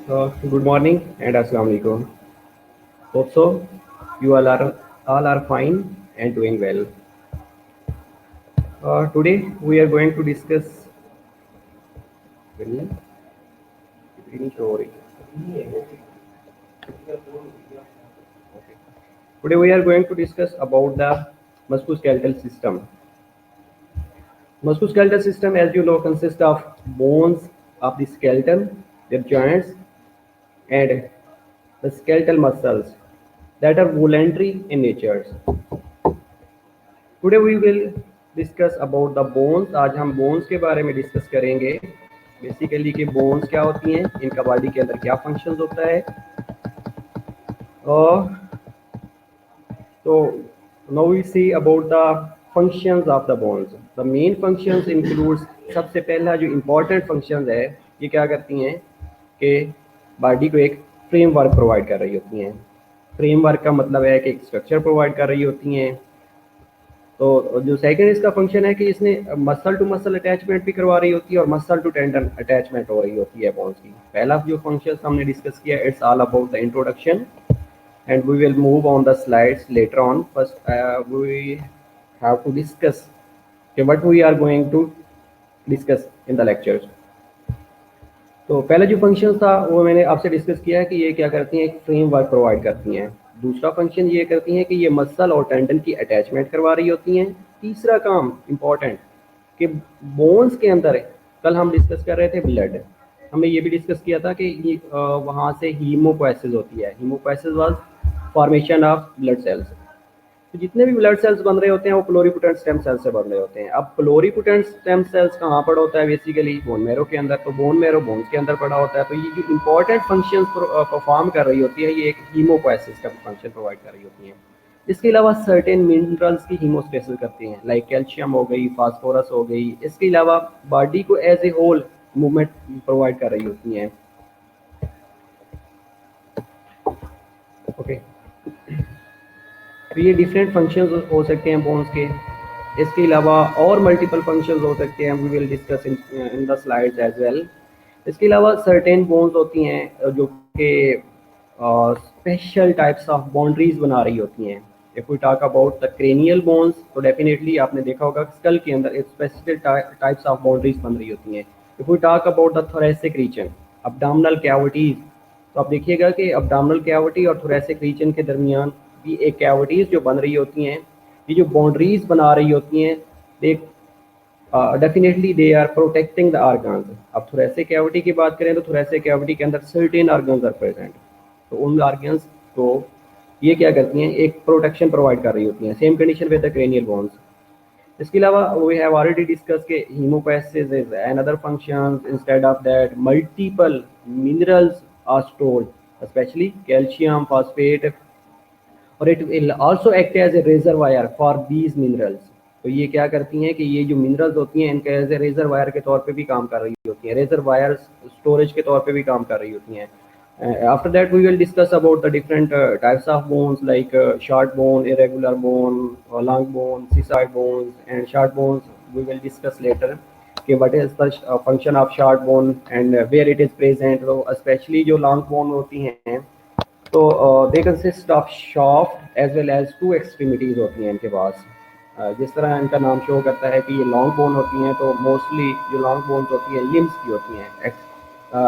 Good morning and Assalamu alaikum. Hope so. You all are fine and doing well. Today we are going to discuss. Today we are going to discuss about the musculoskeletal system. Musculoskeletal system, as you know, consists of bones of the skeleton, their joints, and the skeletal muscles that are voluntary in nature. Today we will discuss about the bones. आज हम bones के बारे में discuss करेंगे, basically कि bones क्या होती हैं, इनका बॉडी के अंदर क्या फंक्शंस होता है। और तो now we see about the functions of the bones. The main functions includes, सबसे पहला जो इम्पोर्टेंट फंक्शंस है, ये क्या करती हैं कि बॉडी को एक फ्रेमवर्क प्रोवाइड कर रही होती हैं। फ्रेमवर्क का मतलब है कि एक स्ट्रक्चर प्रोवाइड कर रही होती हैं। तो जो सेकंड इसका फंक्शन है कि इसने मसल टू मसल अटैचमेंट भी करवा रही होती है और मसल टू टेंडन अटैचमेंट हो रही होती है बोन्स की। पहला जो फंक्शन हमने डिस्कस किया, it's all about the introduction and we will move on the slides later on. First we have to discuss कि what we are going to discuss in the lectures. तो पहला जो function था वो मैंने आपसे डिस्कस किया है कि ये क्या करती हैं, एक फ्रेमवर्क प्रोवाइड करती हैं। दूसरा फंक्शन ये करती हैं कि ये मसल और टेंडन की अटैचमेंट करवा रही होती हैं। तीसरा काम इम्पॉर्टेंट कि बोन्स के अंदर, कल हम डिस्कस कर रहे थे ब्लड, हमने ये भी डिस्कस किया था कि वहाँ से हीमोपोएसिस होती है। Haemopoiesis was formation of blood cells. तो जितने भी ब्लड सेल्स बन रहे होते हैं वो प्लोरीपोटेंट स्टेम सेल्स से बन रहे होते हैं। अब प्लोरीपोटेंट स्टेम सेल्स कहाँ पड़ा होता है, बेसिकली बोन मैरो के अंदर। तो बोन मैरो बोन्स के अंदर पड़ा होता है। तो ये जो इंपॉर्टेंट फंक्शंस परफॉर्म कर रही होती है, ये एक हीमोपोएसिस का फंक्शन प्रोवाइड कर रही होती है। इसके अलावा सर्टेन मिनरल्स की हीमोस्टेसिस करती हैं, लाइक कैल्शियम हो गई, फास्फोरस हो गई। इसके अलावा बॉडी को as a whole movement provide कर रही होती हैं। ओके, तो ये डिफरेंट फंक्शंस हो सकते हैं बोन्स के। इसके अलावा और मल्टीपल फंक्शंस हो सकते हैं, we will discuss in the slides as well. इसके अलावा सर्टेन बोन्स होती हैं जो कि स्पेशल टाइप्स ऑफ बाउंड्रीज बना रही होती हैं। If we talk about the cranial bones, तो डेफिनेटली आपने देखा होगा स्कल के अंदर एक स्पेसिफिक टाइप्स ऑफ बाउंड्रीज बन रही होती हैं। If we talk about the thoracic region, abdominal cavities, तो आप देखिएगा कि अब्डोमिनल कैविटी और थोरेसिक रीजन के दरमियान भी एक कैविटीज जो बन रही होती हैं, ये जो बाउंड्रीज बना रही होती हैं, they definitely they are protecting the organs. अब थोरेसिक कैविटी की बात करें तो थोरेसिक कैविटी के अंदर सर्टेन ऑर्गन्स आर प्रेजेंट। तो उन ऑर्गन्स को ये क्या करती हैं, एक प्रोटेक्शन प्रोवाइड कर रही होती हैं। Same condition with the cranial bones. इसके अलावा वी हैव ऑलरेडी डिस्कस के haemopoiesis is another function. Instead of that multiple minerals are stored, specially calcium, phosphate, और it will also act as a reservoir for these minerals. तो ये क्या करती हैं कि ये जो मिनरल्स होती हैं इनके एज ए रिजर्वायर के तौर पे भी काम कर रही होती हैं, रिजर्वायर स्टोरेज के तौर पे भी काम कर रही होती हैं। After that we will discuss about the different types of bones, like short bone, irregular bone, long bone, seaside bones, and short bones we will discuss later कि what is the function of short bone and where it is present। तो especially जो long bone होती हैं तो they consist of shaft as well as two extremities होती हैं इनके पास। जिस तरह इनका नाम शो करता है कि ये लॉन्ग बोन होती हैं, तो मोस्टली जो लॉन्ग बोन्स होती हैं लिम्स की होती हैं।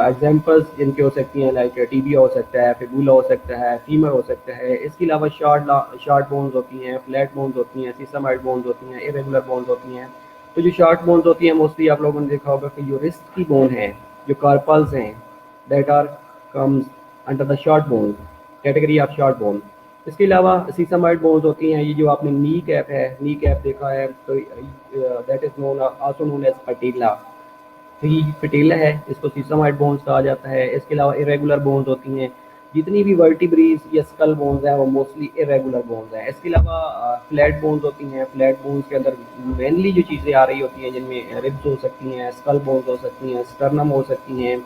एग्जांपल्स इनके हो सकती हैं लाइक टीबिया हो सकता है, फिबुला हो सकता है, फीमर हो सकता है। इसके अलावा शॉर्ट बोन्स होती हैं, फ्लैट बोन्स होती हैं, सीसमाइड बोन्स होती हैं, इरेगुलर बोन्स होती हैं। तो जो शॉर्ट बोन्स होती हैं मोस्टली आप लोगों ने देखा होगा कि जो रिस्ट की बोन है, जो कार्पल्स हैं, that are comes under the short bone category of short bone. इसके अलावा सीसमाइड बोन्स होती हैं, ये जो आपने नी कैप है, नी कैप देखा है, तो that is known also known as patella. तो ये पटीला है, इसको सीसमाइड बोन्स कहा जाता है। इसके अलावा इरेगुलर बोन्स होती हैं, जितनी भी वर्टिब्रीज या स्कल बोन्स हैं वो मोस्टली इरेगुलर बोन्स हैं। इसके अलावा फ्लैट बोन्स होती हैं। फ्लैट बोन्स के अंदर मेनली जो चीज़ें आ रही होती हैं जिनमें रिब्स हो सकती हैं, स्कल बोन्स हो सकती हैं, स्टर्नम हो सकती हैं।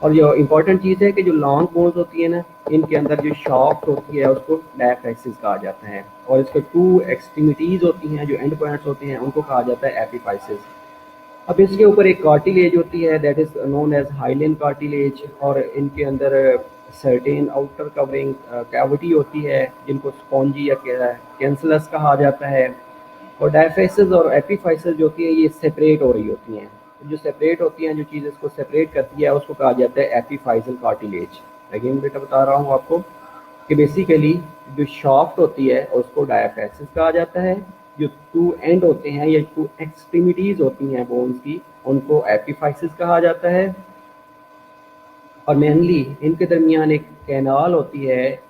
और जो इम्पोर्टेंट चीज़ है कि जो लॉन्ग बोन्स होती है ना, इनके अंदर जो शाफ्ट होती है उसको डायफेक्सिस कहा जाता है, और इसके टू एक्सट्रीमिटीज़ होती हैं, जो एंड पॉइंट्स होते हैं, उनको कहा जाता है एपिफाइसिस। अब इसके ऊपर एक कार्टिलेज होती है that is known as hyaline cartilage, और इनके अंदर सर्टेन आउटर कवरिंग कैविटी होती है जिनको स्पॉन्जी या कैंसलस कहा जाता है। और डायफेसिस और एपीफाइसिस जो होती है ये सेपरेट हो रही होती हैं। जो सेपरेट होती हैं, जो चीज़ इसको सेपरेट करती है उसको कहा जाता है एपीफाइसल कार्टिलेज। अगेन बेटा बता रहा हूँ आपको कि बेसिकली जो शाफ्ट होती है उसको डायफेसिस कहा जाता है, जो टू एंड होते हैं या टू एक्सट्रीमिटीज़ होती हैं बोन्स की उनको एपीफाइसिस कहा जाता है। और मेनली इनके दरमियान एक कैनाल होती है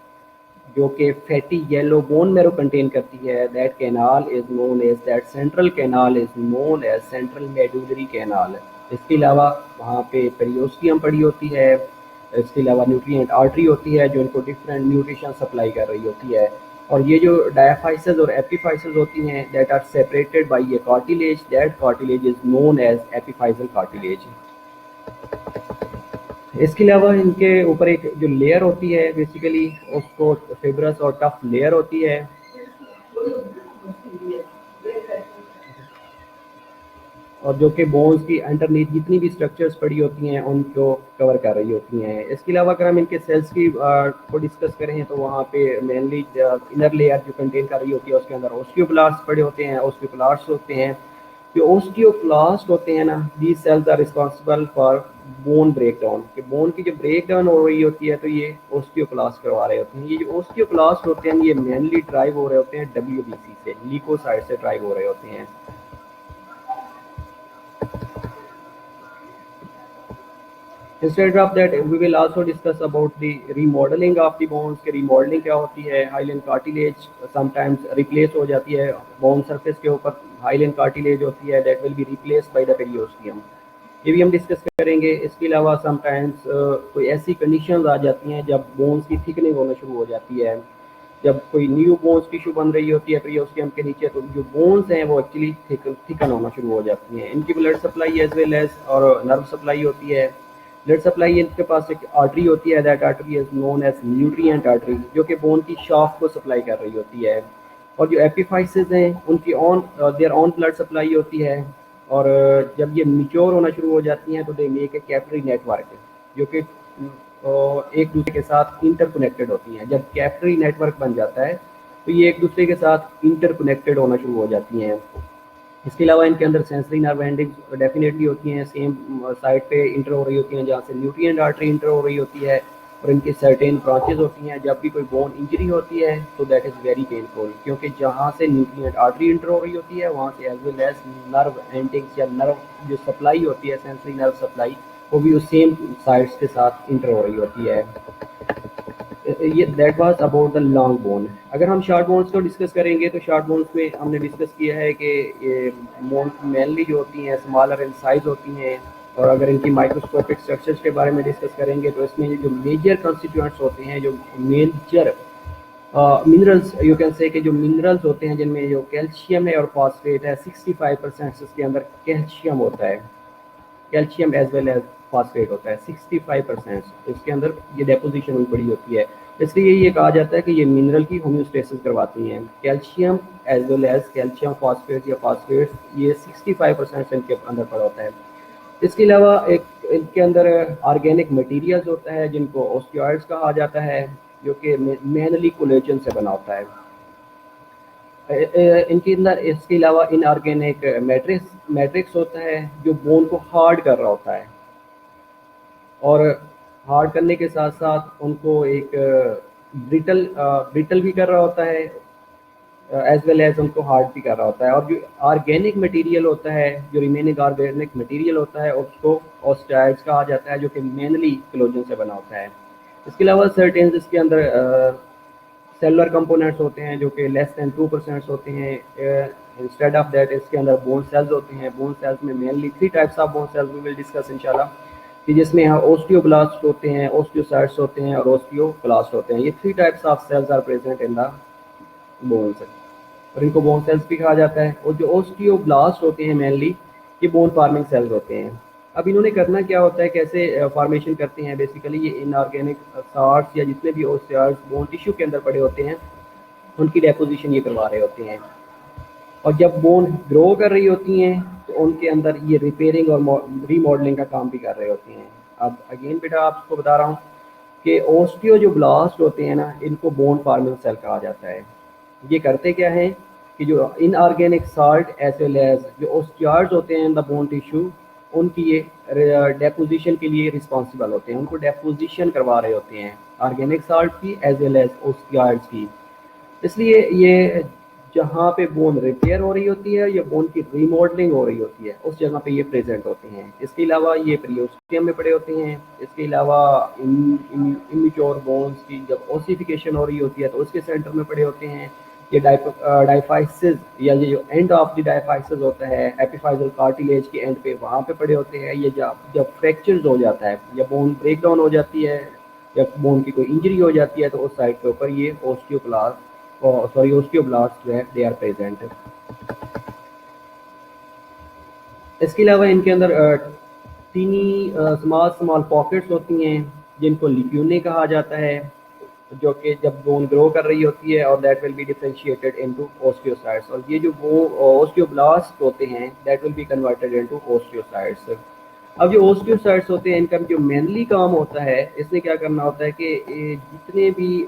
जो कि fatty yellow bone marrow contain करती है। That canal is known as that central canal is known as central medullary canal. इसके अलावा वहाँ पे पेरियोस्टियम पड़ी होती है। इसके अलावा न्यूट्रिएंट आर्टरी होती है जो इनको डिफरेंट न्यूट्रिशन सप्लाई कर रही होती है। और ये जो डायफाइसेस और एपीफाइसेस होती हैं that are separated by a cartilage, that cartilage is known as epiphyseal cartilage. इसके अलावा इनके ऊपर एक जो लेयर होती है बेसिकली उसको फिब्रस और टफ लेयर होती है। और जो कि बोन्स की अंडरनीथ जितनी भी स्ट्रक्चर्स पड़ी होती हैं उनको कवर कर रही होती हैं। इसके अलावा अगर हम इनके सेल्स की को डिस्कस करें तो वहाँ पे मेनली इनर लेयर जो कंटेन कर रही होती है उसके अंदर ऑस्टियोब्लास्ट पड़े होते हैं, ऑस्टियोब्लास्ट होते हैं। जो ऑस्टियोक्लास्ट होते हैं ना, these cells are responsible for bone breakdown. कि बोन की जो ब्रेकडाउन हो रही होती है तो ये ऑस्टियोक्लास्ट करवा रहे होते हैं। ये जो ऑस्टियोक्लास्ट होते हैं ये मेनली ड्राइव हो रहे होते हैं डब्ल्यूबीसी से, ल्यूकोसाइट से ड्राइव हो रहे होते हैं। Instead of that, we will also discuss about the remodeling of the bones। के remodeling क्या होती है। हाइलिन कार्टिलेज sometimes replace हो जाती है, bone surface के ऊपर हाइलिन कार्टिलेज होती है that will be replaced by the periosteum। ये भी हम डिस्कस करेंगे। इसके अलावा समटाइम्स कोई ऐसी कंडीशंस आ जाती हैं जब बोन्स की थिकनिंग होना शुरू हो जाती है। जब कोई न्यू बोन्स टिश्यू बन रही होती है पेरियोस्टियम के नीचे तो जो बोन्स हैं वो एक्चुअली थिकन होना शुरू हो जाती हैं। इनकी blood supply as well as और नर्व सप्लाई होती है। ब्लड सप्लाई इनके पास एक आर्टरी होती है that artery is known as nutrient artery जो कि बोन की शाफ्ट को सप्लाई कर रही होती है। और जो एपीफाइसिस हैं उनकी on their on blood supply होती है। और जब ये मिच्योर होना शुरू हो जाती हैं तो they make a capillary network जो कि एक दूसरे के साथ इंटरकनेक्टेड होती हैं। जब कैपिलरी नेटवर्क बन जाता है तो ये एक दूसरे के साथ इंटरकनेक्टेड होना शुरू हो जाती हैं। इसके अलावा इनके अंदर सेंसरी नर्व एंडिंग डेफिनेटली होती हैं, सेम साइड पे इंटर हो रही होती हैं जहाँ से न्यूट्रिएंट आर्टरी इंटर हो रही होती है। और इनकी सर्टेन ब्रांचेज होती हैं। जब भी कोई बोन इंजरी होती है तो दैट इज़ वेरी पेनफुल क्योंकि जहाँ से न्यूट्रिएंट आर्टरी इंटर हो रही होती है वहाँ से as well as nerve endings या नर्व जो सप्लाई होती है, सेंसरी नर्व सप्लाई, वो भी उस सेम साइड्स के साथ इंटर हो रही होती है। ये that was about the long bone. अगर हम शॉर्ट बोन्स को डिस्कस करेंगे तो शॉर्ट बोन्स में हमने डिस्कस किया है कि ये बोन मेनली जो होती हैं स्मॉलर इन साइज होती हैं। और अगर इनकी माइक्रोस्कोपिक स्ट्रक्चर्स के बारे में डिस्कस करेंगे तो इसमें जो मेजर कंस्टिट्यूएंट्स होते हैं, जो major minerals you can say कि जो मिनरल्स होते हैं जिनमें जो कैल्शियम है और फॉस्फेट है, 65% इसके अंदर कैल्शियम होता है। Calcium as well as phosphate होता है 65% इसके अंदर ये डेपोजिशन हुई पड़ी होती है। इसलिए ये कहा जाता है कि ये मिनरल की होम्योस्टेसिस करवाती हैं। Calcium as well as calcium phosphate या फॉस्फेट ये 65% इनके अंदर पड़ा होता है। इसके अलावा एक इनके अंदर ऑर्गेनिक मटेरियल्स होता है जिनको ऑस्टियोइड्स कहा जाता है जो कि मेनली कोलेजन से बना होता है। इनके अंदर इसके अलावा इनऑर्गेनिक मैट्रिक्स होता है जो बोन को हार्ड कर रहा होता है। और हार्ड करने के साथ साथ उनको एक ब्रिटल भी कर रहा होता है एज वेल एज उनको हार्ड भी कर रहा होता है। और जो ऑर्गेनिक मटेरियल होता है, जो रिमेनिंग ऑर्गेनिक मटेरियल होता है उसको ऑस्टियोइड्स कहा जाता है जो कि मेनली कोलेजन से बना होता है। इसके अलावा सर्टेन इसके अंदर सेलुलर कंपोनेंट्स होते हैं जो कि लेस दैन 2% होते हैं। इंस्टेड ऑफ दैट इसके अंदर बोन सेल्स होते हैं। बोन सेल्स में mainly 3 types of bone cells we will discuss इंशाल्लाह, कि जिसमें यहाँ ओस्टियोब्लास्ट होते हैं, ओस्टियोसाइट्स होते हैं और ओस्टियोक्लास्ट होते हैं। ये 3 types of cells are present in the bones और इनको बोन सेल्स भी कहा जाता है। और जो ओस्टियोब्लास्ट होते हैं मेनली ये बोन फार्मिंग सेल्स होते हैं। अब इन्होंने करना क्या होता है, कैसे फॉर्मेशन करते हैं, बेसिकली ये इनऑर्गेनिक सार्ट्स या जितने भी ओस्टियोइड्स बोन टिश्यू के अंदर पड़े होते हैं उनकी डेपोजिशन ये करवा रहे होते हैं। और जब बोन ग्रो कर रही होती हैं तो उनके अंदर ये रिपेयरिंग और रीमॉडलिंग का काम भी कर रहे होते हैं। अब अगेन बेटा आपको बता रहा हूँ कि ओस्टियो जो ब्लास्ट होते हैं ना, इनको बोन फार्मिंग सेल कहा जाता है। ये करते क्या है कि जो inorganic salt as well as जो ओस्टियार्ड्स होते हैं इन द बोन टिश्यू, उनकी ये डेपोजिशन के लिए रिस्पॉन्सिबल होते हैं, उनको डेपोजिशन करवा रहे होते हैं ऑर्गेनिक साल्ट की एज वेल एज ओस्टियार्ड्स की। इसलिए ये जहाँ पे बोन रिपेयर हो रही होती है या बोन की रीमॉडलिंग हो रही होती है, उस जगह पे ये प्रेजेंट होते हैं। इसके अलावा ये प्रीओस्टियम में पड़े होते हैं। इसके अलावा इमेच्योर बोन्स की जब ओसिफिकेशन हो रही होती है तो उसके सेंटर में पड़े होते हैं। ये डाइफाइसिस या ये जो एंड ऑफ द डाइफाइसिस होता है एपिफाइजल कार्टिलेज के एंड पे, वहाँ पे पड़े होते हैं। ये जब जब फ्रैक्चर्स हो जाता है या बोन ब्रेक डाउन हो जाती है या बोन की कोई इंजरी हो जाती है तो उस साइड के ऊपर ये ओस्टियोब्लास्ट जो है दे आर प्रेजेंट। इसके अलावा इनके अंदर टीनी स्मॉल स्मॉल पॉकेट्स होती हैं जिनको लिप्यूने कहा जाता है, जो कि जब बोन ग्रो कर रही होती है और that will B differentiated into osteocytes, और ये जो वो ओस्टियोब्लास्ट होते हैं that will be converted into osteocytes. अब जो ओस्टियोसाइट्स होते हैं इनका जो मेनली काम होता है, इसने क्या करना होता है कि जितने भी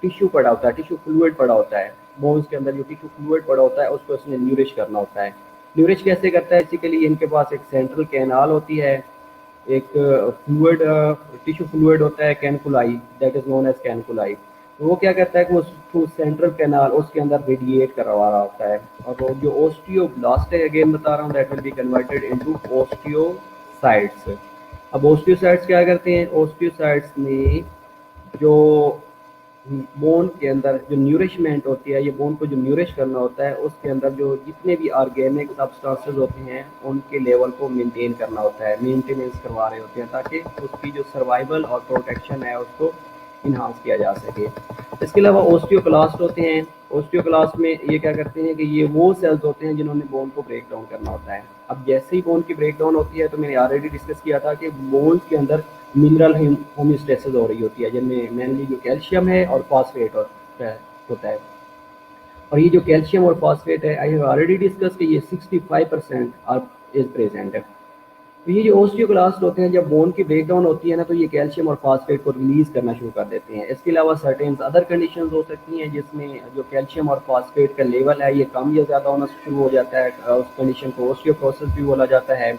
टिश्यू पड़ा होता है, टिश्यू फ्लूइड पड़ा होता है, बोन्स के अंदर जो टिश्यू फ्लूइड पड़ा होता है उसको इसने न्यूरिश करना होता है। न्यूरिश कैसे करता है? बेसिकली इनके पास एक सेंट्रल कैनाल होती है, एक फ्लूइड टिश्यू फ्लूइड होता है कैनकुलाई, दैट इज नोन एज कैनकुलाई। तो वो क्या करता है कि वो थ्रू सेंट्रल कैनाल उसके अंदर रेडिएट करवा रहा होता है, और वो जो ओस्टियोब्लास्ट है अगेन बता रहा हूँ that will be converted into osteocytes. अब ओस्टियोसाइट्स क्या करते हैं? ओस्टियोसाइट्स में जो बोन के अंदर जो न्यूरिशमेंट होती है, ये बोन को जो न्यूरिश करना होता है उसके अंदर जो जितने भी ऑर्गेनिक सब्सटेंसेस होते हैं उनके लेवल को मेंटेन करना होता है, मेंटेनेंस करवा रहे होते हैं ताकि उसकी जो सर्वाइवल और प्रोटेक्शन है उसको इन्हांस किया जा सके। इसके अलावा ओस्टियोक्लास्ट होते हैं। ओस्टियोक्लास्ट में ये क्या करते हैं कि ये वो सेल्स होते हैं जिन्होंने बोन को ब्रेक डाउन करना होता है। अब जैसे ही बोन की ब्रेक डाउन होती है तो मैंने ऑलरेडी डिस्कस किया था कि बोन के अंदर मिनरल होमियोस्टेसिस हो रही होती है, जिनमें मेनली जो कैल्शियम है और फॉस्फेट होता है। और ये जो कैल्शियम और फॉस्फेट है आई हैव ऑलरेडी डिस्कस कि ये 65% इज प्रेजेंट है। तो ये जो ओस्टियोक्लास्ट होते हैं जब बोन की ब्रेकडाउन होती है ना, तो ये कैल्शियम और फॉस्फेट को रिलीज करना शुरू कर देते हैं। इसके अलावा सर्टेन अदर कंडीशंस हो सकती हैं जिसमें जो कैल्शियम और फॉस्फेट का लेवल है ये कम या ज़्यादा होना शुरू हो जाता है, उस कंडीशन को ओस्टियोप्रोसिस भी बोला जाता है।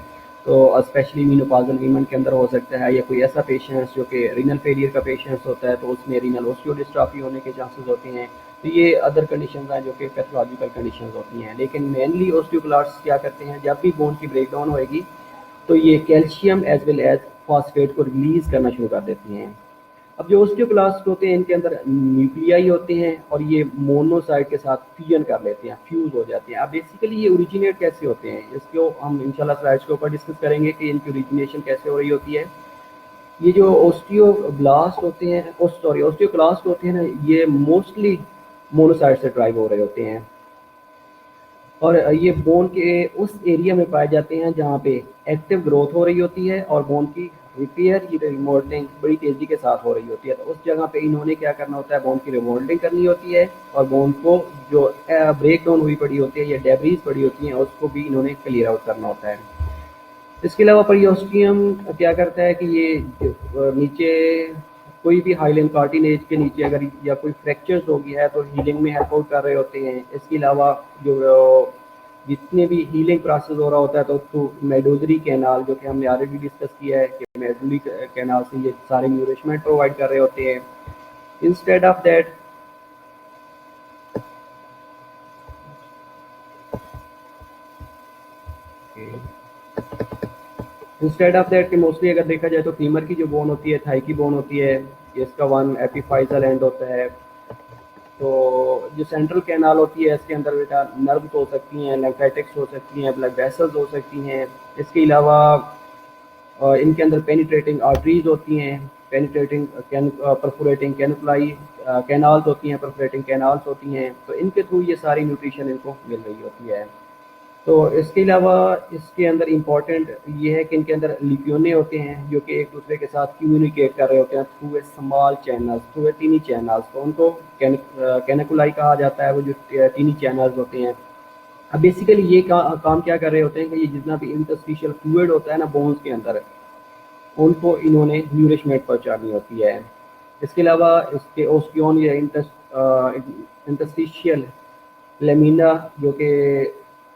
तो स्पेशली मीनोपॉजल वीमेन के अंदर हो सकता है, या कोई ऐसा पेशेंट्स जो कि रीनल फेलियर का पेशेंट्स होता है तो उसमें रीनल ओस्टियोडिस्ट्रॉफी होने के चांसेस होते हैं। तो ये अदर कंडीशंस हैं जो कि पैथोलॉजिकल कंडीशंस होती हैं। लेकिन मेनली ओस्टियोक्लास्ट क्या करते हैं, जब भी बोन की ब्रेकडाउन होएगी तो ये calcium as well as phosphate को रिलीज करना शुरू कर देती हैं। अब जो ओस्टियोक्लास्ट होते हैं इनके अंदर न्यूक्लियाई होते हैं और ये मोनोसाइट के साथ फ्यूजन कर लेते हैं, फ्यूज हो जाते हैं। अब बेसिकली ये ओरिजिनेट कैसे होते हैं इसको हम इंशाल्लाह स्लाइड्स के ऊपर डिस्कस करेंगे कि इनकी ओरिजिनेशन कैसे हो रही होती है। ये जो ओस्टियोब्लास्ट होते हैं ओस्टियोक्लास्ट होते हैं ना, ये मोस्टली मोनोसाइट से ड्राइव हो रहे होते हैं और ये बोन के उस एरिया में पाए जाते हैं जहाँ पे एक्टिव ग्रोथ हो रही होती है और बोन की रिपेयर की रिमोल्डिंग बड़ी तेज़ी के साथ हो रही होती है। तो उस जगह पे इन्होंने क्या करना होता है, बोन की रिमोल्डिंग करनी होती है और बोन को जो ब्रेक डाउन हुई पड़ी होती है या डेब्रीज पड़ी होती हैं उसको भी इन्होंने क्लियर आउट करना होता है। इसके अलावा परियोस्टियम क्या करता है कि ये नीचे कोई भी हाइलेन कार्टिलेज के नीचे अगर या कोई फ्रैक्चर्स हो गया है तो हीलिंग में हेल्प आउट कर रहे होते हैं। इसके अलावा जो जितने भी हीलिंग प्रोसेस हो रहा होता है तो थ्रू मेडुलरी कैनाल, जो कि हमने ऑलरेडी डिस्कस किया है कि मेडुलरी कैनाल से ये सारे न्यूरिशमेंट प्रोवाइड कर रहे होते हैं। इंस्टेड ऑफ दैट कि मोस्टली अगर देखा जाए तो फीमर की जो बोन होती है, थाई की बोन होती है, इसका वन एपिफाइजल एंड होता है। तो जो सेंट्रल कैनाल होती है इसके अंदर बेटा नर्व्स हो सकती हैं, लिम्फेटिक्स हो सकती हैं, ब्लड वेसल्स हो सकती हैं। इसके अलावा इनके अंदर पेनिट्रेटिंग आर्टरीज होती हैं, पेनिट्रेटिंग परफोरेटिंग कैनुलाई कैनाल्स होती हैं, परफोरेटिंग कैनाल्स होती हैं। तो इनके थ्रू ये सारी न्यूट्रिशन इनको मिल रही होती है। तो इसके अलावा इसके अंदर इम्पॉर्टेंट ये है कि इनके अंदर लिप्योने होते हैं जो कि एक दूसरे के साथ कम्युनिकेट कर रहे होते हैं through a small channels, through a tiny channels. तो उनको कैनिकुलाई कहा जाता है, वो जो टीनी चैनल्स होते हैं। अब बेसिकली ये काम क्या कर रहे होते हैं कि ये जितना भी इंटरस्टिशियल फ्लूइड होता है ना बोन्स के अंदर, उनको इन्होंने न्यूरिशमेंट पहुंचानी होती है। इसके अलावा इसके ओस्टियोन या इंटरस्टिशियल लेमिना जो कि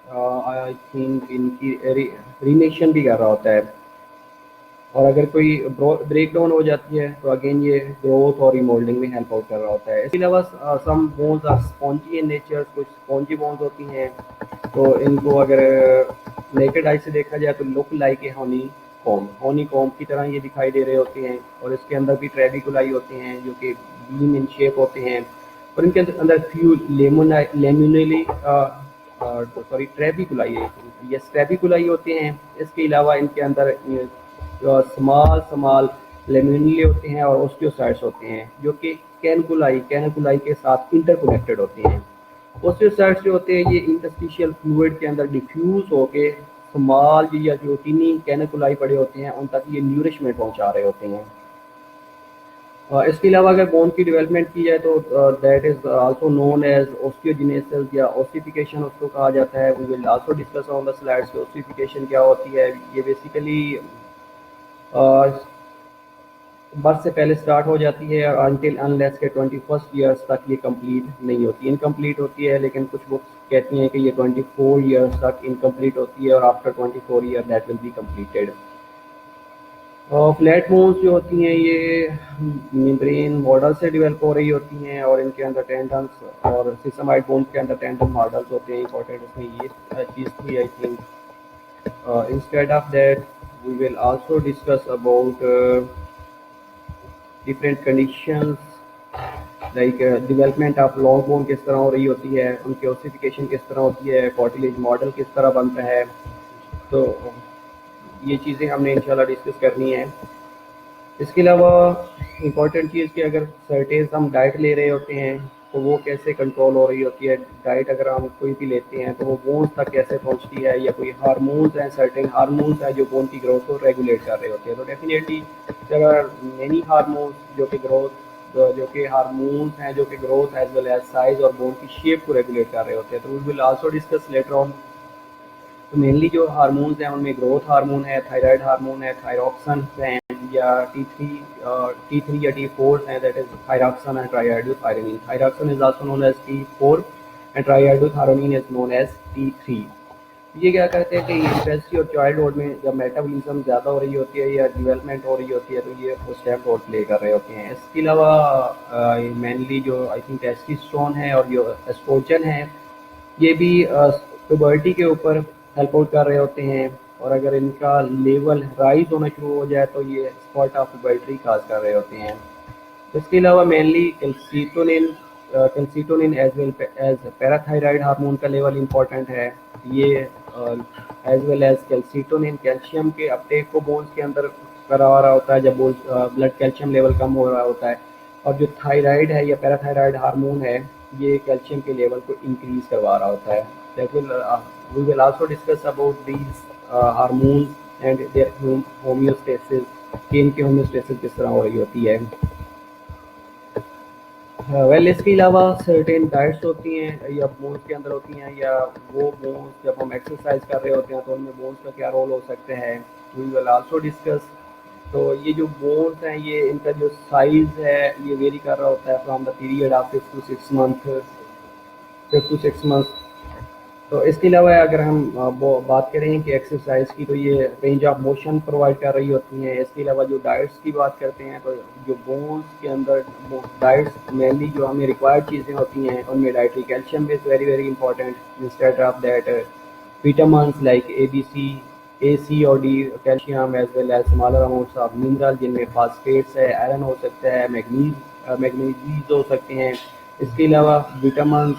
आई थिंक इनकी रीनेशन भी कर रहा होता है, और अगर कोई ब्रेक डाउन हो जाती है तो अगेन ये ग्रोथ और रिमोल्डिंग में हेल्प आउट कर रहा होता है। इसके अलावा some bones are spongy in nature, कुछ स्पॉन्जी बोन्स होती हैं, तो इनको अगर नेकेड आई से देखा जाए तो look like a Honey com की तरह ये दिखाई दे रहे होते हैं, और इसके अंदर भी ट्रेबिकुलाई होते हैं जो कि बीम इन शेप होते हैं, और इनके अंदर फ्यू लेमुनली सॉरी ट्रेबिकुलाई ये ट्रेबिकुलाई होते हैं। इसके अलावा इनके अंदर स्मॉल स्मॉल लेमिनली होते हैं और ओस्टियोसाइट्स होते हैं जो कि कैनकुलाई के साथ इंटरकनेक्टेड होते हैं। ओस्टियोसाइट्स जो होते हैं ये इंटरस्टिशियल फ्लूइड के अंदर डिफ्यूज होके स्मॉल या जो टीनी कैनकुलाई पड़े होते हैं उन तक ये न्यूरिशमेंट पहुंचा रहे होते हैं। इसके अलावा अगर बोन की डेवलपमेंट की जाए तो that is also known as osteogenesis या ऑस्टिफिकेशन उसको कहा जाता है। We will also discuss on the slides कि ऑस्टिफिकेशन क्या होती है। ये बेसिकली बर्थ से पहले स्टार्ट हो जाती है और अनटिल अनलेस के 21st ईयर्स तक ये कंप्लीट नहीं होती, इनकम्प्लीट होती है, लेकिन कुछ बुक्स कहती हैं कि ये 24 ईयर्स तक इनकम्प्लीट होती है और after 24 year that will be completed. Flat bones जो होती हैं ये मेम्ब्रेन मॉडल से डेवलप हो रही होती हैं और इनके अंदर टेंडन्स और सिस्टमाइड बोन्स के अंदर टेंडन मॉडल्स होते हैं। इंपॉर्टेंट इसमें ये चीज़ थी I think. Instead of that we will also discuss about different conditions like development of long bone किस तरह हो रही होती है, उनकी ओसिफिकेशन किस तरह होती है, कार्टिलेज मॉडल किस तरह बनता है। तो ये चीज़ें हमने इंशाल्लाह डिस्कस करनी है। इसके अलावा इम्पॉर्टेंट चीज़ कि अगर सर्टेन हम डाइट ले रहे होते हैं तो वो कैसे कंट्रोल हो रही होती है। डाइट अगर हम कोई भी लेते हैं तो वो बोन्स तक कैसे पहुंचती है, या कोई हार्मोन्स हैं, सर्टेन हार्मोन्स हैं जो बोन की ग्रोथ को रेगुलेट कर रहे होते हैं। तो डेफिनेटली अगर मेनी हार्मोन्स जो कि हार्मोन्स हैं जो कि growth as well as size और बोन की शेप को रेगुलेट कर रहे होते हैं, तो we will also discuss later on. तो मेनली जो हार्मोन्स हैं उनमें ग्रोथ हार्मोन है, थायराइड हार्मोन है, थायरॉक्सन हैं, या T3 या T4 हैं, that is thyroxine and triiodothyronine. Thyroxine is also known as T4 and triiodothyronine is known as T3। ये क्या करते हैं कि इन्फेंसी और चाइल्डहुड में जब मेटाबॉलिज्म ज़्यादा हो रही होती है या डेवलपमेंट हो रही होती है तो ये उस टाइम रोल प्ले कर रहे होते हैं। इसके अलावा मेनली जो आई थिंक टेस्टोस्टेरोन है और जो एस्ट्रोजन है ये भी प्यूबर्टी के ऊपर हेल्प आउट कर रहे होते हैं, और अगर इनका लेवल राइज होना शुरू हो जाए तो ये स्पॉट ऑफ प्यूबर्टी काज कर रहे होते हैं। इसके अलावा mainly calcitonin as well as parathyroid hormone का लेवल इंपॉर्टेंट है। ये as well as calcitonin calcium के अपटेक को बोन्स के अंदर करा रहा होता है जब ब्लड कैल्शियम लेवल कम हो रहा होता है, और जो थायराइड है या पैराथायराइड हार्मोन है ये कैल्शियम के लेवल को इंक्रीज करवा रहा होता है। That will we will also discuss about these hormones and their homeostasis, कि इनकी होम्योस्टेसिस किस तरह हो रही होती है। वेल इसके अलावा सर्टेन डाइट्स होती हैं या बोन्स के अंदर होती हैं, या वो बोन्स जब हम एक्सरसाइज कर रहे होते हैं तो उनमें बोन्स का क्या रोल हो सकते हैं, वी विल आल्सो डिस्कस। तो ये जो बोन्स हैं ये इनका जो साइज़ है ये वेरी कर रहा होता है from the period of 5 to 6 months। तो इसके अलावा अगर हम बात करें कि एक्सरसाइज की तो ये रेंज ऑफ मोशन प्रोवाइड कर रही होती हैं। इसके अलावा जो डाइट्स की बात करते हैं तो जो बोन्स के अंदर डाइट्स मेनली जो हमें रिक्वायर्ड चीज़ें होती हैं उनमें dietary calcium is very very important. Instead of that vitamins like A, C और D calcium as well as smaller amounts of mineral जिनमें फास्फेट्स है, आयरन हो सकता है, मैग्नीज हो सकते हैं। इसके अलावा विटामिन्स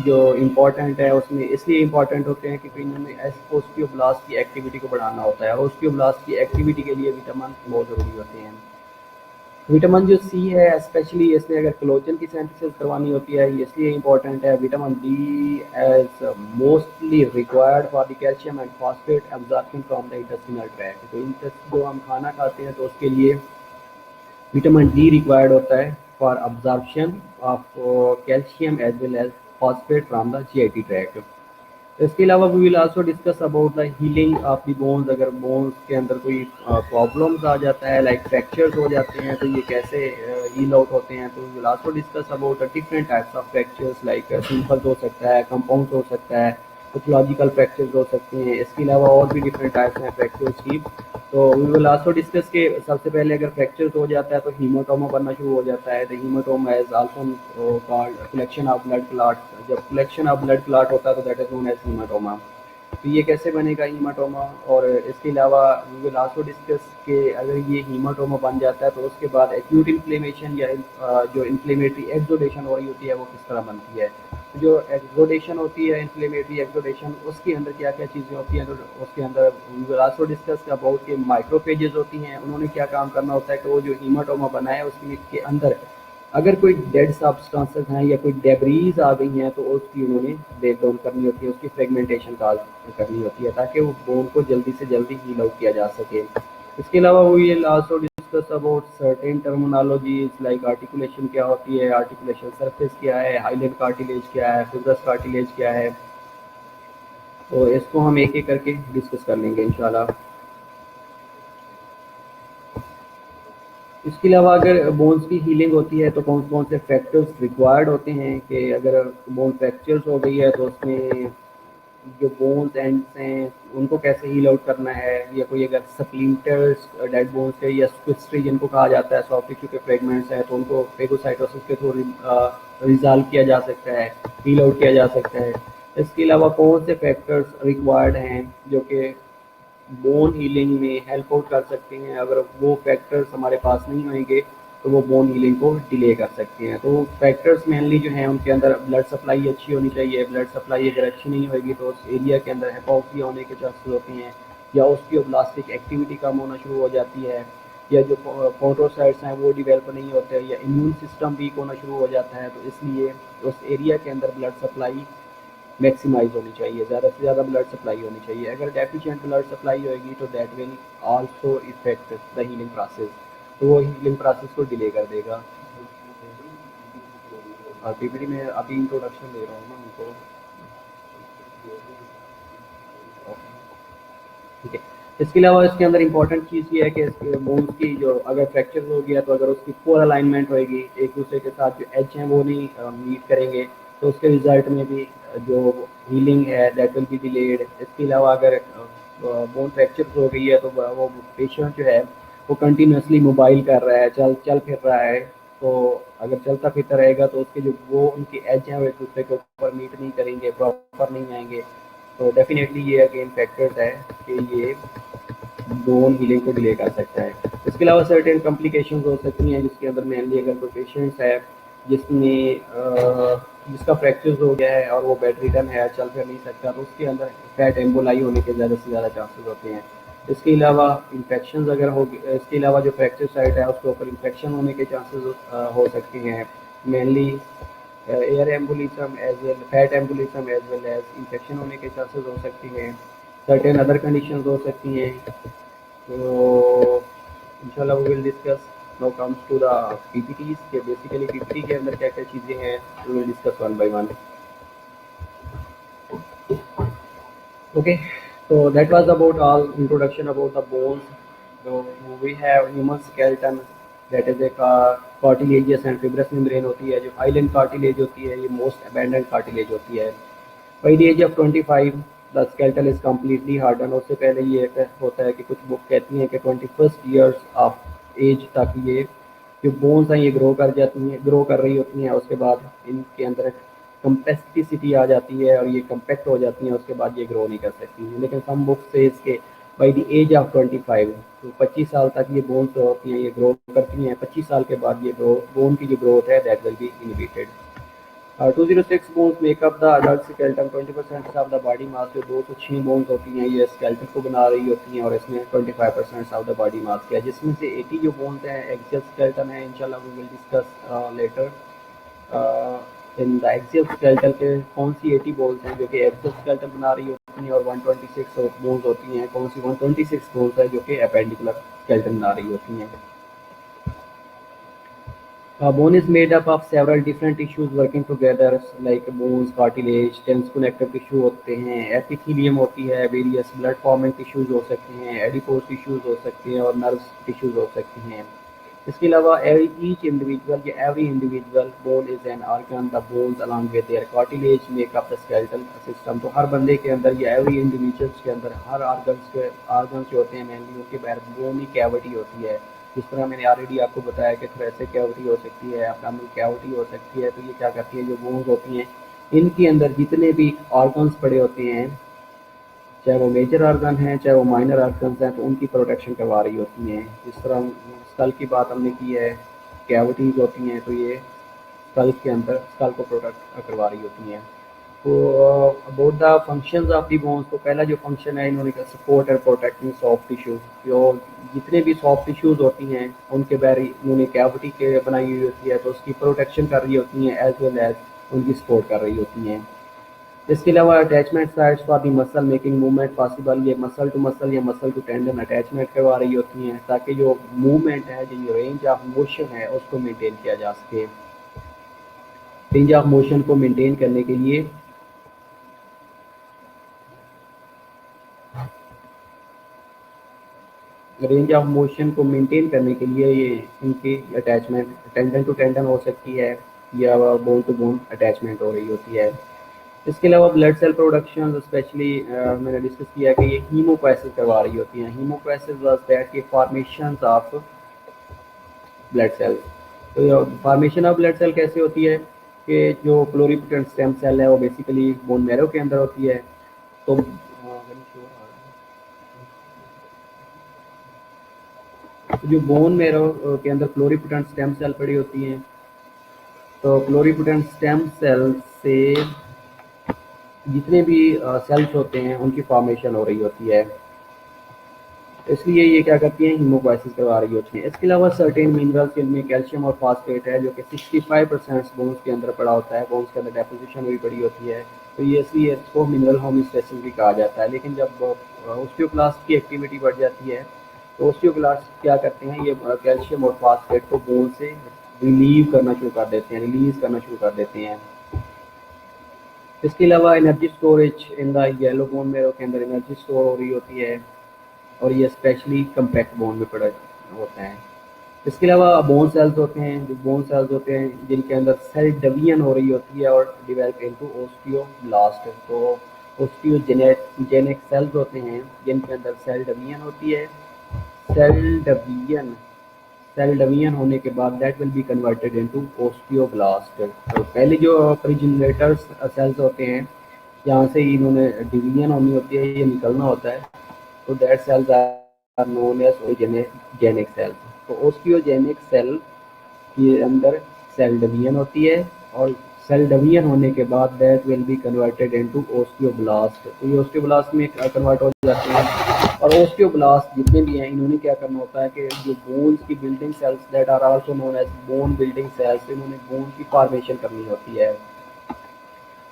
जो इम्पोर्टेंट है उसमें इसलिए इम्पोर्टेंट होते हैं क्योंकि इन्होंने ओस्टियोब्लास्ट की एक्टिविटी को बढ़ाना होता है, और ओस्टियोब्लास्ट की एक्टिविटी के लिए विटामिन बहुत ज़रूरी होते हैं। विटामिन जो सी है स्पेशली इसमें अगर कोलेजन की सिंथेसिस करवानी होती है ये इसलिए इम्पोर्टेंट है। Vitamin D as mostly required for the calcium and phosphate absorption from the intestinal tract. तो जो हम खाना खाते हैं तो उसके लिए विटामिन डी रिक्वायर्ड होता है for absorption of calcium as well as phosphate from the GIT tract. इसके अलावा we will also discuss about the healing of the bones. अगर बोन्स के अंदर कोई प्रॉब्लम्स आ जाता है, लाइक फ्रैक्चर्स हो जाते हैं, तो ये कैसे हील आउट होते हैं। तो we will also discuss about different types of fractures, like simple हो सकता है, कंपाउंड हो सकता है, कुछ लॉजिकल फ्रैक्चर्स हो सकते हैं। इसके अलावा और भी डिफरेंट टाइप्स हैं फ्रैक्चर्स की। तो वी विल आल्सो डिस्कस के सबसे पहले अगर फ्रैक्चर्स हो जाता है तो हीमाटोमा बनना शुरू हो जाता है। The haematoma is also called collection of blood clot. जब कलेक्शन ऑफ ब्लड क्लॉट होता है तो that is known as haematoma. तो ये कैसे बनेगा हीमाटोमा। और इसके अलावा वी विल आल्सो डिस्कस कि अगर ये हीमाटोमा बन जाता है तो उसके बाद एक्यूट इन्फ्लेमेशन या जो इन्फ्लेमेटरी एक्सोडेशन हो रही होती है वो किस तरह बनती है। जो एक्सोडेशन होती है, इन्फ्लेमेटरी एक्सोडेशन, उसके अंदर क्या क्या चीज़ें होती हैं। तो उसके अंदर we will also discuss about के माइक्रोफेजेस होती हैं, उन्होंने क्या काम करना होता है कि वो जो हीमाटोमा बना है उसके अंदर अगर कोई डेड सब्सटेंसेस हैं या कोई डेब्रीज आ गई हैं तो उसकी उन्होंने ब्रेक डाउन करनी होती है, उसकी फ्रेगमेंटेशन करनी होती है ताकि वो बोन को जल्दी से जल्दी हील आउट किया जा सके। इसके अलावा we will also discuss about certain terminologies, like articulation क्या होती है, आर्टिकुलेशन सरफेस क्या है, हाइलाइट कार्टिलेज क्या है, फिब्रस कार्टिलेज क्या है। तो इसको हम एक एक करके डिस्कस कर लेंगे इंशाल्लाह। इसके अलावा अगर बोन्स की हीलिंग होती है तो कौन कौन से फैक्टर्स रिक्वायर्ड होते हैं कि अगर बोन फ्रैक्चर्स हो गई है तो उसमें जो बोन्स एंड्स हैं उनको कैसे हील आउट करना है, या कोई अगर स्प्लिंटर्स डेड बोन्स है या स्क्विस्ट्री जिनको कहा जाता है, सॉफ्ट टिश्यू के फ्रेगमेंट्स हैं, तो उनको फेगोसाइटोसिस के थ्रू रिजॉल्व किया जा सकता है, हील आउट किया जा सकता है। इसके अलावा कौन से फैक्टर्स रिक्वायर्ड हैं जो कि बोन हीलिंग में हेल्प आउट कर सकते हैं। अगर वो फैक्टर्स हमारे पास नहीं होंगे तो वो बोन हीलिंग को डिले कर सकते हैं। तो फैक्टर्स मेनली जो हैं उनके अंदर ब्लड सप्लाई अच्छी होनी चाहिए। ब्लड सप्लाई अगर अच्छी नहीं होगी तो उस एरिया के अंदर हिपोक्सिया होने के चांसेस होते हैं, या उसकी ओब्लास्टिक एक्टिविटी कम होना शुरू हो जाती है, या जो पोट्रोसाइट्स हैं वो डिवेल्प नहीं होते, या इम्यून सिस्टम वीक होना शुरू हो जाता है। तो इसलिए उस एरिया के अंदर ब्लड सप्लाई मैक्सिमाइज होनी चाहिए, ज़्यादा से ज़्यादा ब्लड सप्लाई होनी चाहिए। अगर डेफिशिएंट ब्लड सप्लाई होगी तो that will also effect the healing process, तो वो हीलिंग प्रोसेस को डिले कर देगा। और पीपीटी में अभी इंट्रोडक्शन दे रहा हूँ ना उनको, ठीक है। इसके अलावा इसके अंदर इंपॉर्टेंट चीज़ ये है कि बोन्स की जो अगर फ्रैक्चर हो गया तो अगर उसकी पोर अलाइनमेंट होगी, एक दूसरे के साथ जो एज हैं वो नहीं मीट करेंगे, तो उसके रिजल्ट में भी जो हीलिंग है दैट विल बी डिलेड। इसके अलावा अगर बोन फ्रैक्चर हो गई है तो वो पेशेंट जो है वो कंटिन्यूसली मोबाइल कर रहा है, चल चल फिर रहा है, तो अगर चलता फिरता रहेगा तो उसके जो वो उनके एज हैं वो एक दूसरे के ऊपर मीट नहीं करेंगे, प्रॉपर नहीं आएंगे। तो डेफिनेटली ये अगेन फैक्टर्स है कि ये बोन हीलिंग को डिले कर सकता है। इसके अलावा सर्टेन कॉम्प्लिकेशंस हो सकती हैं जिसके अंदर मेनली अगर कोई पेशेंट्स है जिसमें जिसका फ्रैक्चर्स हो गया है और वो बेड रिटर्न है, चल फिर नहीं सकता, तो उसके अंदर फैट एम्बोलाई होने के ज़्यादा से ज़्यादा चांसेस होते हैं। इसके अलावा इन्फेक्शन अगर हो, इसके अलावा जो फ्रैक्चर साइट है उसके ऊपर इन्फेक्शन होने के चांसेस हो सकते हैं। Mainly air embolism as well fat embolism as well as infection होने के चांसेस हो सकती हैं। सर्टेन अदर कंडीशंस हो सकती हैं। तो इंशाल्लाह we will discuss now comes to the PPTs के बेसिकली पीपीटी के अंदर क्या क्या चीज़ें हैं, we will discuss one by one. Okay, so that was about all introduction about the bones. So we have human skeleton, that is a cartilaginous and fibrous membrane होती है। जो hyaline cartilage होती है ये most abundant cartilage होती है। By the age of 25 the skeleton is completely hardened। उससे पहले ये होता है कि कुछ बुक कहती हैं कि 21st years of age तक ये जो बोन्स हैं ये ग्रो कर रही होती हैं। उसके बाद इनके अंदर कम्पेस्टिसिटी आ जाती है और ये कम्पैक्ट हो जाती हैं, उसके बाद ये ग्रो नहीं कर सकती हैं। लेकिन सम बुक से इसके बाई द एज ऑफ 25, तो 25 साल तक ये बोन्स होती हैं ये ग्रो करती हैं। 25 साल के बाद ये बोन की जो ग्रोथ है that will B inhibited. 206 bones makeup the adult skeleton. 20% of the body mass, जो 206 बोन्स होती हैं ये स्केलेटन को बना रही होती हैं, और इसमें 25% ऑफ द बॉडी मास किया, जिसमें से 80 जो बोन्स हैं एक्सियल स्केलेटन है। इंशाल्लाह we will discuss later in the axial skeleton के कौन सी 80 बोन्स हैं जो कि एक्सियल स्केलेटन बना रही होती हैं, और 126 बोन्स होती हैं कौन सी 126 बोन्स है जो कि अपेंडिकुलर स्केलेटन बना रही होती हैं। Bone is made up of several different tissues working together like bones, cartilage, dense connective tissue होते हैं, epithelium होती है, various blood forming tissues हो सकते हैं, adipose tissues हो सकते हैं और nerves tissues हो सकते हैं. इसके अलावा each individual या every individual bone is an organ. The bones along with their cartilage make up the skeletal system. तो हर बंदे के अंदर या every individuals के अंदर हर organs जो होते हैं mainly उनके बाहर bony cavity होती है. जिस तरह मैंने ऑलरेडी आपको बताया कि थोरेसिक कैविटी हो सकती है, एब्डोमिनल कैविटी हो सकती है. तो ये क्या करती है, जो बोन्स होती हैं इनके अंदर जितने भी ऑर्गन्स पड़े होते हैं, चाहे वो मेजर ऑर्गन हैं चाहे वो माइनर ऑर्गन्स हैं, तो उनकी प्रोटेक्शन करवा रही होती हैं. जिस तरह स्कल की बात हमने की है, कैविटीज़ होती हैं, तो ये स्कल के अंदर स्कल को प्रोटेक्ट करवा रही होती हैं. तो about the functions of the bones, तो पहला जो फंक्शन है इन्होंने कहा support and protecting soft tissue. जो जितने भी सॉफ्ट टिश्यूज़ होती हैं उनके बाहर इन्होंने कैविटी के बनाई हुई होती है, तो उसकी प्रोटेक्शन कर रही होती हैं एज वेल एज उनकी सपोर्ट कर रही होती हैं. इसके अलावा attachment sites for the muscle making movement possible. ये मसल टू मसल या मसल टू टेंडन अटैचमेंट करवा रही होती हैं ताकि जो मूवमेंट है, जो रेंज ऑफ मोशन है उसको मेंटेन किया जा सके. रेंज ऑफ मोशन को मेंटेन करने के लिए रेंज ऑफ मोशन को मेंटेन करने के लिए ये इनकी अटैचमेंट टेंडन टू टेंडन हो सकती है या बोन टू बोन अटैचमेंट हो रही होती है. इसके अलावा ब्लड सेल प्रोडक्शन स्पेशली मैंने डिस्कस किया कि ये हीमोपोएसिस करवा रही होती हैं. हीमोपोएसिस वाज दैट की फॉर्मेशन ऑफ ब्लड सेल्स. तो फॉर्मेशन ऑफ ब्लड सेल कैसे होती है कि जो प्लोरिपोटेंट स्टेम सेल है वो बेसिकली बोन मैरो के अंदर होती है. तो जो बोन मैरो के अंदर प्लोरिपोटेंट स्टेम सेल पड़ी होती हैं, तो प्लोरिपोटेंट स्टेम सेल से जितने भी सेल्स होते हैं उनकी फॉर्मेशन हो रही होती है. इसलिए ये क्या करती हैं, हीमोपोएसिस करवा रही होती है. इसके अलावा सर्टेन मिनरल्स जिनमें कैल्शियम और फास्फेट है जो कि 65% बोन्स के अंदर पड़ा होता है, बोन्स के अंदर डेपोजिशन हुई पड़ी होती है. तो ये इसलिए इसको मिनरल होमोस्टैसिस भी कहा जाता है. लेकिन जब ऑस्टियोक्लास्ट की एक्टिविटी बढ़ जाती है तो ऑस्टियोक्लास्ट क्या करते हैं, ये कैल्शियम और फास्फेट को बोन से रिलीव करना शुरू कर देते हैं, रिलीज करना शुरू कर देते हैं. इसके अलावा energy storage in the yellow bone marrow के अंदर एनर्जी स्टोर हो रही होती है और ये स्पेशली कम्पैक्ट बोन में पड़ा होता है. इसके अलावा बोन सेल्स होते हैं, जो बोन सेल्स होते हैं जिनके अंदर सेल डिवीजन हो रही होती है और डिवेल्प इनटू ओस्टियोब्लास्ट. तो ओस्टियोजेनिक सेल्स होते हैं जिनके अंदर सेल डिवीजन होती है. सेल डिवीजन सेल डिवीजन होने के बाद that will be converted into osteoblast. तो पहले जो प्रीजेनरेटर्स सेल्स होते हैं जहाँ से इन्होंने डिवीजन होनी होती है, ये निकलना होता है, तो that cells are known as osteogenic cells. तो ओस्टियोजेनिक सेल के अंदर सेल डिवीजन होती है और सेल डिवीजन होने के बाद that will be converted into osteoblast. तो ये ओस्टियोब्लास्ट में कन्वर्ट हो जाते हैं. और ओस्टियोब्लास्ट जितने भी हैं इन्होंने क्या करना होता है कि जो बोन्स की building cells that are also known as bone building cells, इन्होंने बोन की फॉर्मेशन करनी होती है.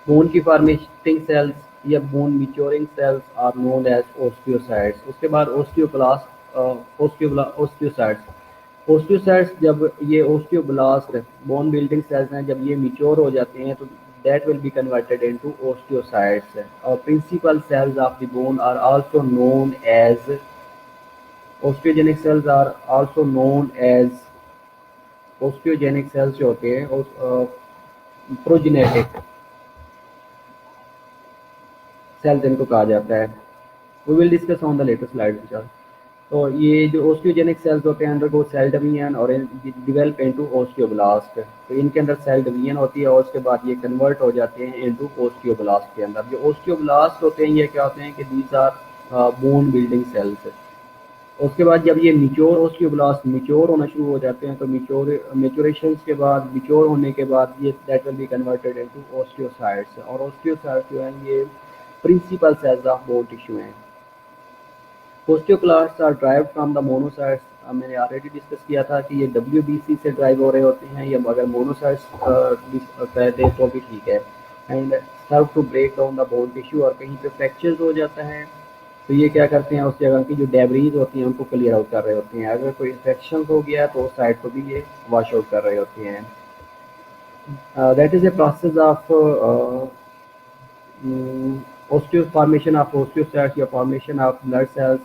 बोन की फॉर्मेटिंग सेल्स या bone maturing cells are known as osteocytes. उसके बाद ओस्टियोसाइट्स. ओस्टियोसाइट्स जब ये ओस्टियोब्लास्ट बोन बिल्डिंग सेल्स हैं, जब ये मैच्योर हो जाते हैं तो that will be converted into osteocytes. Principal cells of the bone are also known as osteogenic cells are also known as osteogenic cells जो होते हैं प्रोजेनेटिक सेल्स इनको कहा जाता है. We will discuss on the latest slide. तो ये जो ओस्टियोजेनिक सेल्स होते हैं अंदर को सेल डिवीजन और डिवेल्प इनटू ओस्टियोब्लास्ट. तो इनके अंदर सेल डिवीजन होती है और उसके बाद ये कन्वर्ट हो जाते हैं इनटू ओस्टियोब्लास्ट के अंदर. जो ओस्टियोब्लास्ट होते हैं ये क्या होते हैं कि these are bone building cells. उसके बाद जब ये मिच्योर ओस्टियोब्लास्ट मिच्योर होना शुरू हो जाते हैं तो मेच्योरेशन के बाद मिच्योर होने के बाद ये that will be converted into osteocytes. और ओस्टियोसाइट्स जो हैं ये principal cells of bone tissue हैं. Osteoclast are drive from the monocytes. मैंने ऑलरेडी डिस्कस किया था कि ये WBC से ड्राइव हो रहे होते हैं, या अगर मोनोसाइट्स कहते हैं तो भी ठीक है. And serve to break down the bone tissue. और कहीं पे फ्रैक्चर्स हो जाता है तो ये क्या करते हैं, उस जगह की जो डेब्रीज होती हैं उनको क्लियर आउट कर रहे होते हैं। अगर कोई इन्फेक्शन हो गया तो उस साइड को भी ये वॉश आउट कर रहे होते हैं। That is a process of osteoformation of osteocytes या formation of blood cells.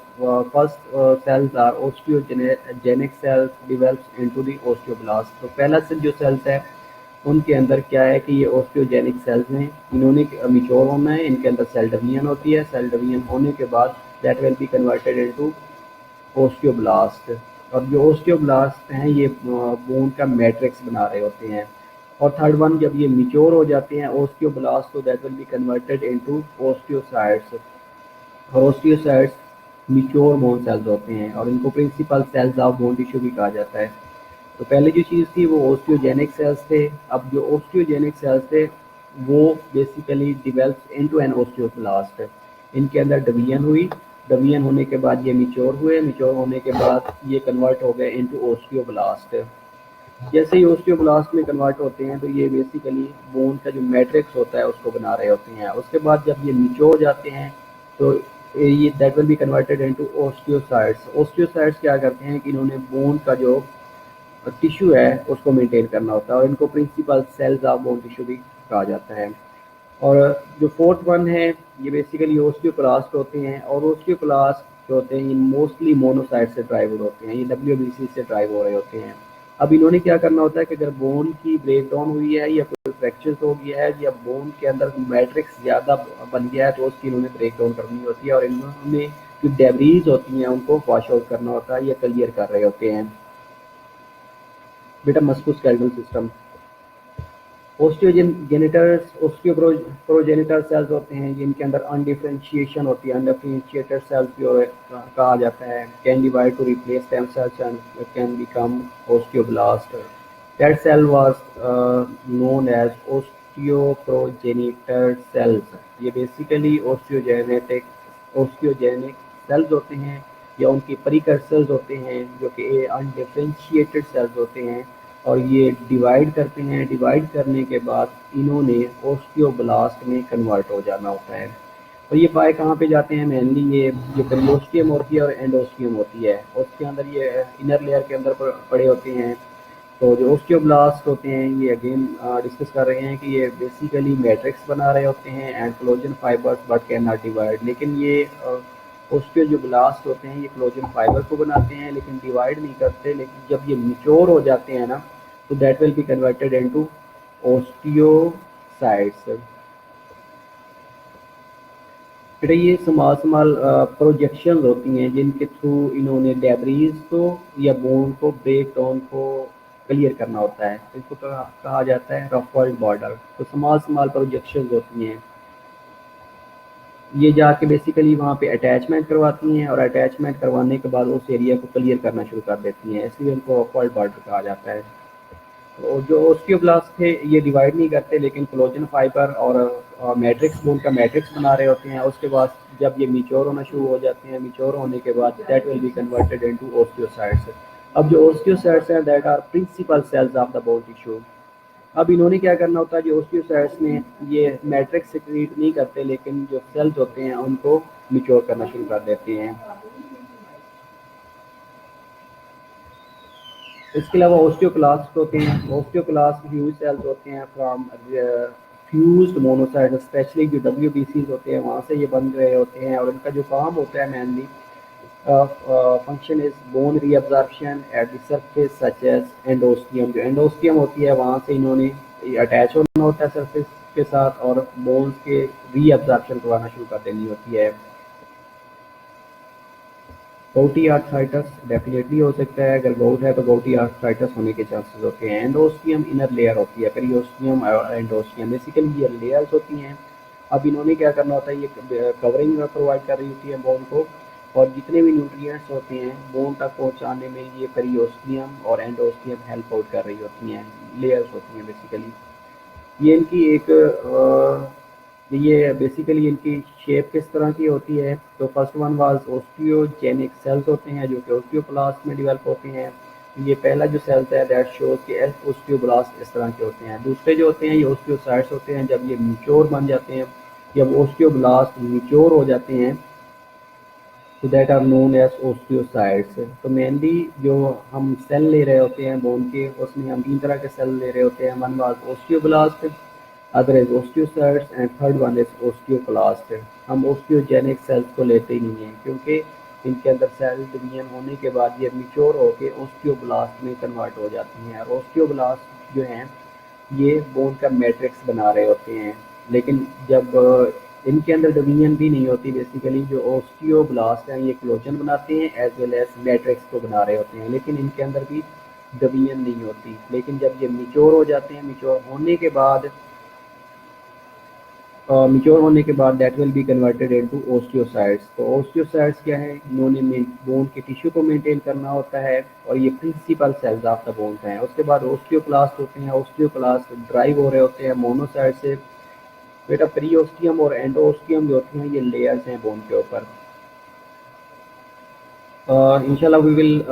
First cells are osteogenic cells develops into the osteoblast. तो पहला से जो सेल्स है उनके अंदर क्या है कि ये ओस्टियोजेनिक सेल्स हैं, इन्होंने मिच्योर होना है, इनके अंदर सेल डिवीजन होती है, सेल डिवीजन होने के बाद that will be converted into osteoblast. और जो ओस्टियोब्लास्ट हैं ये बोन का मैट्रिक्स बना रहे होते हैं। और थर्ड वन, जब ये मिच्योर हो जाते हैं ओस्टियोब्लास्ट तो that will be converted into osteocytes. और ओस्टियोसाइट्स मिच्योर बोन सेल्स होते हैं और इनको principal cells of bone tissue भी कहा जाता है। तो पहले जो चीज़ थी वो ओस्टियोजेनिक सेल्स थे। अब जो ओस्टियोजेनिक सेल्स थे वो basically develop into an osteoblast. इनके अंदर डिवीजन हुई, डिवीजन होने के बाद ये मिच्योर हुए, मिच्योर होने के बाद ये कन्वर्ट हो गए इनटू ओस्टियोब्लास्ट। जैसे ही ओस्टियोब्लास्ट में कन्वर्ट होते हैं तो ये बेसिकली बोन का जो मैट्रिक्स होता है उसको बना रहे होते हैं। उसके बाद जब ये मिच्योर हो जाते हैं तो ये that will be converted into osteocytes. Osteocytes क्या करते हैं कि इन्होंने बोन का जो टिश्यू है उसको मेंटेन करना होता है और इनको principal cells of bone tissue भी कहा जाता है। और जो फोर्थ वन है ये बेसिकली ओस्टियोक्लास्ट होते हैं। और ओस्टियोक्लास्ट जो होते हैं ये मोस्टली मोनोसाइट से ड्राइव होते हैं, ये डब्ल्यूबीसी से ड्राइव हो रहे होते हैं। अब इन्होंने क्या करना होता है कि अगर बोन की ब्रेक डाउन हुई है या कोई फ्रैक्चर हो गया है या बोन के अंदर मैट्रिक्स ज़्यादा बन गया है तो उसकी इन्होंने ब्रेक डाउन करनी होती है और इन्होंने जो डेब्रीज होती हैं उनको वॉश आउट करना होता है या क्लियर कर रहे होते हैं। बेटा मस्कुलोस्केलेटल सिस्टम, ओस्टियोजेनिटर्स ओस्टियोप्रोजेनिटर सेल्स होते हैं जिनके अंदर अनडिफरेंशिएशन होती है, अनडिफरेंशिएटेड सेल्स भी कहा जाता है। Can divide to replace stem cells and can become osteoblast. That cell was known as osteoprogenitor cells. ये बेसिकली ओस्टियोजेनिक सेल्स होते हैं या उनके प्रीकर्सर्स होते हैं जो कि अनडिफरेंशिएटेड सेल्स होते हैं और ये डिवाइड करते हैं। डिवाइड करने के बाद इन्होंने ओस्टियोब्लास्ट में कन्वर्ट हो जाना होता है। और ये पाए कहाँ पे जाते हैं, मेनली ये जो पेरियोस्टियम होती है और एंडोस्टियम होती है उसके अंदर ये इनर लेयर के अंदर पड़े होते हैं। तो जो ओस्टियोब्लास्ट होते हैं ये अगेन डिस्कस कर रहे हैं कि ये बेसिकली मैट्रिक्स बना रहे होते हैं and collagen fibres but can not divide. लेकिन ये ओस्टियो जो ब्लास्ट होते हैं ये कोलेजन फाइबर को बनाते हैं लेकिन डिवाइड नहीं करते। लेकिन जब ये मिच्योर हो जाते हैं ना तो that will be converted into osteocytes. बेटा ये स्मॉल प्रोजेक्शंस होती हैं जिनके थ्रू इन्होंने डेब्रीज को या बोन को ब्रेक डाउन को क्लियर करना होता है। इसको कहा जाता है रफल्ड बॉर्डर। तो स्मॉल प्रोजेक्शंस होती हैं, ये जाके बेसिकली वहाँ पे अटैचमेंट करवाती हैं और अटैचमेंट करवाने के बाद उस एरिया को क्लियर करना शुरू कर देती हैं, इसलिए उनको रफल्ड बॉर्डर कहा जाता है। तो जो ओस्टियोब्लास्ट थे ये डिवाइड नहीं करते लेकिन कोलेजन फाइबर और मैट्रिक्स बोन का मैट्रिक्स बना रहे होते हैं। उसके बाद जब ये मिच्योर होना शुरू हो जाते हैं, मिच्योर होने के बाद that will be converted into osteocytes. अब जो ओस्टियोसाइट्स हैं that are principal cells of the bone tissue. अब इन्होंने क्या करना होता है, जो ओस्टियोसाइट्स में ये मैट्रिक्स सिक्रीट नहीं करते लेकिन जो सेल्स होते हैं उनको मिच्योर करना शुरू कर देते हैं। इसके अलावा ओस्टियोक्लास्ट होते हैं। ओस्टियोक्लास्ट ह्यूज सेल्स होते हैं फ्रॉम फ्यूज्ड मोनोसाइट, स्पेशली जो डब्ल्यूबीसी होते हैं वहाँ से ये बन रहे होते हैं। और इनका जो काम होता है mainly function is bone reabsorption at the surface such as endosteum. जो एंडोस्टियम होती है वहाँ से इन्होंने अटैच होना होता है सरफेस के साथ और बोन्स के रीअब्जॉर्प्शन करवाना शुरू कर देनी होती है। गouty आर्थराइटिस डेफिनेटली हो सकता है, अगर गोट है तो गouty आर्थराइटिस होने के चांसेस होते हैं। एंडोस्टियम इनर लेयर होती है, पेरियोस्टियम और एंडोस्टियम बेसिकली ये लेयर्स होती हैं। अब इन्होंने क्या करना होता है, ये कवरिंग प्रोवाइड कर रही होती है बोन को और जितने भी न्यूट्रिएंट्स होते हैं बोन तक पहुंचाने में ये पेरियोस्टियम और एंडोस्टियम हेल्प आउट कर रही होती हैं, लेयर्स होती हैं बेसिकली। ये इनकी एक ये बेसिकली इनकी शेप किस तरह की होती है, तो first one was osteogenic cells होते हैं जो कि ओस्टियोब्लास्ट में डेवलप होते हैं। ये पहला जो सेल्स है दैट शोज कि ओस्टियोब्लास्ट इस तरह के होते हैं। दूसरे जो होते हैं ये ओस्टियोसाइट्स होते हैं, जब ये मिच्योर बन जाते हैं, जब ओस्टियोब्लास्ट मिच्योर हो जाते हैं तो that are known as osteocytes. तो मेनली जो हम सेल ले रहे होते हैं बोन के, उसमें हम 3 तरह के सेल ले रहे होते हैं। One was osteoblast, other is osteocytes and third one is osteoclast. हम ओस्टियोजेनिक सेल्स को लेते ही नहीं हैं, क्योंकि इनके अंदर सेल डिवीजन होने के बाद ये मिच्योर होकर ओस्टियोब्लास्ट में कन्वर्ट हो जाती हैं। और ओस्टियोब्लास्ट जो हैं ये बोन का मैट्रिक्स बना रहे होते हैं। लेकिन जब इनके अंदर डिवीजन भी नहीं होती, बेसिकली जो ओस्टियोब्लास्ट हैं ये क्लोजन बनाते हैं एज वेल एज मैट्रिक्स को बना रहे होते हैं, लेकिन इनके अंदर भी डिवीजन नहीं होती। लेकिन जब ये मिच्योर हो जाते हैं, मिच्योर होने के बाद that will be converted into osteocytes. तो ओस्टियोसाइट्स क्या है, इन्होंने बोन के टिश्यू को मेंटेन करना होता है और ये principal cells of the bones हैं। उसके बाद ओस्टियोक्लास्ट होते हैं। ओस्टियोक्लास्ट ड्राइव हो रहे होते हैं मोनोसाइट से। बेटा प्रीओस्टियम और एंडोस्टियम जो होती हैं ये लेयर्स हैं बोन के ऊपर। इंशाल्लाह वी विल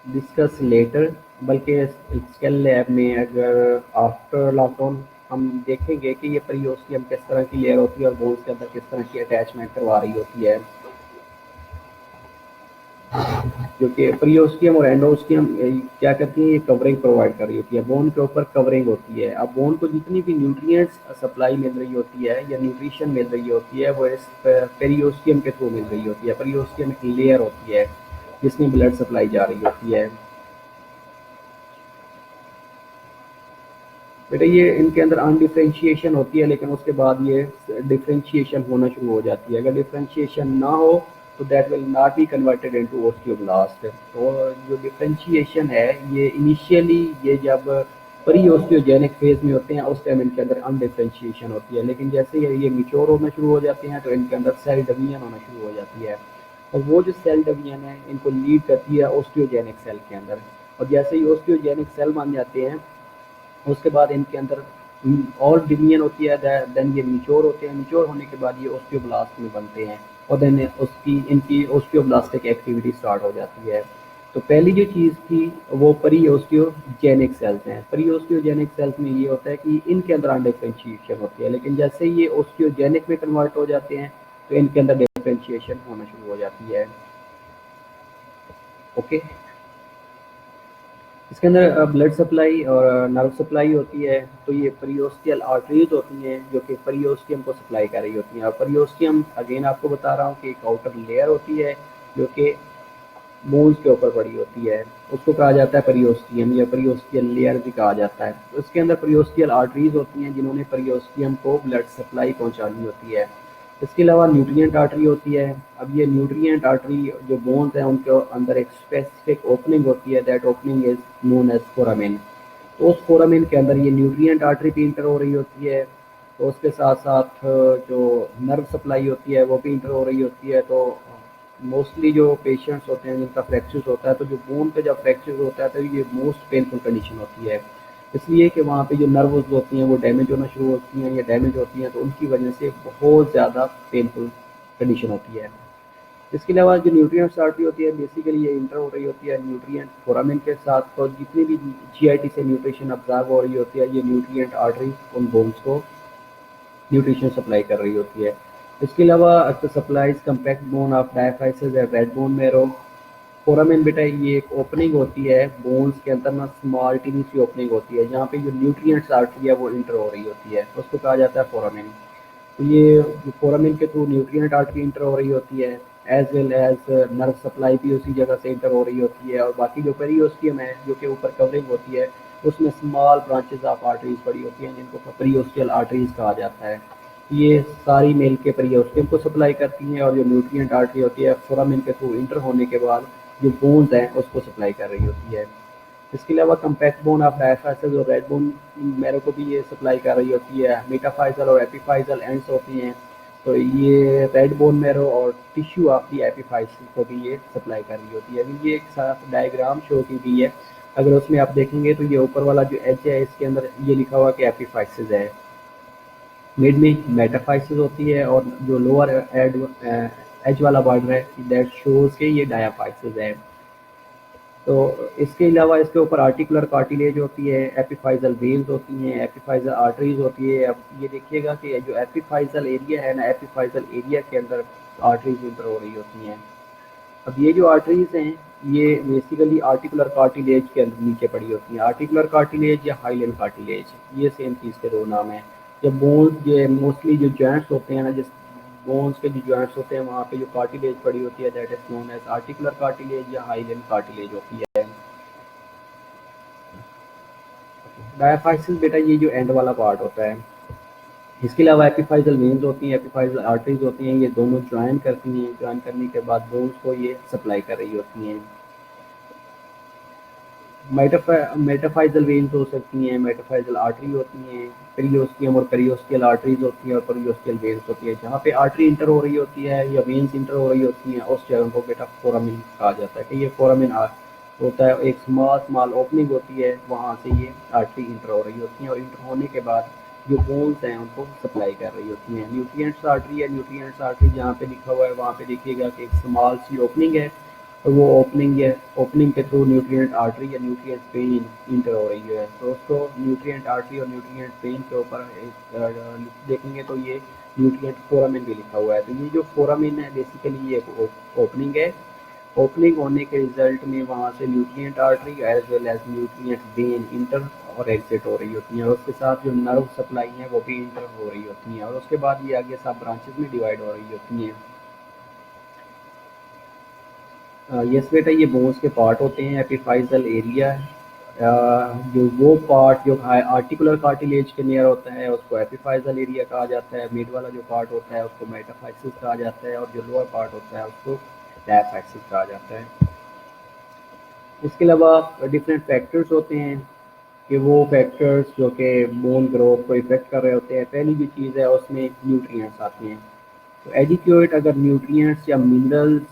डिस्कस लेटर, बल्कि स्केल लैब में अगर आफ्टर लॉकडाउन हम देखेंगे कि ये प्रीओस्टियम किस तरह की लेयर होती है और बोन्स के अंदर किस तरह की अटैचमेंट करवा रही होती है। क्योंकि प्रीओस्टियम और एंडोस्टियम क्या करती है, ये कवरिंग प्रोवाइड कर रही होती है, बोन के ऊपर कवरिंग होती है। अब बोन को जितनी भी न्यूट्रिएंट्स सप्लाई मिल रही होती है या न्यूट्रिशन मिल रही होती है वो इस पेरियोस्टियम के थ्रू मिल रही होती है। पेरियोस्टियम एक लेयर होती है जिसमें ब्लड सप्लाई जा रही होती है। बेटा ये इनके अंदर अनडिफ्रेंशिएशन होती है, लेकिन उसके बाद ये डिफ्रेंशिएशन होना शुरू हो जाती है। अगर डिफ्रेंशिएशन ना हो तो that will not be converted into osteoblast. तो जो डिफ्रेंशिएशन है ये इनिशियली ये जब प्री ओस्टियोजेनिक फेज में होते हैं उस टाइम इनके अंदर अनडिफ्रेंशिएशन होती है, लेकिन जैसे ये मिच्योर होना शुरू हो जाते हैं तो इनके अंदर सेल डिवीजन होना शुरू हो जाती है। और वो जो सेल डिवीजन है इनको लीड करती है ओस्टियोजेनिक सेल के अंदर। और जैसे ही ओस्टियोजेनिक सेल बन जाते हैं उसके बाद इनके अंदर और डिवीजन होती है। देन ये मिच्योर होते हैं। मिच्योर होने के बाद ये ओस्टियोब्लास्ट में बनते हैं और देन उसकी इनकी ओस्टियोब्लास्टिक एक्टिविटी स्टार्ट हो जाती है। तो पहली जो चीज़ थी वो प्री ओस्टियोजेनिक सेल्स हैं। प्री ओस्टियोजेनिक सेल्स में ये होता है कि इनके अंदर डिफ्रेंशिएशन होती है, लेकिन जैसे ही ये ओस्टियोजेनिक में कन्वर्ट हो जाते हैं तो इनके अंदर डिफ्रेंशिएशन होना शुरू हो जाती है। ओके, इसके अंदर ब्लड सप्लाई और नर्व सप्लाई होती है। तो ये परियोस्टियल आर्टरीज होती हैं जो कि परियोस्टियम को सप्लाई कर रही होती हैं। और परियोस्टियम अगेन आपको बता रहा हूँ कि एक आउटर लेयर होती है जो कि बोन्स के ऊपर पड़ी होती है, उसको कहा जाता है परियोस्टियम या परियोस्टियल लेयर भी कहा जाता है। तो इसके अंदर परियोस्टियल आर्टरीज होती हैं जिन्होंने परियोस्टियम को ब्लड सप्लाई पहुंचानी होती है। इसके अलावा न्यूट्रिएंट आर्टरी होती है। अब ये न्यूट्रिएंट आर्टरी जो बोन्स हैं उनके अंदर एक स्पेसिफिक ओपनिंग होती है, that opening is known as foramen. तो उस फोरामेन के अंदर ये न्यूट्रिएंट आर्टरी भी इंटर हो रही होती है। तो उसके साथ साथ जो नर्व सप्लाई होती है वो भी इंटर हो रही होती है। तो मोस्टली जो पेशेंट्स होते हैं जिनका फ्रैक्चर्स होता है, तो जो बोन पे जब फ्रैक्चर होता है तो ये मोस्ट पेनफुल कंडीशन होती है, इसलिए कि वहाँ पे जो नर्व्स होती हैं वो डैमेज होना शुरू होती हैं या डैमेज होती हैं, तो उनकी वजह से बहुत ज़्यादा पेनफुल कंडीशन होती है। इसके अलावा जो न्यूट्रिएंट्स आर्टरी होती है बेसिकली ये इंटर हो रही होती है न्यूट्रिएंट फोरामेन के साथ। तो जितनी भी जीआईटी से न्यूट्रिशन अब्जॉर्ब हो रही होती है ये न्यूट्रिएंट आर्टरी उन बोन्स को न्यूट्रिशन सप्लाई कर रही होती है। इसके अलावा supplies compact bone of diaphysis या रेड बोन मैरो। फोरामेन बेटा ये एक ओपनिंग होती है बोन्स के अंदर ना, स्मॉल टीनी सी ओपनिंग होती है जहाँ पे जो न्यूट्रिएंट्स आर्टरी है वो इंटर हो रही होती है, उसको कहा जाता है फोरामेन। तो ये फोरामेन के थ्रू न्यूट्रिएंट आर्टरी इंटर हो रही होती है, as well as nerve supply भी उसी जगह से इंटर हो रही होती है। और बाकी जो पेरियोस्टियम है जो कि ऊपर कवरिंग होती है उसमें स्मॉल ब्रांचेस ऑफ आर्टरीज पड़ी होती हैं जिनको पेरियोस्टियल आर्टरीज कहा जाता है। ये सारी मेल के पेरियोस्टियम को सप्लाई करती हैं और जो न्यूट्रिएंट आर्टरी होती है फोरामेन के थ्रू इंटर होने के बाद जो बोन्स हैं उसको सप्लाई कर रही होती है। इसके अलावा कम्पैक्ट बोन ऑफ डायफाइसल और रेड बोन मैरो को भी ये सप्लाई कर रही होती है। मेटाफाइजल और एपीफाइजल एंड्स होती हैं, तो ये रेड बोन मैरो और टिश्यू ऑफ दी एपीफाइजल को भी ये सप्लाई कर रही होती है। अभी ये एक साथ डायग्राम शो की गई है, अगर उसमें आप देखेंगे तो ये ऊपर वाला जो एच है इसके अंदर ये लिखा हुआ कि एपीफाइसिस है, मिड में मेटाफाइसिस होती है और जो लोअर एज वाला बॉर्डर है दैट शोज के ये डायाफाइसिस है। तो इसके अलावा इसके ऊपर आर्टिकुलर कार्टिलेज होती है, एपिफाइजल वेन्स होती हैं, एपिफाइजल आर्टरीज होती है। अब ये देखिएगा कि जो एपिफाइजल एरिया है ना, एपिफाइजल एरिया के अंदर आर्टरीज इंटर हो रही होती हैं। अब ये जो आर्टरीज हैं ये बेसिकली आर्टिकुलर कार्टिलेज के अंदर नीचे पड़ी होती हैं। आर्टिकुलर कार्टिलेज या हाइलेन कार्टिलेज, ये सेम चीज़ के दो नाम हैं। जब बोन्स ये मोस्टली जो जॉइंट्स होते हैं ना, जिस बोन्स के जो जॉइंट्स होते हैं वहाँ पे जो कार्टिलेज पड़ी होती है that is known as articular cartilage या हाइलेन कार्टिलेज होती है। डायाफाइसिस बेटा ये जो एंड वाला पार्ट होता है। इसके अलावा एपिफाइजल वेन्स होती हैं, एपिफाइजल आर्टरीज होती हैं, ये दोनों ज्वाइन करती हैं। ज्वाइन करने के बाद बोन्स को ये सप्लाई कर रही होती हैं। मेटाफाइजल वेन्स हो सकती हैं, मेटाफाइजल आर्टरी होती हैं, पेरियोस्टियम और पेरियोस्टियल आर्टरीज होती हैं और पेरियोस्टियल वेन्स होती है। जहाँ पे आर्टरी इंटर हो रही होती है या वेन्स इंटर हो रही होती हैं उस जगह को बेटा फोरामिन कहा जाता है कि ये फोरामिन होता है। एक स्मॉल स्मॉल ओपनिंग होती है, वहाँ से ये आर्टरी इंटर हो रही होती हैं और इंटर होने के बाद जो बोन्स हैं उनको सप्लाई कर रही होती हैं। न्यूट्रिएंट्स आर्टरी है, न्यूट्रिएंट्स आर्टरी जहाँ पे लिखा हुआ है वहाँ पे देखिएगा कि एक स्मॉल सी ओपनिंग है और वो ओपनिंग है, ओपनिंग के थ्रू न्यूट्रिएंट आर्टरी या न्यूट्रिएंट वेन इंटर हो रही है। तो उसको न्यूट्रिएंट आर्टरी और न्यूट्रिएंट वेन के ऊपर देखेंगे तो ये न्यूट्रिएंट फोरामिन भी लिखा हुआ है। तो ये जो फोरामिन है बेसिकली ये ओपनिंग है। ओपनिंग होने के रिजल्ट में वहाँ से nutrient artery as well as nutrient vein enter और एग्जिट हो रही होती हैं और उसके साथ जो नर्व सप्लाई है वो भी इंटर हो रही होती हैं और उसके बाद ये आगे सब ब्रांचेस में डिवाइड हो रही होती हैं। यस बेटा ये बोन्स के पार्ट होते हैं। एपिफाइजल एरिया जो वो पार्ट जो आर्टिकुलर कार्टिलेज के नियर होता है उसको एपिफाइजल एरिया कहा जाता है। मिड वाला जो पार्ट होता है उसको मेटाफाइसिस कहा जाता है और जो लोअर पार्ट होता है उसको डायाफाइसिस कहा जाता है। इसके अलावा डिफरेंट फैक्टर्स होते हैं कि वो फैक्टर्स जो कि बोन ग्रोथ को इफेक्ट कर रहे होते हैं। पहली जो चीज़ है उसमें न्यूट्रिएंट्स आते हैं। तो एडिक्वेट अगर न्यूट्रिएंट्स या मिनरल्स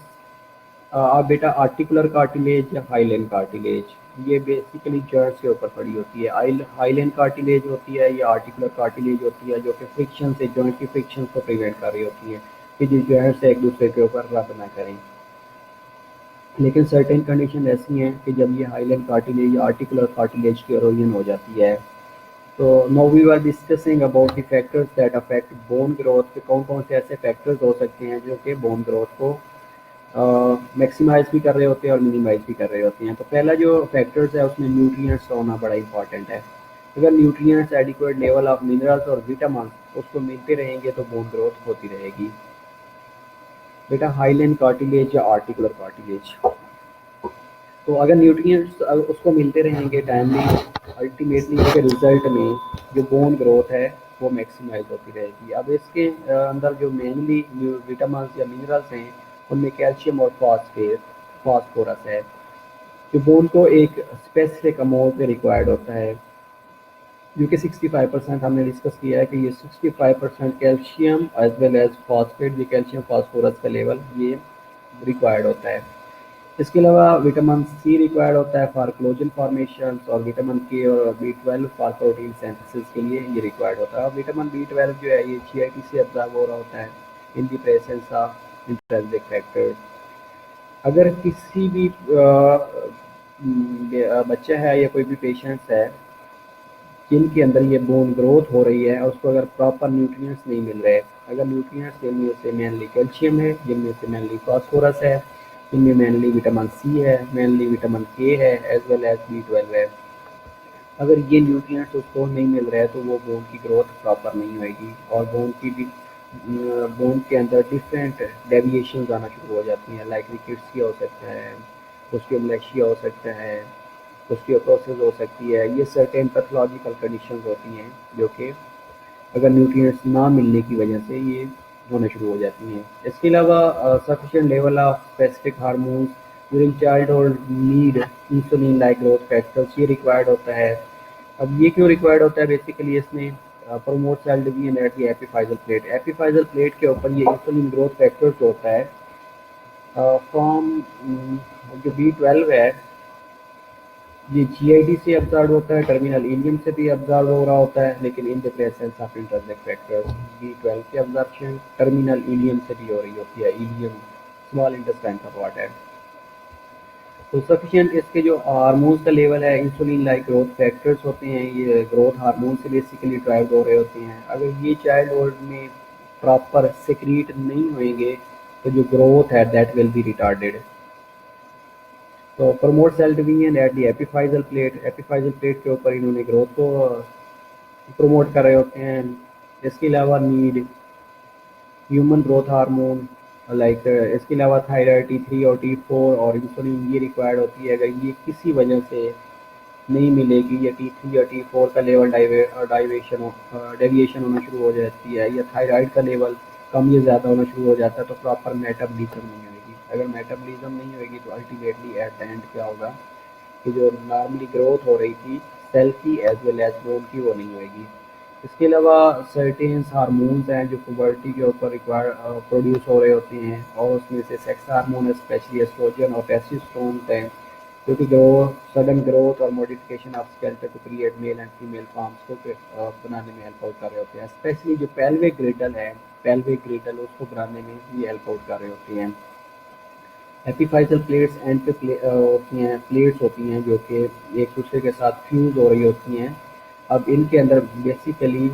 आप बेटा आर्टिकुलर कार्टिलेज या हाइलेन कार्टिलेज ये बेसिकली जॉइंट्स के ऊपर पड़ी होती है। हाइलेन कार्टिलेज होती है या आर्टिकुलर कार्टिलेज होती है जो कि फ्रिक्शन से जॉइंट की फ्रिक्शन को प्रिवेंट कर रही होती है कि जो जॉइंट्स एक दूसरे के ऊपर रब ना करें। लेकिन सर्टेन कंडीशन ऐसी हैं कि जब ये हाइलेन कार्टिलेज या आर्टिकुलर कार्टिलेज की इरोजन हो जाती है। तो now we are discussing about the factors that affect bone growth के कौन कौन से ऐसे फैक्टर्स हो सकते हैं जो कि बोन ग्रोथ को मैक्सिमाइज भी कर रहे होते हैं और मिनिमाइज भी कर रहे होते हैं। तो पहला जो फैक्टर्स है उसमें न्यूट्रिएंट्स होना बड़ा इंपॉर्टेंट है। अगर nutrients adequate level of minerals और विटामिन उसको मिलते रहेंगे तो बोन ग्रोथ होती रहेगी। बेटा हाइलेन कार्टिलेज या आर्टिकुलर कार्टिलेज, तो अगर न्यूट्रिएंट्स उसको मिलते रहेंगे टाइमली अल्टीमेटली इसके रिजल्ट में जो बोन ग्रोथ है वो मैक्सिमाइज होती रहेगी। अब इसके अंदर जो मेनली विटामिन या मिनरल्स हैं उनमें कैल्शियम और फास्फोरस है जो बोन को एक स्पेसिफिक अमाउंट में रिक्वायर्ड होता है जो कि 65% हमने डिस्कस किया है कि ये 65% calcium as well as phosphate जो कैल्शियम फास्फोरस का लेवल ये रिक्वायर्ड होता है। इसके अलावा विटामिन सी रिक्वायर्ड होता है फॉर कोलेजन फॉर्मेशन और विटामिन के और B12 फॉर प्रोटीन सिंथेसिस के लिए ये रिक्वायर्ड होता है। विटामिन B12 जो है ये GIT से अब्जॉर्ब हो रहा होता है in the presence of intrinsic factors. अगर किसी भी बच्चा है या कोई भी पेशेंट्स है जिनके अंदर ये बोन ग्रोथ हो रही है और उसको अगर प्रॉपर न्यूट्रिएंट्स नहीं मिल रहे, अगर न्यूट्रिएंट्स जिनमें से मेनली कैल्शियम है, जिनमें से मेनली फास्फोरस है, जिनमें मेनली विटामिन सी है, मेनली विटामिन के है एज वेल एज B12 है, अगर ये न्यूट्रिएंट्स उसको नहीं मिल रहे हैं तो वो बोन की ग्रोथ प्रॉपर नहीं होएगी और बोन के अंदर डिफरेंट डेविएशन आना शुरू हो जाती हैं। लाइक रिकेट्सिया हो सकता है, ओस्टियोमलेशिया हो सकता है, ओस्टियोपोरोसिस हो सकती है। ये सर्टेन पैथोलॉजिकल कंडीशंस होती हैं जो कि अगर न्यूट्रिएंट्स ना मिलने की वजह से ये होने शुरू हो जाती हैं। इसके अलावा sufficient level of specific hormones during childhood need insulin like growth factors ये रिक्वायर्ड होता है। अब ये क्यों रिक्वायर्ड होता है बेसिकली इसमें promote cell division at the epiphyseal plate. Epiphyseal plate के ऊपर ये इंसुलिन ग्रोथ फैक्टर्स होता है फ्रॉम जो B12 है ये GID से अब्जॉर्ब होता है, टर्मिनल इलियम से भी अब्जॉर्ब हो रहा होता है लेकिन in the presence of intrinsic factors B12 की अब्जॉर्प्शन टर्मिनल इलियम से भी हो रही होती है। इलियम स्मॉल इंटेस्टाइन का पार्ट है। तो सफिशिएंट इसके जो हार्मोन्स का लेवल है इंसुलिन लाइक ग्रोथ फैक्टर्स होते हैं ये ग्रोथ हार्मोन से बेसिकली ड्राइव हो रहे होते हैं। अगर ये चाइल्ड होल्ड में प्रॉपर सिक्रीट नहीं होंगे तो जो ग्रोथ है दैट विल बी रिटार्डेड। तो promote cell division at the epiphyseal plate के ऊपर इन्होंने ग्रोथ को प्रमोट कर रहे होते हैं। इसके अलावा need human growth hormone, like इसके अलावा थायराइड T3 और T4 और इंसुलिन ये रिक्वायर्ड होती है। अगर ये किसी वजह से नहीं मिलेगी या T3 या T4 का लेवल डेविएशन होना शुरू हो जाती है या थायराइड का लेवल कम या ज़्यादा होना शुरू हो जाता है तो प्रॉपर मेटाबॉलिज्म नहीं होगी। अगर मेटाबॉलिज्म नहीं होगी तो अल्टीमेटली एट द एंड क्या होगा कि जो नॉर्मली ग्रोथ हो रही थी सेल की एज वेल एज बोन की वो नहीं होगी। इसके अलावा सर्टेन हार्मोन्स हैं जो पुबर्टी के ऊपर रिक्वायर प्रोड्यूस हो रहे होते हैं और उसमें से सेक्स हार्मोन स्पेशली एस्ट्रोजन और टेस्टोस्टेरोन हैं क्योंकि सडन ग्रोथ और modification of skeleton to create male and female forms को बनाने में हेल्प आउट कर रहे होते हैं। स्पेशली जो पेल्विक ग्रिडल उसको बनाने में ये हेल्प आउट कर रहे होते हैं। एपिफाइजल प्लेट्स एंड पे होती हैं, प्लेट्स होती हैं जो कि एक दूसरे के साथ फ्यूज हो रही होती हैं। अब इनके अंदर बेसिकली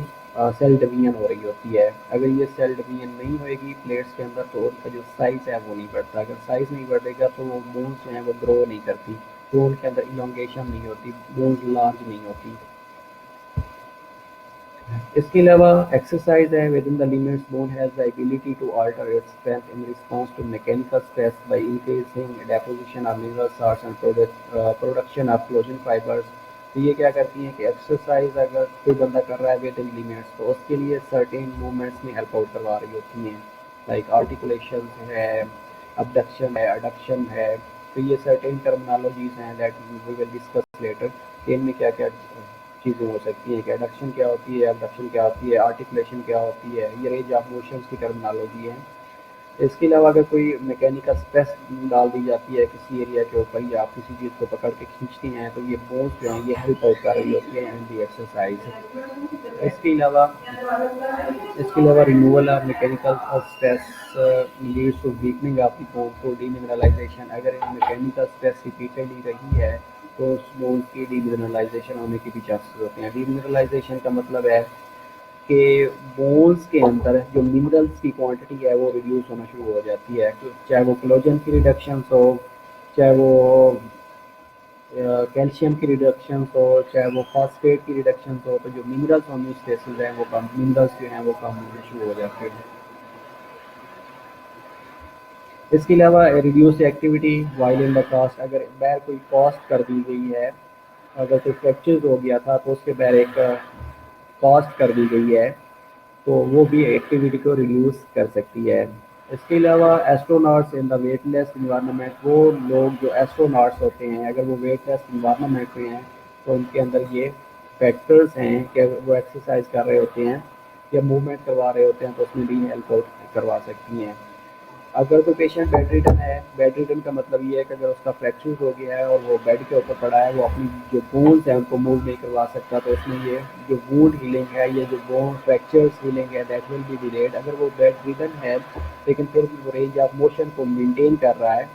सेल डिवीजन हो रही होती है। अगर ये सेल डिवीजन नहीं होएगी प्लेट्स के अंदर तो उनका जो साइज़ है वो नहीं बढ़ता। अगर साइज़ नहीं बढ़ेगा तो वो बोन्स जो हैं वो ग्रो नहीं करती, तो उनके अंदर इलोंगेशन नहीं होती, बोन्स लार्ज नहीं होती। इसके अलावा एक्सरसाइज है within the limits bone has the ability to alter its strength in response to mechanical stress by increasing deposition of mineral salts and production of collagen fibres. तो ये क्या करती हैं कि एक्सरसाइज अगर कोई बंदा कर रहा है विद इन लिमिट्स तो उसके लिए सर्टेन मूवमेंट्स में हेल्प आउट करवा रही होती हैं, लाइक आर्टिकुलेशन है, अबडक्शन है, अडक्शन है। तो ये सर्टेन टर्मिनोलॉजीज हैं that we will discuss later कि इनमें क्या क्या चीज़ें हो सकती हैं कि एडक्शन क्या होती है, अबडक्शन क्या होती है, आर्टिकुलेशन क्या होती है, ये रेंज ऑफ मोशंस की टर्मिनोलॉजी है। इसके अलावा अगर कोई मैकेनिकल स्ट्रेस डाल दी जाती है किसी एरिया के ऊपर या आप किसी चीज़ को पकड़ के खींचती हैं तो ये बोन्स जो हैं ये हेल्प आउट कर रही होती है इन दी एक्सरसाइज। इसके अलावा removal of mechanical stress leads to weakening of the bone through demineralization. अगर मैकेनिकल स्ट्रेस रिपीटेडली रही है तो उस बोन की डीमिनरलाइजेशन होने के भी चांसेस होते हैं। डीमिनरलाइजेशन का मतलब है कि बोन्स के अंदर जो मिनरल्स की क्वांटिटी है वो रिड्यूस होना शुरू हो जाती है, तो चाहे वो कोलेजन की रिडक्शन हो, चाहे वो कैल्शियम की रिडक्शन हो, चाहे वो फॉस्फेट की रिडक्शन हो। तो जो मिनरल्स होम्योस्टेसिस है वो कम, मिनरल्स जो हैं वो कम होने शुरू हो जाते हैं। इसके अलावा reduce activity while in the cast. अगर बैर कोई कॉस्ट कर दी गई है, अगर कोई फ्रैक्चर हो गया था तो उसके बैर एक कॉस्ट कर दी गई है तो वो भी एक्टिविटी को रिड्यूस कर सकती है। इसके अलावा astronauts in the weightless environment, वो लोग जो एस्ट्रोनॉट्स होते हैं अगर वो वेटलेस इन्वायरमेंट में हैं तो उनके अंदर ये फैक्टर्स हैं कि वो एक्सरसाइज कर रहे होते हैं या मूवमेंट करवा रहे होते हैं तो उसमें भी हेल्प करवा सकती हैं। अगर कोई पेशेंट बेड रिडन है, बेड रिडन का मतलब ये है कि अगर उसका फ्रैक्चर हो गया है और वो बेड के ऊपर पड़ा है, वो अपनी जो बोन्स हैं उनको मूव नहीं करवा सकता, तो उसमें ये जो वुंड हीलिंग है, ये जो बोन फ्रैक्चर्स हीलिंग है दैट विल बी डिलेड। अगर वो बेड रिडन है लेकिन फिर भी वो रेंज ऑफ मोशन को मेंटेन कर रहा है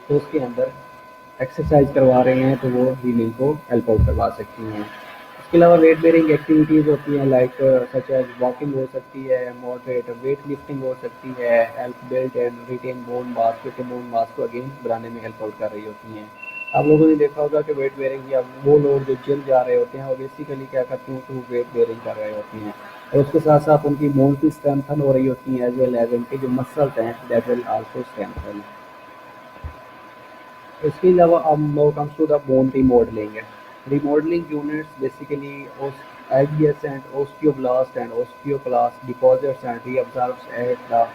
तो उसके अंदर एक्सरसाइज करवा रहे हैं तो वो हीलिंग को हेल्प आउट करवा सकती हैं। इसके अलावा वेट बेरिंग एक्टिविटीज़ होती हैं लाइक सच एज वॉकिंग हो सकती है, मॉडरेट वेट लिफ्टिंग हो सकती है, help build and retain bone mass, जो कि बोन मास को अगेन बनाने में हेल्प आउट कर रही होती हैं। आप लोगों ने देखा होगा कि वेट बेरिंग या वो लोग जो जिम जा रहे होते हैं वो बेसिकली क्या करते हैं कि वो वेट बेरिंग कर रहे होते हैं और उसके साथ साथ उनकी बोन की स्ट्रेंथन हो रही होती है एज वेल एज उनके जो मसल्स हैं दैट विल आल्सो स्ट्रेंथन। इसके अलावा अब now comes to the bone remodelling. Remodelling units basically adjacent osteoblast and osteoclast deposits and reabsorbs at the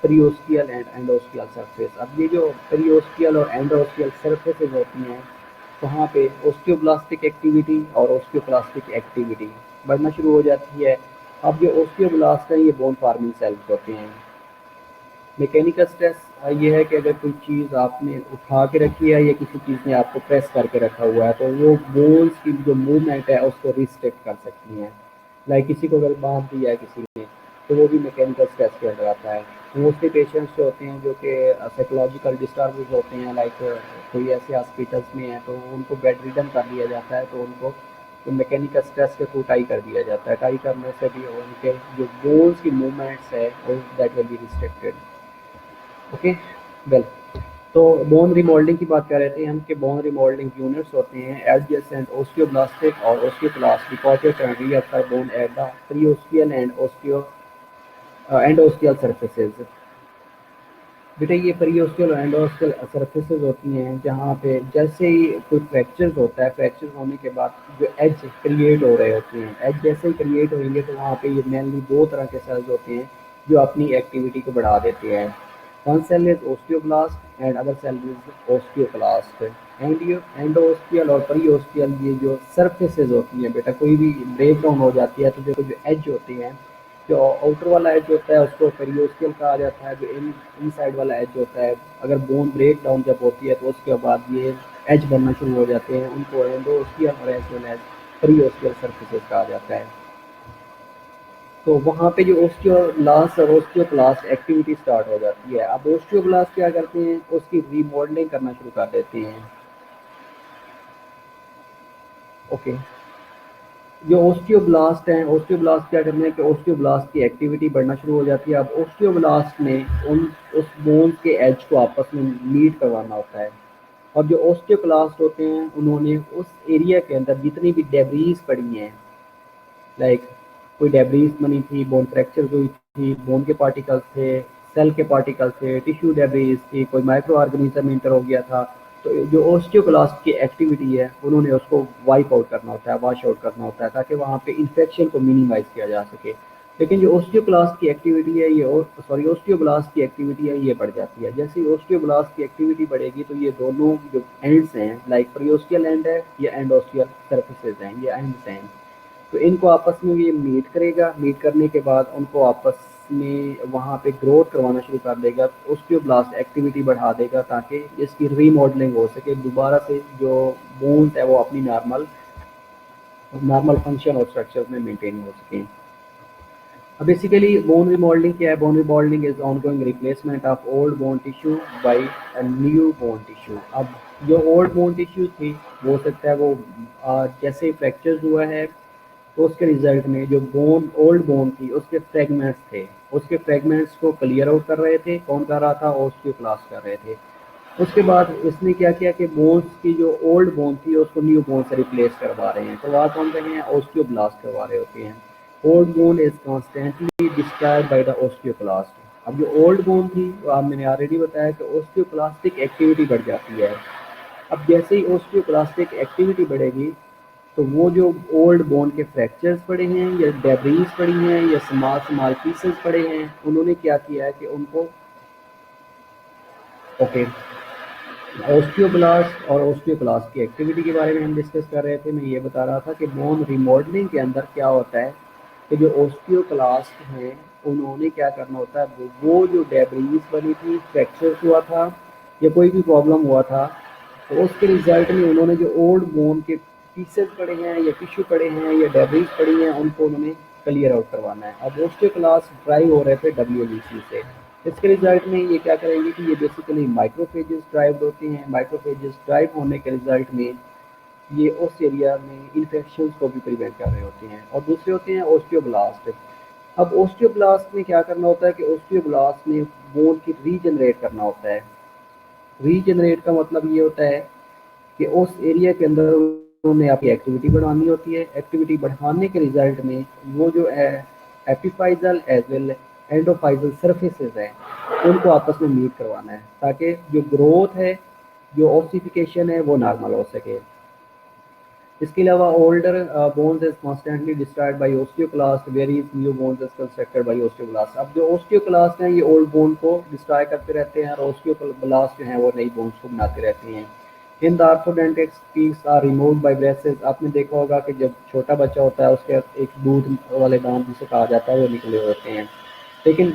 periosteal and endosteal surface। अब ये जो periosteal और endosteal surfaces होती हैं वहाँ पे ओस्टियोब्लास्टिक एक्टिविटी और ओस्टियोक्लास्टिक एक्टिविटी बढ़ना शुरू हो जाती है। अब जो ओस्टियोब्लास्ट हैं ये बोन फार्मिंग सेल्स होते हैं। मैकेनिकल स्ट्रेस ये है कि अगर कोई चीज़ आपने उठा के रखी है या किसी चीज़ ने आपको प्रेस करके रखा हुआ है तो वो बोन्स की जो मूवमेंट है उसको रिस्ट्रिक्ट कर सकती हैं। लाइक किसी को अगर बांध दिया है किसी ने तो वो भी मैकेनिकल स्ट्रेस के अंदर आता है। मोस्टली पेशेंट्स जो होते हैं जो कि साइकोलॉजिकल डिस्टर्बेंस होते हैं, लाइक कोई ऐसे हॉस्पिटल्स में है तो उनको बेड रिडन कर दिया जाता है तो उनको तो मैकेनिकल स्ट्रेस के थ्रू टाई कर दिया जाता है। टाई करने से भी उनके जो बोन्स की मूवमेंट्स है that will be restricted. Okay well, तो बोन रिमोल्डिंग की बात कर रहे थे हम कि बोन रिमोल्डिंग यूनिट्स होते हैं एडजेसेंट ओस्टियोब्लास्टिक और osteoclast deposit and reactor bone at the periosteal and osteal surfaces. बेटा ये प्रीओस्टियल और एंडोस्टियल सर्फेसेज होती हैं जहाँ पे जैसे ही कोई फ्रैक्चर होता है, फ्रैक्चर होने के बाद जो एज क्रिएट हो रहे होते हैं, एज जैसे ही क्रिएट होंगे तो वहाँ पे ये मेनली दो तरह के सेल्स होते हैं जो अपनी एक्टिविटी को बढ़ा देते हैं। One cell is osteoblast and other cell is osteoclast. And ये एंडोस्टियल और प्रीओस्टियल ये जो सर्फेसेज होती हैं बेटा, कोई भी ब्रेक डाउन हो जाती है तो जो एज होते हैं, जो आउटर वाला एज होता है उसको पेरियोस्टियल कहा जाता है, जो इनसाइड वाला एज होता है अगर बोन ब्रेक डाउन जब होती है तो उसके बाद ये एज बनना शुरू हो जाते हैं, उनको एंडोस्टियल और as well as periosteal surfaces कहा जाता है। तो वहाँ पे जो ओस्टियोब्लास्ट और ओस्टियोक्लास्ट एक्टिविटी स्टार्ट हो जाती है। अब ओस्टियोब्लास्ट क्या करते हैं, उसकी रीमॉडलिंग करना शुरू कर देते हैं। ओके, जो ओस्टियोब्लास्ट हैं, ओस्टियोब्लास्ट क्या करते हैं कि ओस्टियोब्लास्ट की एक्टिविटी बढ़ना शुरू हो जाती है। अब ओस्टियोब्लास्ट ने उन उस बोन्स के एज को आपस में मीट करवाना होता है। और जो ओस्टियोक्लास्ट होते हैं उन्होंने उस एरिया के अंदर जितनी भी डेब्रीज पड़ी हैं, लाइक कोई डेब्रीज बनी थी, बोन फ्रैक्चर हुई थी, बोन के पार्टिकल्स थे, सेल के पार्टिकल्स थे, टिश्यू डेब्रीज थी, कोई माइक्रो ऑर्गेनिज्म इंटर हो गया था, तो जो ओस्टियोक्लास्ट की एक्टिविटी है उन्होंने उसको वाइप आउट करना होता है, वॉश आउट करना होता है ताकि वहाँ पे इन्फेक्शन को मिनिमाइज किया जा सके। लेकिन जो ओस्टियोक्लास्ट की एक्टिविटी है ये ओस्टियोब्लास्ट की एक्टिविटी है ये बढ़ जाती है। जैसे ही ओस्टियोब्लास्ट की एक्टिविटी बढ़ेगी तो ये दोनों जो एंड्स हैं, लाइक प्रीओस्टियल एंड है या एंडोस्टियल सर्फेसेज हैं, ये एंड्स हैं, तो इनको आपस में ये मीट करेगा। मीट करने के बाद उनको आपस में वहाँ पे ग्रोथ करवाना शुरू कर देगा, ओस्टियोब्लास्ट एक्टिविटी बढ़ा देगा ताकि इसकी रीमॉडलिंग हो सके, दोबारा से जो बोन्स है वो अपनी नॉर्मल फंक्शन और स्ट्रक्चर में मेंटेन हो सकें। अब बेसिकली बोन रिमॉडलिंग क्या है? Bone remodelling is ongoing replacement of old bone tissue bye a new bone tissue. अब जो ओल्ड बोन टिश्यू थी वो हो सकता है वो जैसे ही फ्रैक्चर हुआ है तो उसके रिजल्ट में जो ओल्ड बोन थी उसके फ्रेगमेंट्स थे, उसके फ्रेगमेंट्स को क्लियर आउट कर रहे थे। कौन कर रहा था? ओस्टियोक्लास्ट कर रहे थे। उसके बाद इसने क्या किया कि बोन्स की जो ओल्ड बोन थी उसको न्यू बोन से रिप्लेस करवा रहे हैं। करवा कौन रहे हैं? ओस्टियोब्लास्ट करवा रहे होते हैं। Old bone is constantly destroyed by the osteoclast. अब जो ओल्ड बोन थी वो आप मैंने ऑलरेडी बताया कि ओस्टियोक्लास्टिक एक्टिविटी बढ़ जाती है। अब जैसे ही ओस्टियोक्लास्टिक एक्टिविटी बढ़ेगी तो वो जो ओल्ड बोन के फ्रैक्चर्स पड़े हैं या डेब्रीज पड़ी हैं या स्मॉल स्मॉल पीसेस पड़े हैं, उन्होंने क्या किया है कि उनको ओके, ओस्टियोब्लास्ट और ओस्टियोक्लास्ट की एक्टिविटी के बारे में हम डिस्कस कर रहे थे। मैं ये बता रहा था कि बोन रिमॉडलिंग के अंदर क्या होता है कि जो ओस्टियोक्लास्ट हैं उन्होंने क्या करना होता है, वो जो डेब्रीज बनी थी, फ्रैक्चर हुआ था या कोई भी प्रॉब्लम हुआ था, तो उसके रिजल्ट में उन्होंने जो ओल्ड बोन के पीसेस पड़े हैं या टिश्यू पड़े हैं या डेब्रीज पड़ी हैं उनको उन्होंने क्लियर आउट करवाना है। अब ओस्टियोक्लास्ट ड्राइव हो रहे थे डब्ल्यूबीसी से। इसके रिजल्ट में ये क्या करेंगे कि ये बेसिकली माइक्रोफेजेस ड्राइव होते हैं। माइक्रोफेजेस ड्राइव होने के रिजल्ट में ये उस एरिया में इन्फेक्शन को भी प्रिवेंट कर रहे होते हैं। और दूसरे होते हैं ओस्टियोब्लास्ट। अब ओस्टियोब्लास्ट में क्या करना होता है कि ओस्टियोब्लास्ट में बोन की रीजनरेट करना होता है। रीजनरेट का मतलब ये होता है कि उस एरिया के अंदर उन्होंने अपनी एक्टिविटी बढ़ानी होती है। एक्टिविटी बढ़ाने के रिजल्ट में वो जो है एपिफाइजल एज वेल एंडोफाइजल सर्फेसेस हैं उनको आपस में मीट करवाना है ताकि जो ग्रोथ है, जो ऑसिफिकेशन है वो नॉर्मल हो सके। इसके अलावा older bones is constantly destroyed by osteoclast varies new bones is constructed by osteoblast. अब जो ओस्टियोक्लास्ट हैं ये ओल्ड बोन को डिस्ट्रॉय करते रहते हैं और ओस्टियोब्लास्ट जो हैं वो नई बोन्स को बनाते रहते हैं। In the orthodontics piece are remove by braces. आपने देखा होगा कि जब छोटा बच्चा होता है उसके एक दूध वाले दांत जिसे कहा जाता है वो निकले होते हैं, लेकिन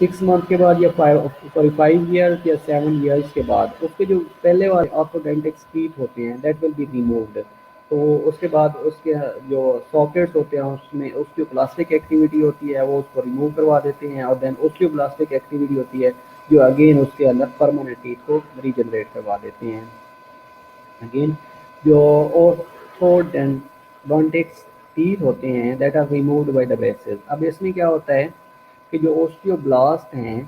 6 मंथ के बाद या 5 ईयर्स या 7 ईयर्स के बाद उसके जो पहले वाले ऑर्थोडेंटिक्स टीथ होते हैं दैट विल बी रिमूव्ड। तो उसके बाद उसके जो सॉकेट्स होते हैं उसमें ओस्टियोब्लास्टिक एक्टिविटी होती है वो उसको रिमूव करवा देते हैं और देन ओस्टियोब्लास्टिक एक्टिविटी होती है जो अगेन उसके अंदर परमानेंट टीथ को रीजनरेट करवा देते हैं। अगेन जो ऑर्थोडेंटिक्स टीथ होते हैं that are removed by the braces. अब इसमें क्या होता है कि जो ओस्टियोब्लास्ट हैं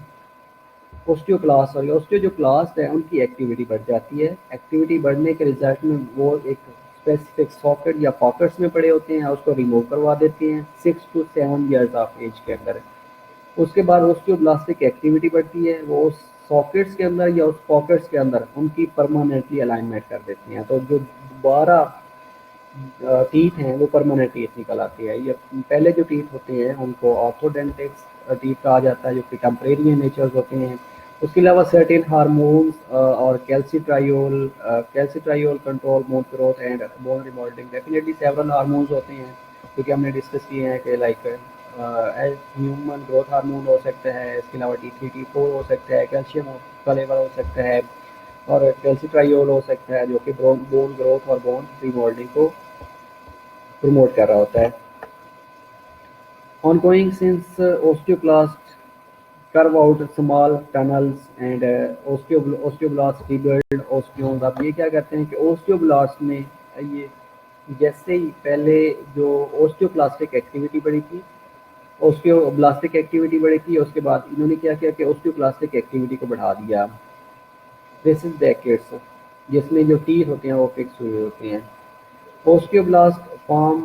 ओस्टियोक्लास्ट और ओस्टियो जो क्लास्ट है उनकी एक्टिविटी बढ़ जाती है। एक्टिविटी बढ़ने के रिजल्ट में वो एक स्पेसिफिक सॉकेट या पॉकेट्स में पड़े होते हैं, उसको रिमूव करवा देते हैं 6 to 7 ईयर्स ऑफ एज के अंदर। उसके बाद ओस्टियोब्लास्ट की एक्टिविटी बढ़ती है, वो उस सॉकेट्स के अंदर या उस पॉकेट्स के अंदर उनकी परमानेंटली अलाइनमेंट कर देती हैं। तो जो दोबारा टीथ हैं वो परमानेंट टीथ निकल आती है। ये पहले जो टीथ होते हैं उनको ऑर्थोडेंटिक्स टीथ कहा जाता है, जो कि टेम्परेरी नेचर्स होते हैं। उसके अलावा सर्टेन हार्मोन्स और calcitriol control bone growth and bone remodelling. Definitely several hormones होते हैं क्योंकि हमने डिस्कस किए हैं कि लाइक ह्यूमन ग्रोथ हार्मोन हो सकता है, इसके अलावा T3 T4 हो सकता है, कैल्शियम का लेवल हो सकता है और कैल्सिट्रायोल हो सकता है, जो कि बोन ग्रोथ और बोन रिमोल्डिंग को प्रमोट कर रहा होता है। Ongoing since osteoclast curve out small tunnels and osteoblast rebuild osteons। अब ये क्या करते हैं कि osteoblast में ये जैसे ही पहले जो osteoclastic एक्टिविटी बढ़ी थी, osteoblastic एक्टिविटी बढ़ी थी, उसके बाद इन्होंने क्या किया कि osteoclastic एक्टिविटी को बढ़ा दिया। दिस इज ब्रैकेट्स जिसमें जो टीथ होते हैं वो फिक्स हुए होते हैं। Osteoblast form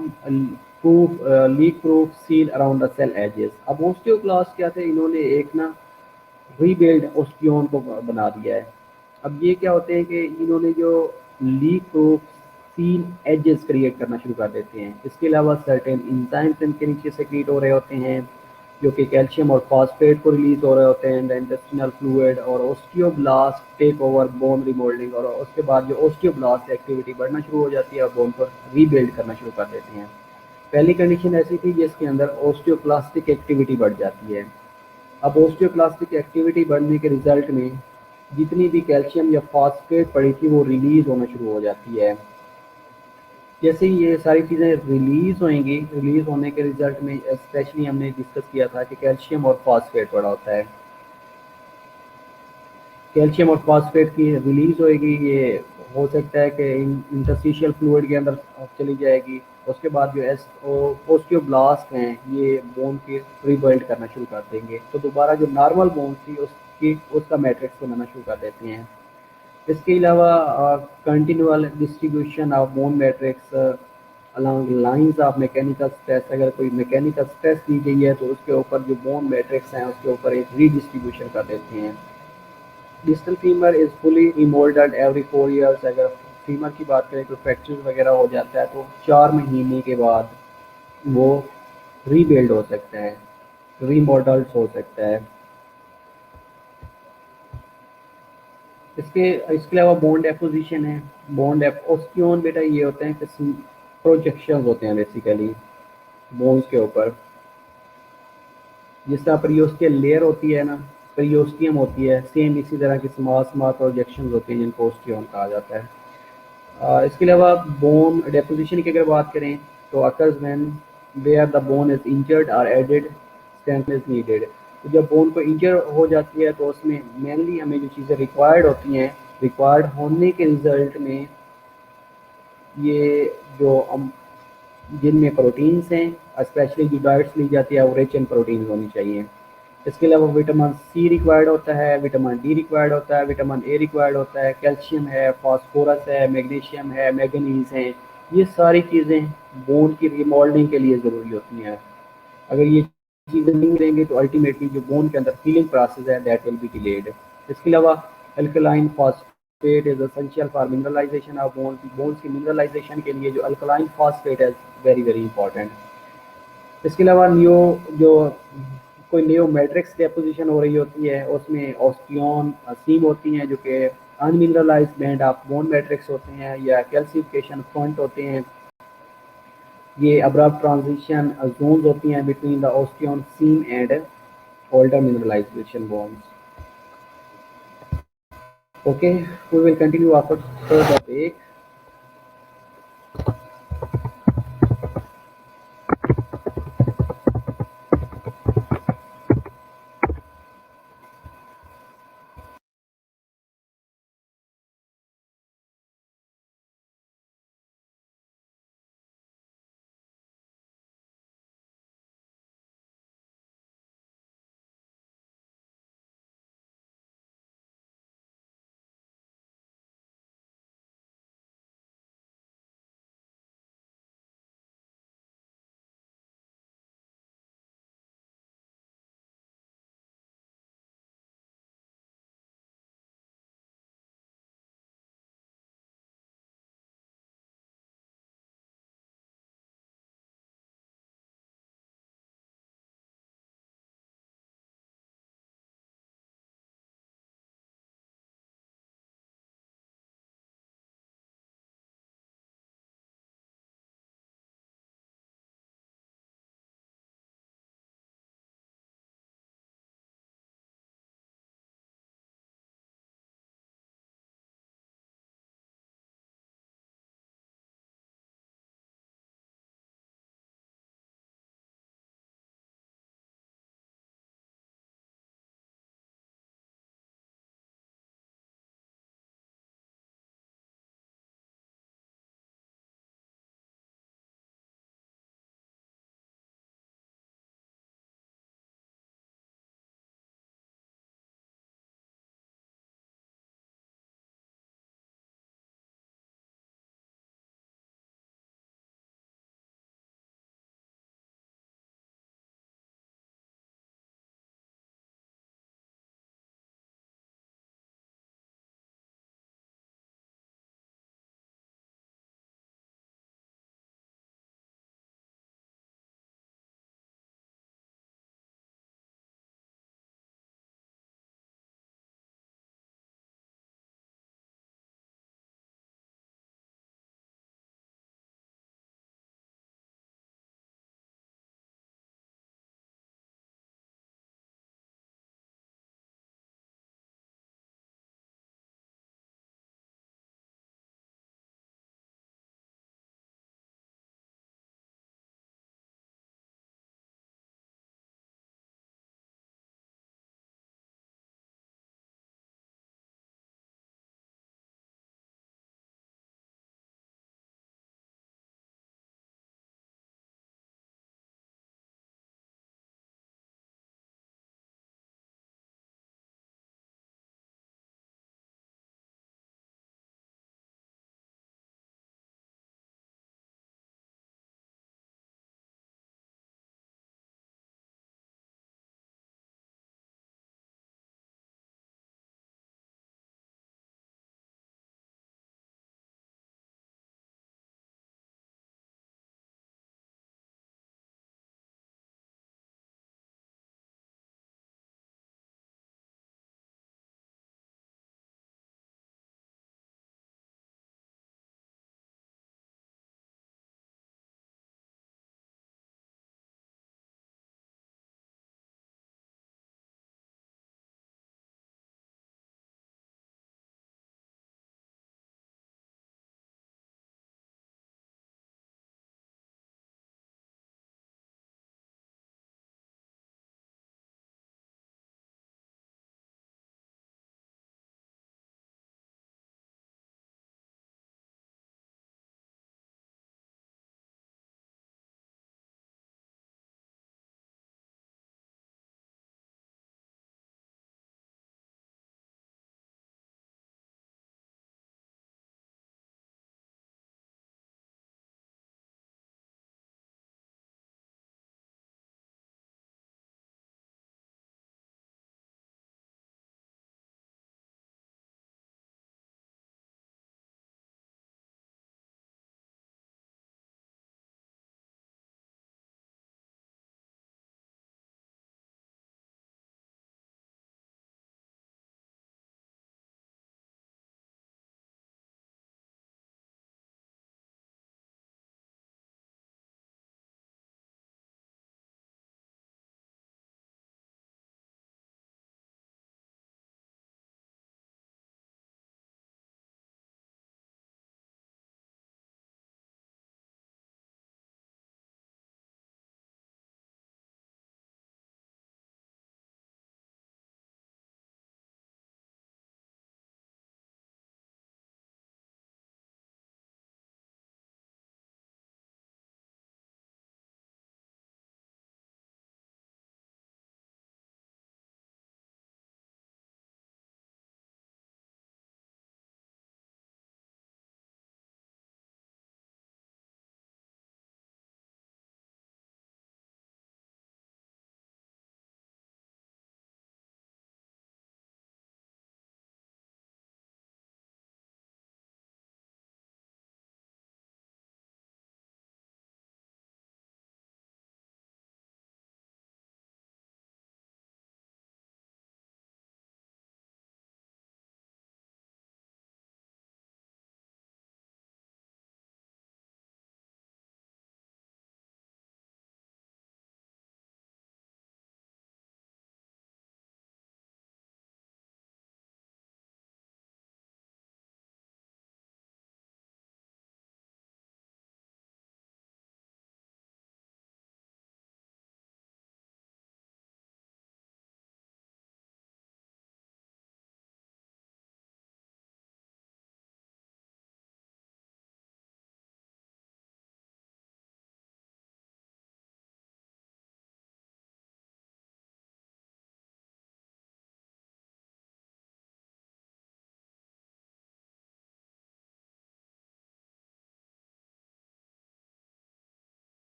proof leak proof seal around the cell edges। अब osteoclast क्या थे, इन्होंने एक ना रीबिल्ड ओस्टियोन को बना दिया है। अब ये क्या होते हैं कि इन्होंने जो leak proof seal edges create करना शुरू कर देते हैं। इसके अलावा सर्टेन इंजाइम्स इनके नीचे सेक्रीट हो रहे होते हैं जो कि कैल्शियम और फॉस्फेट को रिलीज हो रहे होते हैं। द इंटेस्टिनल फ्लूइड और osteoblast take over bone remodelling, और उसके बाद जो ओस्टियोब्लास्ट एक्टिविटी बढ़ना शुरू हो जाती है और बोन को रीबिल्ड करना शुरू कर देते हैं। पहली कंडीशन ऐसी थी जिसके अंदर ओस्टियोक्लास्टिक एक्टिविटी बढ़ जाती है। अब ओस्टियोक्लास्टिक एक्टिविटी बढ़ने के रिजल्ट में जितनी भी कैल्शियम या फॉस्फेट पड़ी थी वो रिलीज होना शुरू हो जाती है। जैसे ही ये सारी चीज़ें रिलीज होंगी, रिलीज होने के रिजल्ट में स्पेशली हमने डिस्कस किया था कि कैल्शियम और फॉस्फेट बड़ा होता है। कैल्शियम और फॉस्फेट की रिलीज होएगी, ये हो सकता है कि इंटरस्टिशियल फ्लूइड के अंदर चली जाएगी। उसके बाद जो ओस्टियोब्लास्ट हैं ये बोन के रिबिल्ड करना शुरू कर देंगे, तो दोबारा जो नॉर्मल बोन थी उसका मैट्रिक्स बनाना शुरू कर देते हैं। इसके अलावा continual distribution of bone matrix along lines of mechanical stress. अगर कोई मैकेनिकल स्ट्रेस दी गई है तो उसके ऊपर जो बोन मैट्रिक्स हैं उसके ऊपर एक रीडिस्ट्रीब्यूशन कर देते हैं। Distal femur is fully remoulded every 4 years. अगर फीमर की बात करें तो फ्रैक्चर वगैरह हो जाता है तो 4 महीने के बाद वो रीबिल्ड हो सकता है, रीमॉडल्ड हो सकता है। इसके अलावा बोन डेपोजिशन है। ओस्टियोन बेटा ये होते हैं कि प्रोजेक्शन होते हैं बेसिकली बोन्स के ऊपर। जिस तरह परियोस्टियल लेयर होती है ना, परियोस्टियम होती है, सेम इसी तरह की स्मॉल स्मॉल प्रोजेक्शन होते हैं जिनको ओस्टियोन कहा जाता है। इसके अलावा बोन डेपोजिशन की अगर बात करें तो occurs when where the bone is injured और एडेड स्ट्रेंथ इज नीडेड। तो जब बोन को इंजर हो जाती है तो उसमें मेनली हमें जो चीज़ें रिक्वायर्ड होती हैं, रिक्वायर्ड होने के रिजल्ट में ये जो जिनमें प्रोटीन्स हैं, स्पेशली जो डाइट्स ली जाती है वो रिच इन प्रोटीन होनी चाहिए। इसके अलावा विटामिन सी रिक्वायर्ड होता है, विटामिन डी रिक्वायर्ड होता है, विटामिन ए रिक्वायर्ड होता है, कैल्शियम है, फास्फोरस है, मैग्नीशियम है, मैंगनीज है। ये सारी चीज़ें बोन की रिमोल्डिंग के लिए ज़रूरी होती हैं। अगर ये चीज़ें नहीं मिलेंगी तो अल्टीमेटली जो बोन के अंदर हीलिंग प्रोसेस है दैट विल बी डिलेड। इसके अलावा alkaline phosphate is essential for mineralisation of bones की मिनरलाइजेशन के लिए जो अल्कलाइन फॉस्फेट है वेरी वेरी इंपॉर्टेंट। इसके अलावा जो कोई न्यू मैट्रिक्स डेपोजिशन हो रही होती है उसमें ऑस्टियोन सीम होती हैं जो कि अनमिनरलाइज बैंड ऑफ बोन मैट्रिक्स होते हैं या कैल्सिफिकेशन फ्रंट होते हैं। ये अब्रप्ट ट्रांजिशन जोन्स होती हैं between the osteon seam and older mineralization bonds. Okay, we will continue after the break.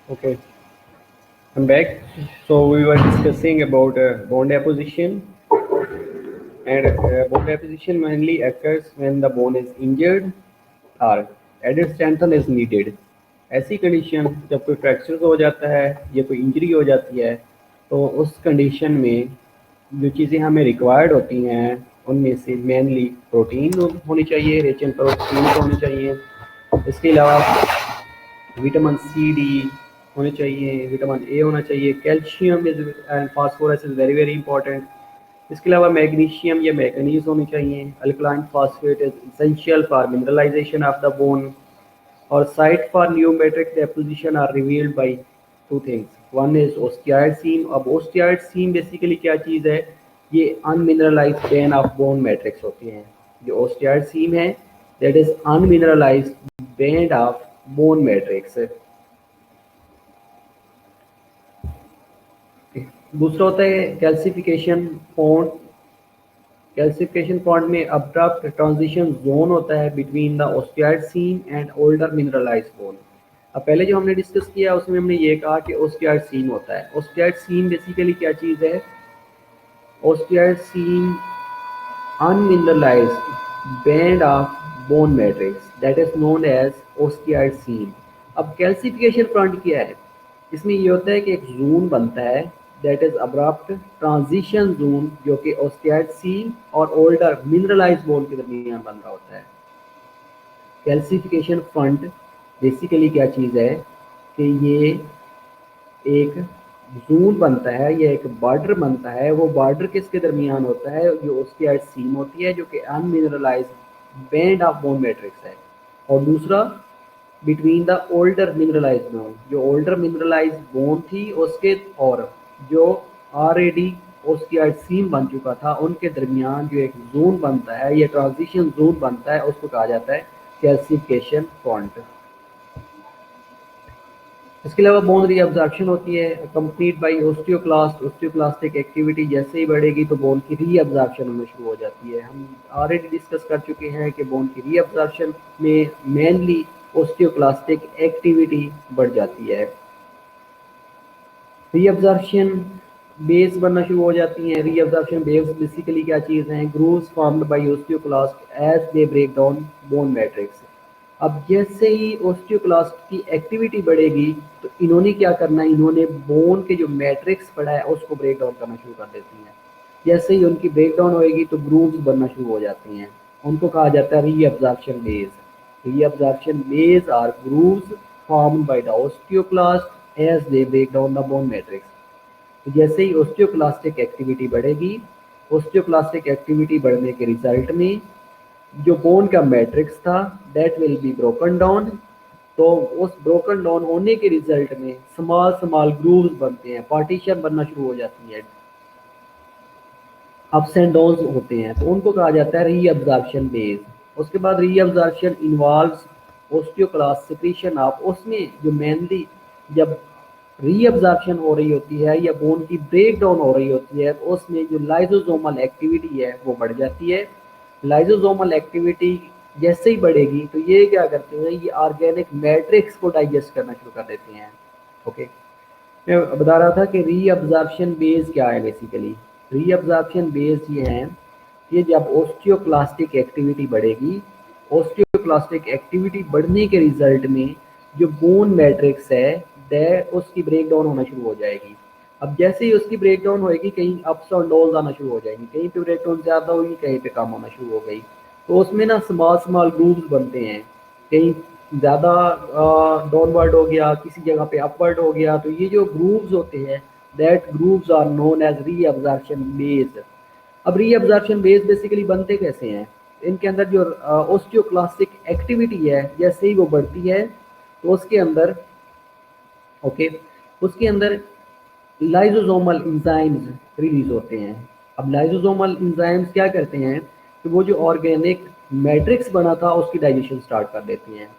Okay, I'm back. So we were discussing about bone deposition, and bone deposition mainly occurs when the bone is injured or added strengthening is needed. ऐसी condition जब कोई fracture हो जाता है या कोई injury हो जाती है, तो उस कंडीशन में जो चीज़ें हमें रिक्वायर्ड होती हैं उनमें से मेनली प्रोटीन होनी चाहिए, रिच इन प्रोटीन होनी चाहिए। इसके अलावा विटामिन सी डी होने चाहिए, विटामिन ए होना चाहिए, calcium is and phosphorus is very very important. इसके अलावा मैग्नीशियम या मैग्नीज होनी चाहिए। Alkaline phosphate is essential for mineralisation of the bone. और site for new matrix deposition are revealed by two things, one is osteoid seam. अब osteoid seam basically क्या चीज़ है, ये unmineralised band of bone matrix होती हैं। जो osteoid seam है that is unmineralised band of bone matrix. दूसरा होता है कैल्सिफिकेशन पॉन्ड। कैल्सिफिकेशन पॉन्ड में अब्रप्ट ट्रांजिशन जोन होता है between the osteoid seam and older mineralised bone. अब पहले जो हमने डिस्कस किया उसमें हमने ये कहा कि ओस्टियाइड सीम होता है। ओस्टियाइड सीम बेसिकली क्या चीज़ है, ओस्टियाइड सीम unmineralized band of bone matrix that is known as osteoid seam। अब कैल्सिफिकेशन फ्रंट क्या है, इसमें ये होता है कि एक जोन बनता है that is abrupt transition zone, जो कि ओस्टियोइड सीम और ओल्डर मिनरलाइज्ड बोन के दरमियान बन रहा होता है। कैल्सिफिकेशन फ्रंट बेसिकली क्या चीज़ है कि ये एक जोन बनता है या एक बॉर्डर बनता है। वो बॉर्डर किसके दरमियान होता है, जो ओस्टियोइड सीम होती है जो कि अनमिनरलाइज्ड बैंड ऑफ बोन मैट्रिक्स है, और दूसरा between the older mineralised bone, जो ओल्डर मिनरलाइज्ड बोन थी उसके और जो ऑलरेडी ओस्टियोइड सीम बन चुका था उनके दरमियान जो एक जोन बनता है या ट्रांजिशन जोन बनता है उसको कहा जाता है कैल्सिफिकेशन पॉइंट। इसके अलावा बोन रीअब्जॉर्प्शन होती है कंप्लीट बाई ओस्टियोक्लास्ट। ओस्टियोक्लास्टिक एक्टिविटी जैसे ही बढ़ेगी तो बोन की रीअब्जॉर्प्शन होना शुरू हो जाती है। हम ऑलरेडी डिस्कस कर चुके हैं कि बोन की रीअब्जॉर्प्शन में मेनली ओस्टियोक्लास्टिक एक्टिविटी बढ़ जाती है। रीअब्जॉर्प्शन बेस बनना शुरू हो जाती हैं। रीअब्जॉर्प्शन बेस बेसिकली क्या चीज़ हैं, grooves formed by osteoclast as they break down bone matrix. अब जैसे ही ओस्टियोक्लास्ट की एक्टिविटी बढ़ेगी तो इन्होंने क्या करना है, इन्होंने बोन के जो मैट्रिक्स पड़ा है उसको ब्रेक डाउन करना शुरू कर देती हैं। जैसे ही उनकी ब्रेक डाउन होएगी तो ग्रूव्स बनना शुरू हो जाती हैं, उनको कहा जाता है reabsorption base. Reabsorption base are grooves formed by the osteoclast as they break down the bone matrix. तो जैसे ही ओस्टियोक्लास्टिक एक्टिविटी बढ़ेगी, ओस्टियोक्लास्टिक एक्टिविटी बढ़ने के रिजल्ट में जो बोन का मैट्रिक्स था that will be broken down. तो उस ब्रोकन डाउन होने के रिजल्ट में स्मॉल स्मॉल ग्रूव्स बनते हैं, पार्टीशन बनना शुरू हो जाती है, अप्स एंड डाउन्स होते हैं, तो उनको कहा जाता है रीअब्जॉर्प्शन बेस। उसके बाद reabsorption involves osteoclast secretion of, उसमें जो मेनली जब रीअब्जॉर्प्शन हो रही होती है या बोन की ब्रेक डाउन हो रही होती है तो उसमें जो लाइजोसोमल एक्टिविटी है वो बढ़ जाती है। लाइजोसोमल एक्टिविटी जैसे ही बढ़ेगी तो ये क्या करते हैं, ये ऑर्गेनिक मैट्रिक्स को डाइजेस्ट करना शुरू कर देते हैं। ओके, मैं बता रहा था कि रीअब्जॉर्प्शन बेस क्या है। बेसिकली रीअब्जॉर्प्शन बेस ये है कि जब ओस्टियोक्लास्टिक एक्टिविटी बढ़ेगी, ओस्टियोक्लास्टिक एक्टिविटी बढ़ने के रिजल्ट में जो बोन मैट्रिक्स है दैट उसकी ब्रेक डाउन होना शुरू हो जाएगी। अब जैसे ही उसकी ब्रेक डाउन होएगी कहीं अप्स और डाउन्स आना शुरू हो जाएंगी, कहीं पे ब्रेक डाउन ज़्यादा होगी कहीं पे कम होना शुरू हो गई, तो उसमें ना स्मॉल स्मॉल ग्रूव्स बनते हैं, कहीं ज़्यादा डाउनवर्ड हो गया, किसी जगह पे अपवर्ड हो गया, तो ये जो ग्रूव्स होते हैं that grooves are known as reabsorption base. अब रीअब्जॉर्प्शन बेस बेसिकली बनते कैसे हैं, इनके अंदर जो ओस्टियोक्लास्टिक एक्टिविटी है जैसे ही वो बढ़ती है तो उसके अंदर ओके उसके अंदर लाइजोसोमल इंजाइम्स रिलीज होते हैं। अब लाइजोसोमल इंजाइम्स क्या करते हैं कि वो जो ऑर्गेनिक मैट्रिक्स बना था उसकी डाइजेशन स्टार्ट कर देती हैं।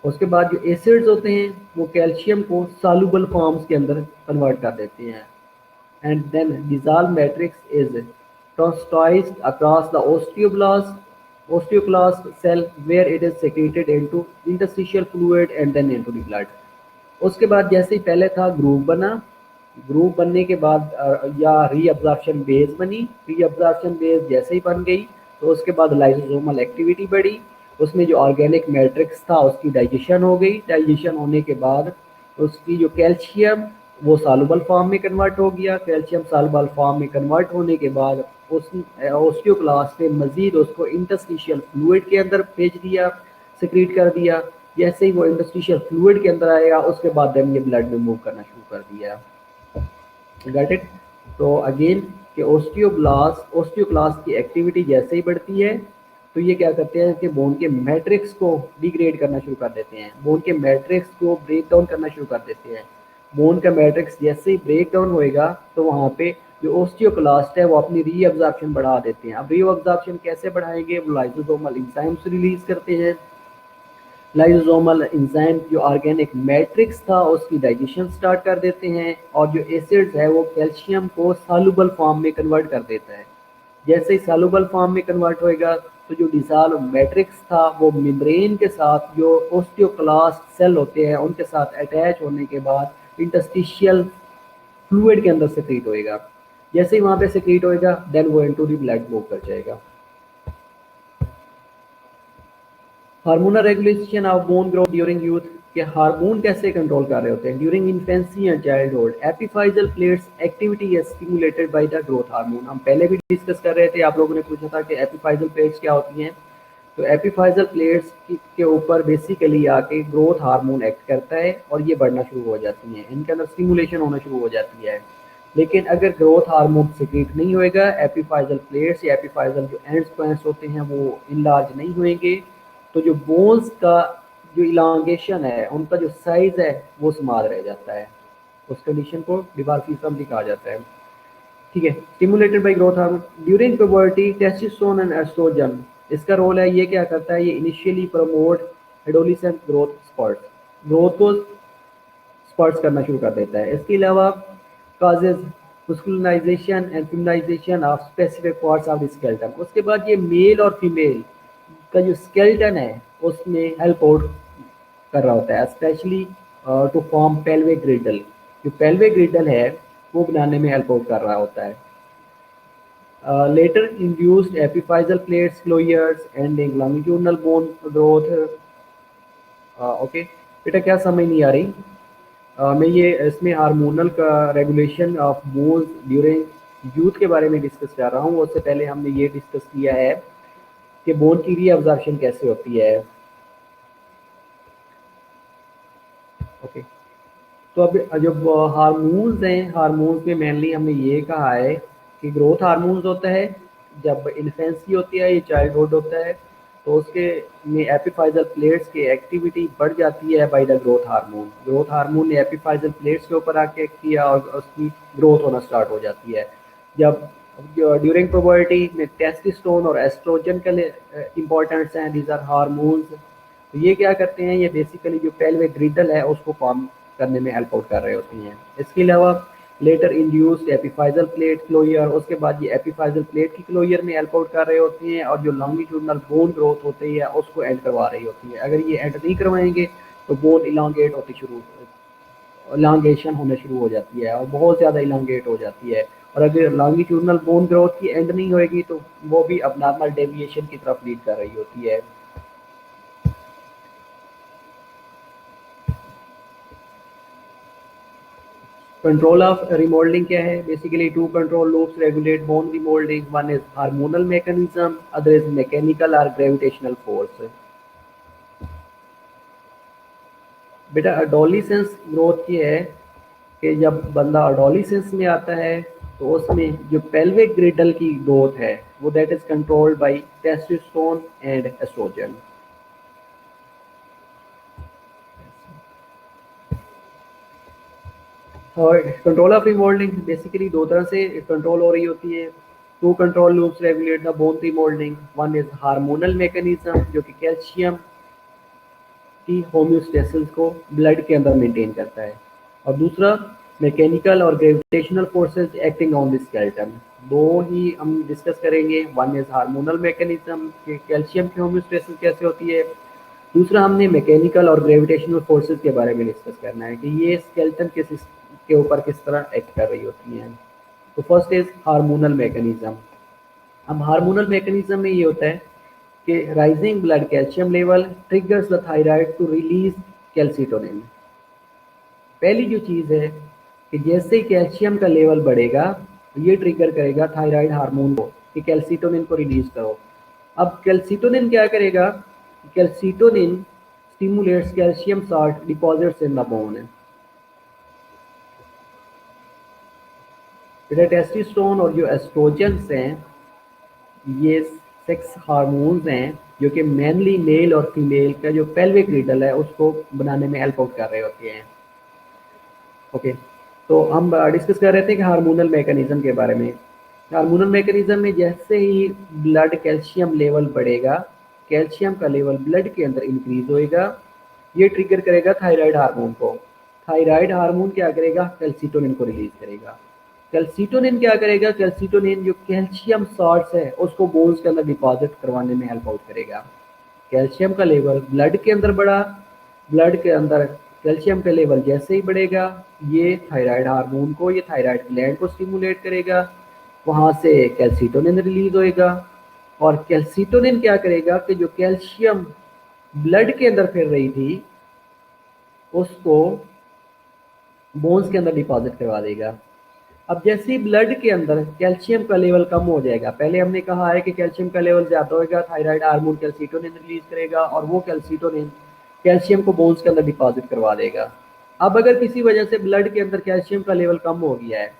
उसके बाद जो एसिड्स होते हैं वो कैल्शियम को सॉल्युबल फॉर्म्स के अंदर कन्वर्ट कर देते हैं, and then dissolved matrix is transduced across the osteoblast cell where it is secreted into interstitial fluid and then into the blood। उसके बाद जैसे ही पहले था ग्रूव बना, ग्रूव बनने के बाद या रीअब्जॉर्प्शन बेस बनी, रीअब्जॉर्प्शन बेस जैसे ही बन गई तो उसके बाद लाइसोसोमल एक्टिविटी बढ़ी, उसमें जो ऑर्गेनिक मैट्रिक्स था उसकी डाइजेशन हो गई, डाइजेशन होने के बाद उसकी जो कैल्शियम वो सॉल्युबल फॉर्म में कन्वर्ट हो गया, कैल्शियम सॉल्युबल फॉर्म में कन्वर्ट होने के बाद उस ऑस्टियोक्लास्ट ने मजीद उसको इंटरस्टिशियल फ्लूइड के अंदर भेज दिया, सिक्रीट कर दिया। जैसे ही वो इंटरस्टिशियल फ्लूइड के अंदर आएगा उसके बाद देन ये ब्लड में मूव करना शुरू कर दिया। Got it. तो अगेन कि ओस्टियोक्लास्ट की एक्टिविटी जैसे ही बढ़ती है तो ये क्या करते हैं कि बोन के मैट्रिक्स को डिग्रेड करना शुरू कर देते हैं, बोन के मैट्रिक्स को ब्रेक डाउन करना शुरू कर देते हैं। बोन का मैट्रिक्स जैसे ही ब्रेक डाउन होएगा तो वहाँ पे जो ओस्टियोक्लास्ट है वो अपनी रीअब्जॉर्प्शन बढ़ा देते हैं। अब रीअब्जॉर्प्शन कैसे बढ़ाएंगे, वो लाइसोसोमल एंजाइम्स रिलीज करते हैं। लाइसोसोमल एंजाइम जो ऑर्गेनिक मैट्रिक्स था उसकी डाइजेशन स्टार्ट कर देते हैं और जो एसिड्स है वो कैल्शियम को सॉल्युबल फॉर्म में कन्वर्ट कर देता है। जैसे ही सॉल्युबल फॉर्म में कन्वर्ट होएगा तो जो डिसॉल्व मैट्रिक्स था वो मेम्ब्रेन के साथ जो ओस्टियोक्लास्ट सेल होते हैं उनके साथ अटैच होने के बाद इंटरस्टिशियल फ्लूइड के अंदर सेक्रीट होएगा। जैसे ही वहाँ पे सेक्रीट होएगा देन वो इनटू द ब्लड मूव कर जाएगा। Hormonal regulation of bone growth during youth, के हार्मोन कैसे कंट्रोल कर रहे होते हैं during infancy and childhood. Epiphyseal plates activity is stimulated by the growth hormone. हम पहले भी डिस्कस कर रहे थे, आप लोगों ने पूछा था कि एपिफाइजल प्लेट्स क्या होती हैं। तो एपिफाइजल प्लेट्स के ऊपर बेसिकली आके ग्रोथ हार्मोन एक्ट करता है और ये बढ़ना शुरू हो जाती हैं, इनके अंदर स्टिमुलेशन होना शुरू हो जाती है। लेकिन अगर ग्रोथ हार्मोन सिक्रीट नहीं होएगा, एपिफाइजल प्लेट्स या एपिफाइजल जो एंड्स पॉइंट्स होते हैं वो इनलार्ज नहीं होंगे, तो जो बोन्स का जो इलांगेशन है उनका जो साइज है वो समान रह जाता है। उस कंडीशन को डिवार्फिज्म भी कहा जाता है। ठीक है। Stimulated by growth hormone during puberty, testosterone and oestrogen, इसका रोल है, ये क्या करता है, ये initially promote adolescent growth spurt, growth को स्पर्ट्स करना शुरू कर देता है। इसके अलावा causes masculinisation and feminisation of specific parts of the skeleton. उसके बाद ये मेल और फीमेल का जो स्केलेटन है उसमें हेल्प आउट कर रहा होता है, specially to form pelvic girdle. जो पेल्विक ग्रिडल है वो बनाने में हेल्प आउट कर रहा होता है। Later induced epiphyseal plates, cloyers, ending longitudinal bone growth। Okay बेटा क्या समझ नहीं आ रही, मैं ये इसमें हार्मोनल का regulation of bones during youth के बारे में डिस्कस कर रहा हूँ। उससे पहले हमने ये डिस्कस किया है कि बोन की रीअब्जॉर्प्शन कैसे होती है। ओके। तो अब जब हार्मोन्स हैं, हार्मोन्स में मेनली हमने ये कहा है कि ग्रोथ हार्मोन्स होता है जब इन्फेंसी होती है या चाइल्डहुड होता है, तो उसके में एपिफाइजल प्लेट्स की एक्टिविटी बढ़ जाती है bye the growth hormone. Growth hormone ने एपिफाइजल प्लेट्स के ऊपर आके एक्ट किया और उसकी ग्रोथ होना स्टार्ट हो जाती है। जब ड्यूरिंग प्यूबर्टी में टेस्टोस्टेरोन और एस्ट्रोजन के लिए इंपॉर्टेंट्स हैं, दीज आर हार्मोन्स। तो ये क्या करते हैं, ये बेसिकली जो पेल्विक ग्रिडल है उसको फॉर्म करने में हेल्प आउट कर रहे होती हैं। इसके अलावा लेटर इंड्यूस्ड एपिफाइजल प्लेट क्लोयर, उसके बाद ये एपिफाइजल प्लेट की क्लोयर में हेल्प आउट कर रहे होते हैं और जो लॉन्गिट्यूडनल बोन ग्रोथ होती है उसको एंड करवा रही होती है। अगर ये एंड नहीं करवाएंगे तो बोन इलांगेट होती शुरू इलांगेशन होने शुरू हो जाती है और बहुत ज़्यादा इलांगेट हो जाती है। और अगर लॉन्गिट्यूडनल बोन ग्रोथ की एंड नहीं होएगी तो वो भी अब नॉर्मल डेविएशन की तरफ लीड कर रही होती है। कंट्रोल ऑफ रिमोल्डिंग क्या है, basically two control loops regulate bone remodelling, one is hormonal mechanism, other is mechanical और ग्रेविटेशनल फोर्स। बेटा अडोलिसेंस ग्रोथ ये है कि जब बंदा अडोलिसेंस में आता है तो उसमें जो पेल्विक ग्रिडल की ग्रोथ है वो that is controlled by testosterone and estrogen. और कंट्रोल ऑफ रिमोल्डिंग बेसिकली दो तरह से कंट्रोल हो रही होती है। Two control loops regulate the bone remodelling, one is hormonal mechanism जो कि कैल्शियम की होम्योस्टेसिस को ब्लड के अंदर मेंटेन करता है, और दूसरा मैकेनिकल और gravitational forces acting on the skeleton. दो ही हम डिस्कस करेंगे, वन इज हार्मोनल मैकेनिज्म कि कैल्शियम की होम्योस्टेसिस कैसे होती है, दूसरा हमने मैकेनिकल और ग्रेविटेशनल फोर्सेस के बारे में डिस्कस करना है कि ये स्केलेटन के ऊपर किस तरह एक्ट कर रही होती हैं। तो फर्स्ट इज हार्मोनल मैकेनिज्म। अब हार्मोनल मैकेनिज्म में ये होता है कि rising blood calcium level triggers the thyroid to release calcitonin. पहली जो चीज़ है कि जैसे ही कैल्शियम का लेवल बढ़ेगा तो ये ट्रिगर करेगा थायराइड हार्मोन को कि कैल्सिटोनिन को रिलीज करो। अब कैल्सिटोनिन क्या करेगा? Calcitonin stimulates calcium salt deposits in the bone. Testosterone और जो एस्ट्रोजन्स हैं ये सेक्स हार्मोन्स हैं जो कि मेनली मेल और फीमेल का जो पेल्विक रिडल है उसको बनाने में हेल्प आउट कर रहे होते हैं। ओके, तो हम डिस्कस कर रहे थे कि हार्मोनल मैकेनिज्म के बारे में। हार्मोनल मैकेनिज्म में जैसे ही ब्लड कैल्शियम लेवल बढ़ेगा, कैल्शियम का लेवल ब्लड के अंदर इंक्रीज होएगा, ये ट्रिगर करेगा थायराइड हार्मोन को। थायराइड हार्मोन क्या करेगा? कैल्सिटोनिन को रिलीज करेगा। कैल्सिटोनिन क्या करेगा? कैल्सिटोनिन जो कैल्शियम सॉल्ट्स है उसको बोन्स के अंदर डिपॉजिट करवाने में हेल्प आउट करेगा। कैल्शियम का लेवल ब्लड के अंदर बढ़ा, ब्लड के अंदर कैल्शियम का लेवल जैसे ही बढ़ेगा ये थायराइड हार्मोन को, ये थायराइड ग्लैंड को स्टिमुलेट करेगा, वहाँ से कैल्सिटोनिन रिलीज होएगा। और कैल्सिटोनिन क्या करेगा कि जो कैल्शियम ब्लड के अंदर फिर रही थी उसको बोन्स के अंदर डिपॉजिट करवा देगा। अब जैसे ही ब्लड के अंदर कैल्शियम का लेवल कम हो जाएगा, पहले हमने कहा है कि कैल्शियम का लेवल ज़्यादा होगा, थायराइड हार्मोन कैल्सिटोनिन रिलीज करेगा और वो कैल्सिटोनिन कैल्शियम को बोन्स के अंदर डिपॉजिट करवा देगा। अब अगर किसी वजह से ब्लड के अंदर कैल्शियम का लेवल कम हो गया है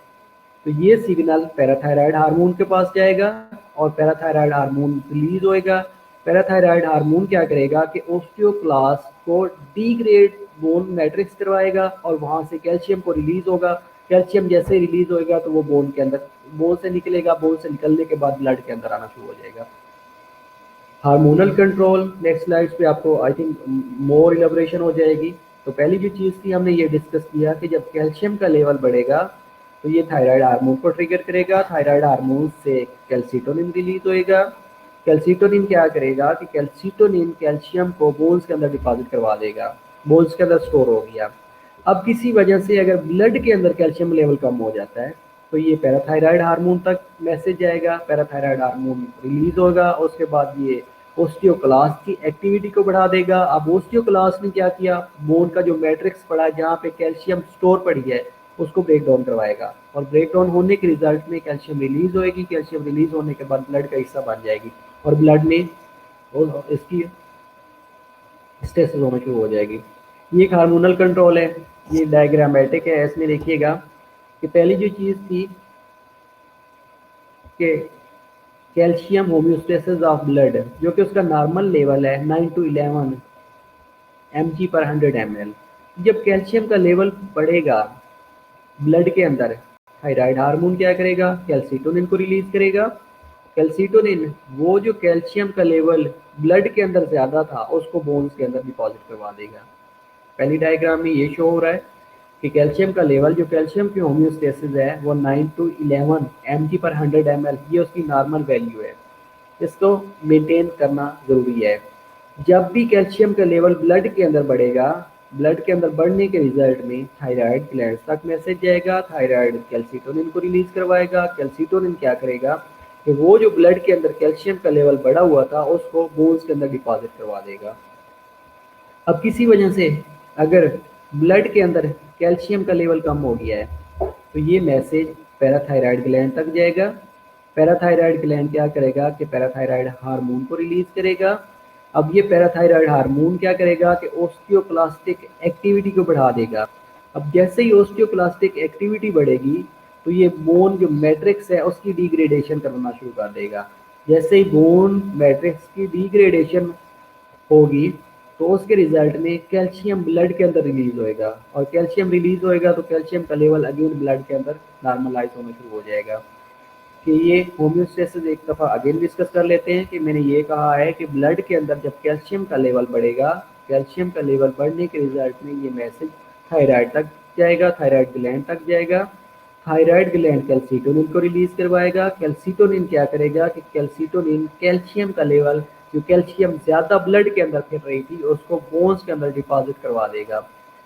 तो ये सिग्नल पैराथायराइड हार्मोन के पास जाएगा और पैराथायराइड हार्मोन रिलीज होएगा। पैराथायराइड हार्मोन क्या करेगा कि ओस्टियोक्लास्ट को डीग्रेड बोन मैट्रिक्स करवाएगा और वहाँ से कैल्शियम को रिलीज होगा। कैल्शियम जैसे ही रिलीज होएगा तो वो बोन के अंदर, बोन से निकलेगा, बोन से निकलने के बाद ब्लड के अंदर आना शुरू हो जाएगा। हार्मोनल कंट्रोल नेक्स्ट स्लाइड्स पे आपको आई थिंक मोर इलेबोरेशन हो जाएगी। तो पहली जो चीज़ थी हमने ये डिस्कस किया कि जब कैल्शियम का लेवल बढ़ेगा तो ये थायराइड हार्मोन को ट्रिगर करेगा। थायराइड हार्मोन से कैल्सिटोनिन रिलीज होएगा। कैल्सिटोनिन क्या करेगा कि कैल्सिटोनिन कैल्शियम को बोन्स के अंदर डिपॉजिट करवा देगा, बोन्स के अंदर स्टोर हो गया। अब किसी वजह से अगर ब्लड के अंदर कैल्शियम लेवल कम हो जाता है तो ये पैराथायराइड हार्मोन तक मैसेज जाएगा, पैराथायराइड हार्मोन रिलीज होगा, उसके बाद ये ओस्टियोक्लास्ट की एक्टिविटी को बढ़ा देगा। अब ओस्टियोक्लास्ट ने क्या किया? बोन का जो मैट्रिक्स पड़ा जहाँ पे कैल्शियम स्टोर पड़ी है उसको ब्रेक डाउन करवाएगा और ब्रेक डाउन होने के रिजल्ट में कैल्शियम रिलीज होएगी। कैल्शियम रिलीज होने के बाद ब्लड का हिस्सा बन जाएगी और ब्लड में इसकी स्टेसिस होना शुरू हो जाएगी। ये एक हार्मोनल कंट्रोल है, ये डायग्रामेटिक है। इसमें देखिएगा कि पहली जो चीज़ थी कि कैल्शियम होम्योस्टेसिस ऑफ ब्लड जो कि उसका नॉर्मल लेवल है 9 to 11 mg/100 ml। जब कैल्शियम का लेवल बढ़ेगा ब्लड के अंदर, थायराइड हार्मोन क्या करेगा? कैल्सिटोनिन को रिलीज करेगा। कैल्सिटोनिन वो जो कैल्शियम का लेवल ब्लड के अंदर ज़्यादा था उसको बोन्स के अंदर डिपॉजिट करवा देगा। पहली डायग्राम में ये शो हो रहा है कि कैल्शियम का लेवल, जो कैल्शियम की होम्योस्टेसिस है वो 9 to 11 mg/100 ml, ये उसकी नॉर्मल वैल्यू है। इसको मेंटेन करना ज़रूरी है। जब भी कैल्शियम का लेवल ब्लड के अंदर बढ़ेगा, ब्लड के अंदर बढ़ने के रिजल्ट में थायराइड ग्लैंड तक मैसेज जाएगा, थायराइड कैल्सिटोनिन को रिलीज करवाएगा। कैल्सिटोनिन क्या करेगा कि वो जो ब्लड के अंदर कैल्शियम का लेवल बढ़ा हुआ था उसको बोन्स के अंदर डिपॉजिट करवा देगा। अब किसी वजह से अगर ब्लड के अंदर कैल्शियम का लेवल कम हो गया है तो ये मैसेज पैराथायराइड ग्लैंड तक जाएगा। पैराथायराइड ग्लैंड क्या करेगा कि पैराथायराइड हार्मोन को रिलीज करेगा। अब ये पैराथायराइड हार्मोन क्या करेगा कि ओस्टियोक्लास्टिक एक्टिविटी को बढ़ा देगा। अब जैसे ही ओस्टियोक्लास्टिक एक्टिविटी बढ़ेगी तो ये बोन जो मैट्रिक्स है उसकी डिग्रेडेशन करना शुरू कर देगा। जैसे ही बोन मैट्रिक्स की डिग्रेडेशन होगी तो उसके रिजल्ट में कैल्शियम ब्लड के अंदर रिलीज होएगा और कैल्शियम रिलीज होएगा तो कैल्शियम का लेवल अगेन ब्लड के अंदर नॉर्मलाइज होना शुरू हो जाएगा। कि ये होम्योस्टेसिस एक दफ़ा अगेन डिस्कस कर लेते हैं कि मैंने ये कहा है कि ब्लड के अंदर जब कैल्शियम का लेवल बढ़ेगा, कैल्शियम का लेवल बढ़ने के रिजल्ट में ये मैसेज थायराइड तक जाएगा, थायराइड ग्लैंड तक जाएगा। थायराइड ग्लैंड कैल्सिटोनिन को रिलीज करवाएगा। कैल्सिटोनिन क्या करेगा कि कैल्सिटोनिन कैल्शियम का लेवल जो कैल्शियम ज़्यादा ब्लड के अंदर फिर रही थी उसको बोन्स के अंदर डिपॉजिट करवा देगा,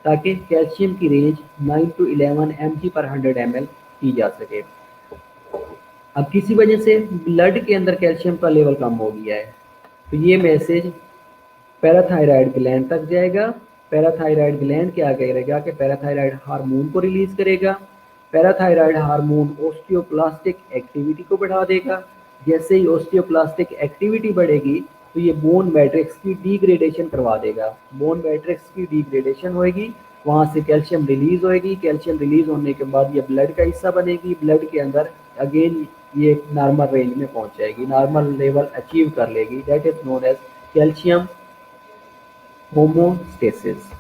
ताकि कैल्शियम की रेंज 9 to 11 mg पर 100 ml की जा सके। अब किसी वजह से ब्लड के अंदर कैल्शियम का लेवल कम हो गया है, तो ये मैसेज पैराथायराइड ग्लैंड तक जाएगा। पैराथायराइड ग्लैंड क्या करेगा कि पैराथायराइड हार्मोन को रिलीज करेगा। पैराथायराइड हार्मोन ओस्टियोप्लास्टिक एक्टिविटी को बढ़ा देगा। जैसे ही ओस्टियोप्लास्टिक एक्टिविटी बढ़ेगी तो ये बोन मैट्रिक्स की डिग्रेडेशन करवा देगा। बोन मैट्रिक्स की डिग्रेडेशन होएगी, वहाँ से कैल्शियम रिलीज होएगी। कैल्शियम रिलीज होने के बाद ये ब्लड का हिस्सा बनेगी। ब्लड के अंदर अगेन ये नॉर्मल रेंज में पहुंच जाएगी, नॉर्मल लेवल अचीव कर लेगी। That is known as calcium homeostasis.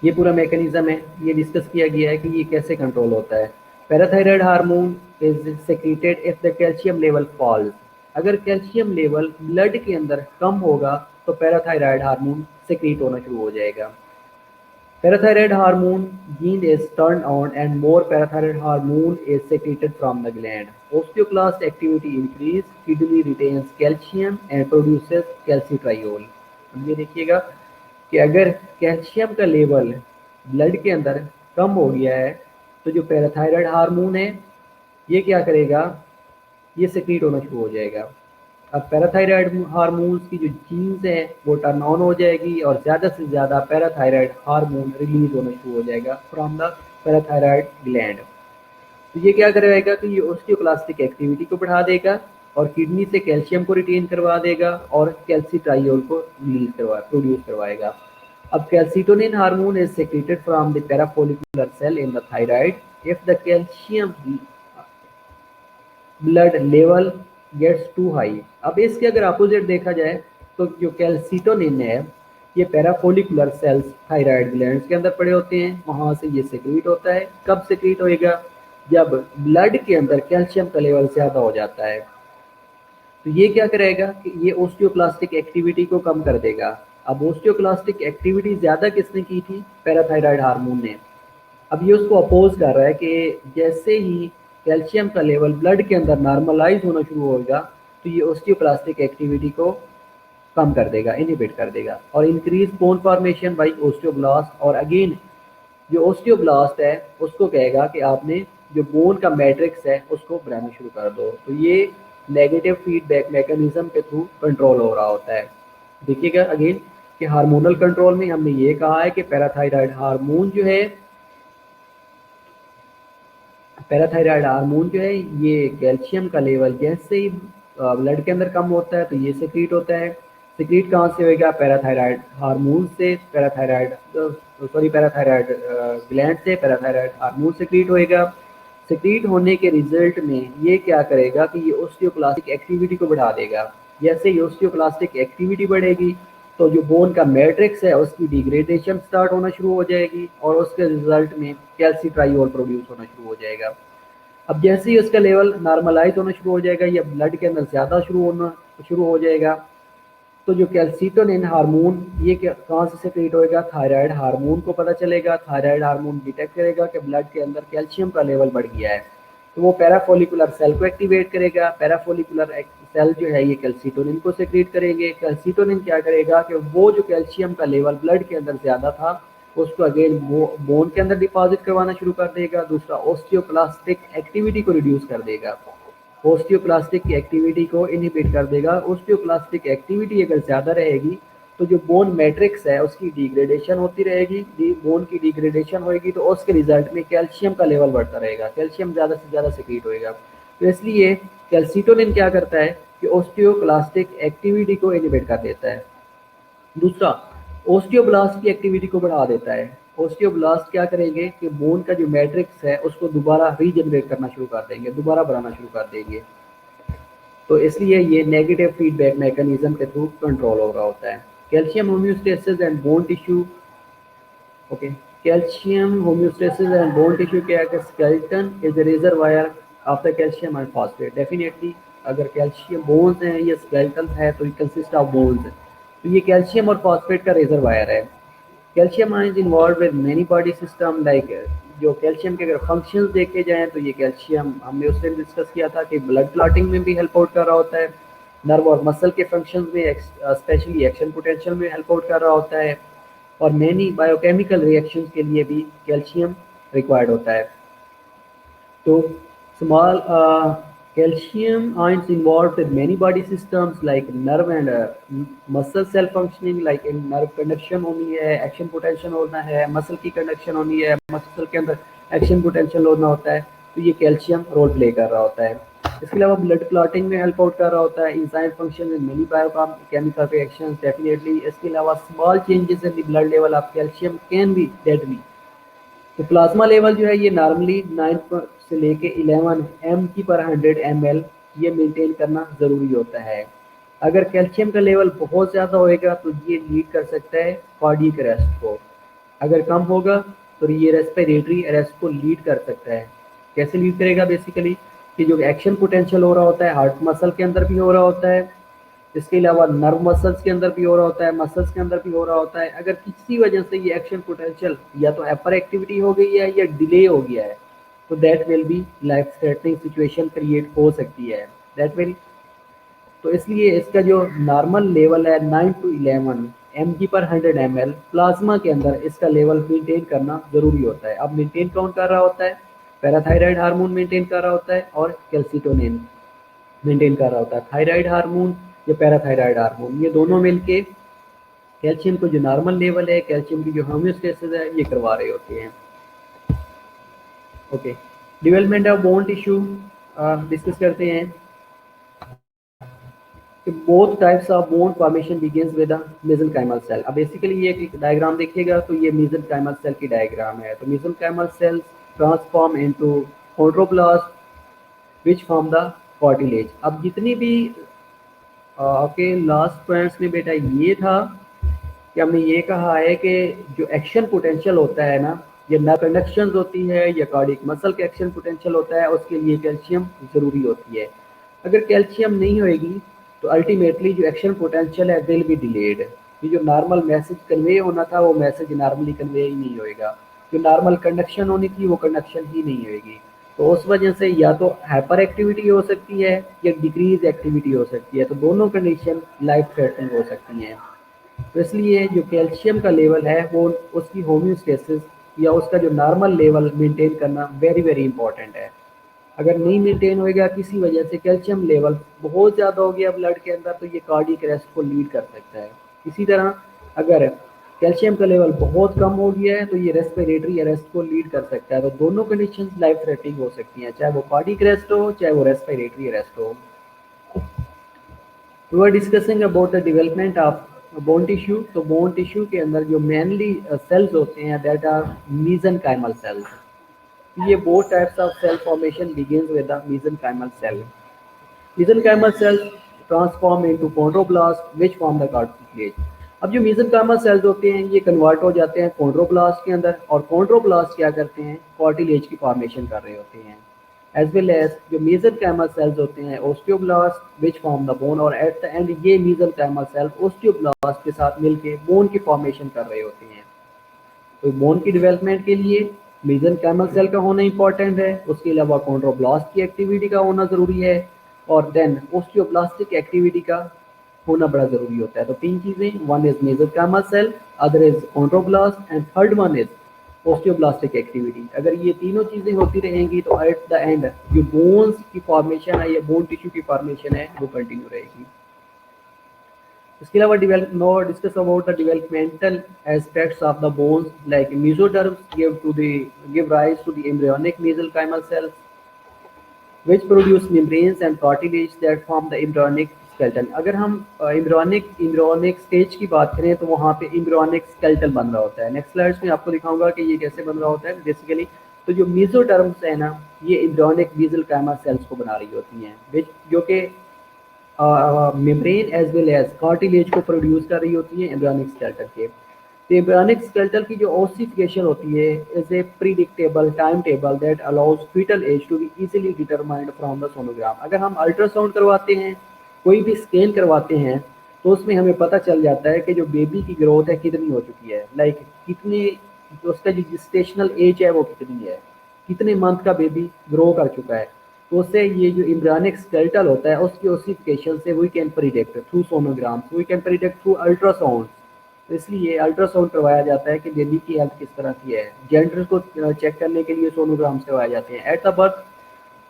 ये पूरा मैकेनिज्म है, ये डिस्कस किया गया है कि ये कैसे कंट्रोल होता है। Parathyroid hormone is secreted if the calcium level falls. अगर कैल्शियम लेवल ब्लड के अंदर कम होगा तो पैराथायराइड हार्मोन सेक्रेट होना शुरू हो जाएगा। Parathyroid hormone gene is turned on and more parathyroid hormone is secreted from the gland. Osteoclast activity increase, kidney retains calcium and produces calcitriol. अब ये देखिएगा कि अगर कैल्शियम का लेवल ब्लड के अंदर कम हो गया है तो जो पैराथायराइड हार्मोन है ये क्या करेगा, ये सेक्रेट होना शुरू हो जाएगा। अब पैराथायराइड हार्मोन्स की जो जीन्स है वो टर्न ऑन हो जाएगी और ज़्यादा से ज़्यादा पैराथायराइड हार्मोन रिलीज होना शुरू हो जाएगा फ्रॉम द पैराथायराइड ग्लैंड। तो ये क्या करेगा कि ये ओस्टियोक्लास्टिक एक्टिविटी को बढ़ा देगा और किडनी से कैल्शियम को रिटेन करवा देगा और कैल्सिट्राइल को रिलीज प्रोड्यूस करवाएगा। अब calcitonin hormone is secreted from the parafollicular cell in the thyroid if the calcium blood level gets too high. अब इसके अगर अपोजिट देखा जाए तो जो कैल्सिटोनिन है ये पैराफोलिकुलर सेल्स थायराइड ग्लैंड्स के अंदर पड़े होते हैं, वहाँ से ये सेक्रेट होता है। कब सेक्रेट होएगा, जब ब्लड के अंदर कैल्शियम का लेवल ज़्यादा हो जाता है। तो ये क्या करेगा कि ये ओस्टियोक्लास्टिक एक्टिविटी को कम कर देगा। अब ओस्टियोक्लास्टिक एक्टिविटी ज़्यादा किसने की थी, पैराथायराइड हार्मोन ने। अब ये उसको अपोज कर रहा है कि जैसे ही कैल्शियम का लेवल ब्लड के अंदर नॉर्मलाइज होना शुरू होगा तो ये ओस्टियोप्लास्टिक एक्टिविटी को कम कर देगा, इनहिबिट कर देगा और increase bone formation by osteoblast. और अगेन जो ओस्टियोब्लास्ट है उसको कहेगा कि आपने जो बोन का मैट्रिक्स है उसको बढ़ाना शुरू कर दो। तो ये नेगेटिव फीडबैक मैकेनिज्म के थ्रू कंट्रोल हो रहा होता है। देखिएगा अगेन कि हार्मोनल कंट्रोल में हमने ये कहा है कि पैराथायराइड हार्मोन जो है ये कैल्शियम का लेवल जैसे ही ब्लड के अंदर कम होता है तो ये सेक्रेट होता है। सेक्रेट कहाँ से होएगा, पैराथायराइड हार्मोन से, पैराथायराइड ग्लैंड से पैराथायराइड हार्मोन सेक्रेट होएगा। सेक्रेट होने के रिजल्ट में ये क्या करेगा कि ये ओस्टियोक्लास्टिक एक्टिविटी को बढ़ा देगा। जैसे ही ओस्टियोक्लास्टिक एक्टिविटी बढ़ेगी तो जो बोन का मैट्रिक्स है उसकी डिग्रेडेशन स्टार्ट होना शुरू हो जाएगी और उसके रिजल्ट में कैल्सिट्राइल प्रोड्यूस होना शुरू हो जाएगा। अब जैसे ही उसका लेवल नॉर्मलाइज होना शुरू हो जाएगा या ब्लड के अंदर ज़्यादा शुरू हो जाएगा तो जो कैल्सिटोनिन हार्मोन ये कहाँ से सेक्रेट होएगा, थायराइड हार्मोन को पता चलेगा। थायराइड हार्मोन डिटेक्ट करेगा कि ब्लड के अंदर कैल्शियम का लेवल बढ़ गया है तो वो पैराफोलिकुलर सेल को एक्टिवेट करेगा। पैराफोलिकुलर सेल जो है ये कैल्सिटोनिन को सेक्रेट करेंगे। कैल्सिटोनिन क्या करेगा कि वो जो कैल्शियम का लेवल ब्लड के अंदर ज़्यादा था उसको अगेन बोन के अंदर डिपॉजिट करवाना शुरू कर देगा। दूसरा ओस्टियोप्लास्टिक एक्टिविटी को रिड्यूस कर देगा, ओस्टियोप्लास्टिक की एक्टिविटी को इनहिबिट कर देगा। ओस्टियोप्लास्टिक एक्टिविटी अगर ज़्यादा रहेगी तो जो बोन मैट्रिक्स है उसकी डिग्रेडेशन होती रहेगी। बोन की डिग्रेडेशन होएगी तो उसके रिजल्ट में कैल्शियम का लेवल बढ़ता रहेगा, कैल्शियम ज़्यादा से ज़्यादा सेक्रेट होएगा। तो इसलिए कैल्सिटोनिन क्या करता है कि ओस्टियोक्लास्टिक एक्टिविटी को इनहिबिट कर देता है। दूसरा ओस्टियोब्लास्ट की एक्टिविटी को बढ़ा देता है। ओस्टियोब्लास्ट क्या करेंगे कि बोन का जो मैट्रिक्स है उसको दोबारा रीजनरेट करना शुरू कर देंगे, दोबारा बनाना शुरू कर देंगे। तो इसलिए ये नेगेटिव फीडबैक मैकेनिज्म के थ्रू कंट्रोल हो रहा होता है। Calcium homeostasis and bone tissue, okay, calcium homeostasis and bone tissue क्या है, skeleton is a reservoir of the calcium and phosphate. Definitely अगर कैल्शियम बोन्स हैं या स्केलेटन है तो इट कंसिस्ट ऑफ बोन्स, तो ये कैल्शियम और फॉस्फेट का रिजर्वायर है। Calcium ions involve with many body system like, जो कैल्शियम के अगर फंक्शंस देखे जाएं तो ये कैल्शियम हमने उस दिन डिस्कस किया था कि ब्लड क्लॉटिंग में भी हेल्प आउट कर रहा होता है। नर्व और मसल के फंक्शंस में स्पेशली एक्शन पोटेंशियल में हेल्प आउट कर रहा होता है, और मैनी बायोकेमिकल रिएक्शंस के लिए भी कैल्शियम रिक्वायर्ड होता है। तो small calcium ions involved in many body systems like nerve and muscle cell functioning, like in nerve conduction होनी है, एक्शन पोटेंशियल होना है, मसल की कंडक्शन होनी है, मसल के अंदर एक्शन पोटेंशियल होना होता है, तो ये कैल्शियम रोल प्ले कर रहा होता है। इसके अलावा ब्लड क्लॉटिंग में हेल्प आउट कर रहा होता है, enzyme function in many biochemical reactions definitely. इसके अलावा small changes in the blood level of calcium can be deadly. तो प्लाज्मा लेवल जो है ये नॉर्मली 9 से लेके 11 एम की पर 100 ml ये मेंटेन करना ज़रूरी होता है। अगर कैल्शियम का लेवल बहुत ज़्यादा होएगा तो ये लीड कर सकता है कार्डियक अरेस्ट को, अगर कम होगा तो ये रेस्पिरेटरी अरेस्ट को लीड कर सकता है। कैसे लीड करेगा? बेसिकली कि जो एक्शन पोटेंशियल हो रहा होता है हार्ट मसल के अंदर भी हो रहा होता है, इसके अलावा नर्व मसल्स के अंदर भी हो रहा होता है, मसल्स के अंदर भी हो रहा होता है। अगर किसी वजह से ये एक्शन पोटेंशियल या तो हाइपर एक्टिविटी हो गई है या डिले हो गया है, तो that will B life threatening situation create हो सकती है। दैट विल, तो इसलिए इसका जो नॉर्मल लेवल है 9 to 11 एम जी पर 100 ml प्लाज्मा के अंदर इसका लेवल मेंटेन करना ज़रूरी होता है। अब मेंटेन कौन कर रहा होता है? पैराथायराइड हार्मोन मेंटेन कर रहा होता है और कैल्सिटोनिन मेंटेन कर रहा होता है। थायराइड हार्मोन या पैराथायराइड हार्मोन ये दोनों मिलके कैल्शियम को जो नॉर्मल लेवल है, कैल्शियम की जो होम्योस्टेसिस है, ये करवा रहे होते हैं। Okay, development of bone tissue discuss करते हैं कि both types of bone formation begins with the mesenchymal cell. अब बेसिकली ये एक डायग्राम देखिएगा तो ये मेसेंकाइमल सेल की डायग्राम है। तो mesenchymal cells transform into chondroblast which form the cartilage. अब जितनी भी ओके लास्ट पॉइंट्स में बेटा ये था कि हमने ये कहा है कि जो एक्शन पोटेंशियल होता है ना, ये नर्व कंडक्शन होती है या कार्डियक मसल का एक्शन पोटेंशियल होता है, उसके लिए कैल्शियम ज़रूरी होती है। अगर कैल्शियम नहीं होएगी तो अल्टीमेटली जो एक्शन पोटेंशियल है विल बी डिलेड। ये जो नॉर्मल मैसेज कन्वे होना था वो मैसेज नॉर्मली कन्वे ही नहीं होएगा, जो नॉर्मल कंडक्शन होनी थी वो कंडक्शन ही नहीं होएगी। तो उस वजह से या तो हाइपर एक्टिविटी हो सकती है या डिक्रीज एक्टिविटी हो सकती है, तो दोनों कंडीशन लाइफ थ्रेटनिंग हो सकती हैं। तो इसलिए जो कैल्शियम का लेवल है वो उसकी होम्योस्टेसिस या उसका जो नॉर्मल लेवल मेंटेन करना वेरी वेरी इंपॉर्टेंट है। अगर नहीं मेंटेन होएगा किसी वजह से कैल्शियम लेवल बहुत ज़्यादा हो गया ब्लड के अंदर, तो ये कार्डियक अरेस्ट को लीड कर सकता है। इसी तरह अगर कैल्शियम का लेवल बहुत कम हो गया है तो ये रेस्पिरेटरी अरेस्ट को लीड कर सकता है। तो दोनों कंडीशन लाइफ थ्रेटनिंग हो सकती हैं, चाहे वो कार्डियक अरेस्ट हो चाहे वो रेस्पिरेटरी अरेस्ट हो। We were discussing about the development of bone tissue। तो बोन टिश्यू के अंदर जो मेनली सेल्स होते हैं दैट आर mesenchymal cells। ये both types of cell formation begins with the mesenchymal cell। mesenchymal cells transform into chondroblast which form the cartilage। अब जो mesenchymal cells होते हैं ये कन्वर्ट हो जाते हैं chondroblast के अंदर, और chondroblast क्या करते हैं? कार्टिलेज की फॉर्मेशन कर रहे होते हैं। एज वेल एज जो mesenchymal cells होते हैं osteoblast which form the bone, और एट द एंड ये mesenchymal cells osteoblast के साथ मिलके बोन की फॉर्मेशन कर रहे होते हैं। तो बोन की डेवलपमेंट के लिए mesenchymal सेल का होना इंपॉर्टेंट है, उसके अलावा कॉन्ड्रोब्लास्ट की एक्टिविटी का होना ज़रूरी है, और देन ओस्टियोब्लास्टिक एक्टिविटी का होना बड़ा ज़रूरी होता है। तो तीन चीज़ें, one is mesenchymal cell, other is chondroblast and third one is osteoblastic activity. अगर ये तीनों चीज़ें होती रहेंगी तो एट द एंड जो बोन्स की फॉर्मेशन है या बोन टिश्यू की फॉर्मेशन है वो कंटिन्यू रहेगी। इसके अलावा discuss about the developmental aspects of the bones like mesoderms give rise to the embryonic mesenchymal cells which produce membranes and cartilage that form the embryonic skeleton। अगर हम embryonic stage की बात करें तो वहाँ पे एम्ब्रियोनिक स्केलेटन बन रहा होता है। नेक्स्ट स्लाइड्स में आपको दिखाऊंगा कि ये कैसे बन रहा होता है बेसिकली। तो जो मेसोडर्म्स है ना, ये एम्ब्रियोनिक mesenchymal सेल्स को बना रही होती हैं, जो कि membrane as well as cartilage को प्रोड्यूस कर रही होती है एम्ब्रियोनिक स्केलेटन के। तो एम्ब्रियोनिक स्केलेटन की जो ओसिफिकेशन होती है is a predictable timetable that allows foetal age to be easily determined from the sonogram. अगर हम अल्ट्रासाउंड करवाते हैं, कोई भी स्कैन करवाते हैं, तो उसमें हमें पता चल जाता है कि जो बेबी की ग्रोथ है कितनी हो चुकी है, लाइक कितने उसका जो जेस्टेशनल एज है वो कितनी है, कितने मंथ का बेबी ग्रो कर चुका है। तो उससे ये जो एम्ब्रियोनिक स्केलेटल होता है उसकी ओसिफिकेशन से we can predict through sonograms, we can predict through ultrasound. तो इसलिए अल्ट्रासाउंड करवाया जाता है कि बेबी की हेल्थ किस तरह की है। जेंडर को चेक करने के लिए सोनोग्राम्स करवाए जाते हैं। At the birth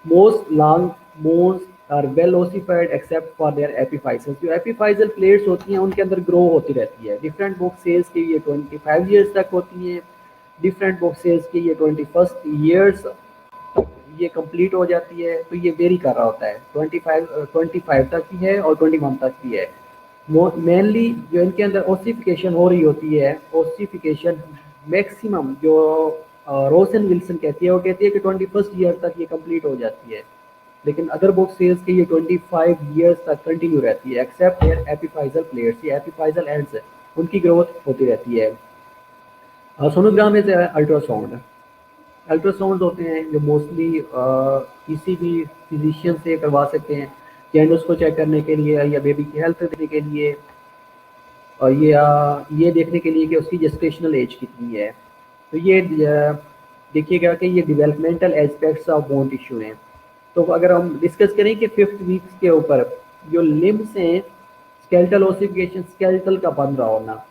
most long bones are well ossified except for their epiphyseals. जो एपिफाइजल प्लेट्स होती हैं उनके अंदर ग्रो होती रहती है। डिफरेंट बुक सेज के ये 25 ईयर्स तक होती हैं, डिफरेंट बुक सेज के ये 21 ईयर्स ये कंप्लीट हो जाती है। तो ये वेरी कर रहा होता है, 25 तक की है और 21 तक की है। मेनली जो इनके अंदर ओसिफिकेशन हो रही होती है, ओसिफिकेशन मैक्सिमम जो रोसन विल्सन कहती है, वो कहती है कि 21 ईयर तक ये कंप्लीट हो जाती है। लेकिन अदर बुक सेल्स के ये 25 ईयर्स तक कंटिन्यू रहती है एक्सेप्ट एयर एपिफाइजल प्लेट्स। ये एपिफाइजल एंड्स है, उनकी ग्रोथ होती रहती है। Sonogram is ultrasound. अल्ट्रासाउंड होते हैं जो मोस्टली किसी भी फिजिशियन से करवा सकते हैं, जेंडर्स को चेक करने के लिए या बेबी की हेल्थ देखने के लिए, और ये देखने के लिए कि उसकी जेस्टेशनल एज कितनी है। तो ये देखिएगा कि ये developmental aspects of bone tissue हैं। तो अगर हम डिस्कस करें कि 5th वीक्स के ऊपर जो लिम्स हैं, स्केलेटल ओसिफिकेशन, स्केलेटल का बन रहा होना,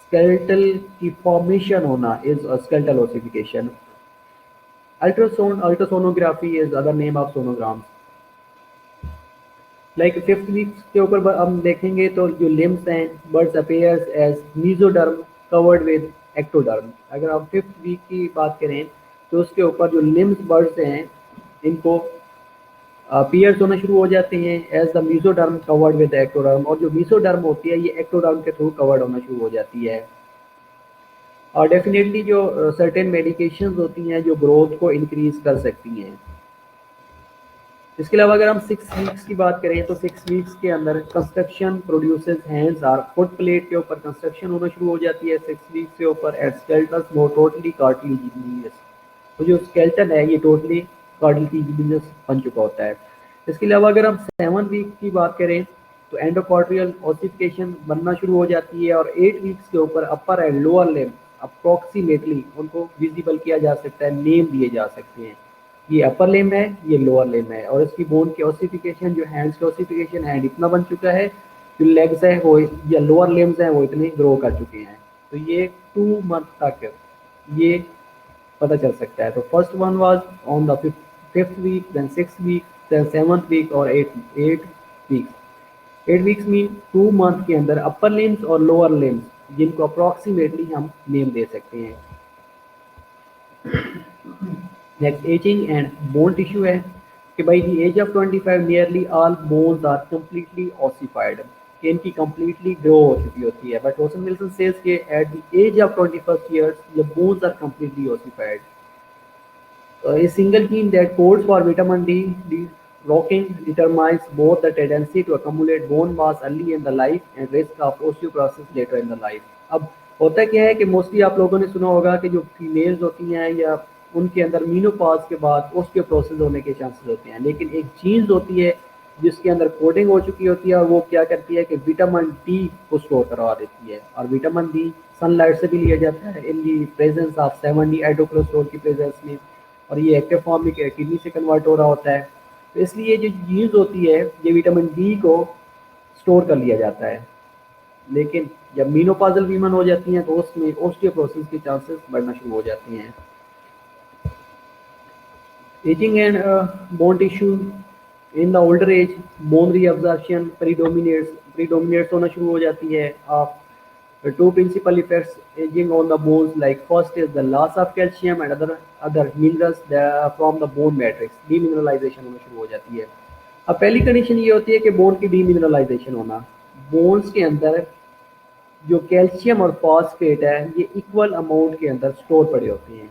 स्केलेटल की फॉर्मेशन होना is skeletal ossification. Ultrasound, ultrasonography is other name of sonograms. Like 5th weeks के ऊपर हम देखेंगे तो जो लिम्स हैं, buds appears as mesoderm covered with ectoderm. अगर हम 5th वीक की बात करें तो उसके ऊपर जो लिम्स बर्ड्स हैं इनको अपीयर्स होना शुरू हो जाते हैं as the mesoderm covered with ectoderm, और जो मीजोडर्म होती है ये एक्टोडर्म के थ्रू कवर्ड होना शुरू हो जाती है। और डेफिनेटली जो सर्टेन मेडिकेशंस होती हैं जो ग्रोथ को इंक्रीज कर सकती हैं। इसके अलावा अगर हम 6 वीक्स की बात करें तो 6 वीक्स के अंदर कंस्ट्रक्शन प्रोड्यूसेस हैंड्स और फुट प्लेट के ऊपर कंस्ट्रक्शन होना शुरू हो जाती है 6 वीक्स के ऊपर। At skeleton's now totally cartilaginous. तो जो स्केलेटन है ये टोटली कार्टिलेजिनस बन चुका होता है। इसके अलावा अगर हम 7 वीक की बात करें तो एंडोकार्डियल ओसिफिकेशन बनना शुरू हो जाती है, और 8 वीक्स के ऊपर अपर एंड लोअर लिम्ब अप्रोक्सीमेटली उनको विजिबल किया जा सकता है, नेम दिए जा सकते हैं। ये अपर लिम्ब है, ये लोअर लिम्ब है, और इसकी बोन की ओसिफिकेशन, जो हैंड्स की ओसिफिकेशन, हैंड इतना बन चुका है, जो लेग्स है वो या लोअर लिम्स हैं वो इतने ग्रो कर चुके हैं। तो ये 2 मंथ तक ये पता चल सकता है। तो first one was on the 5th week, then 6th week, then 7th week और 8 वीक्स। 8 वीक्स मीन 2 मंथ के अंदर अपर लिम्स और लोअर लिम्स जिनको अप्रोक्सीमेटली हम नेम दे सकते हैं। Next ageing and bone tissue है कि भाई the age of 25 nearly all bones are completely ossified, कि इनकी कंप्लीटली ग्रो हो चुकी होती है। बट रोसन विल्सन सेज के at the age of 21 years the bones are completely ossified. A single gene that codes for vitamin D rocking determines both the tendency to accumulate bone mass early in the life and risk of osteoporosis later in the life। अब होता क्या है कि mostly आप लोगों ने सुना होगा कि जो फीमेल्स होती हैं या उनके अंदर मीनोपॉज के बाद ओस्टियोपोरोसिस होने के चांसेस होते हैं, लेकिन एक जीन्स होती है जिसके अंदर कोडिंग हो चुकी होती है, और वो क्या करती है कि विटामिन डी को स्टोर करवा देती है। और विटामिन डी सनलाइट से भी लिया जाता है इन दी प्रेजेंस ऑफ 7D हाइड्रोक्लोरोल की प्रेजेंस में, और ये एक्टिव फॉर्म में किडनी से कन्वर्ट हो रहा होता है। तो इसलिए जो जीन्स होती है ये विटामिन डी को स्टोर कर लिया जाता है। लेकिन जब मीनोपॉजल वीमन हो जाती हैं तो उसमें ओस्टियोपोरोसिस के चांसेस बढ़ना शुरू हो जाते हैं। Ageing and bone tissue in the older age bone reabsorption predominates होना शुरू हो जाती है। Of two principal effects aging on the bones, like first is the loss of calcium and other minerals from the bone matrix, demineralization होना शुरू हो जाती है। अब पहली कंडीशन ये होती है कि बोन की डीमिनरलाइजेशन होना। बोन्स के अंदर जो कैल्शियम और फॉस्फेट है ये इक्वल अमाउंट के अंदर स्टोर पड़े होते हैं।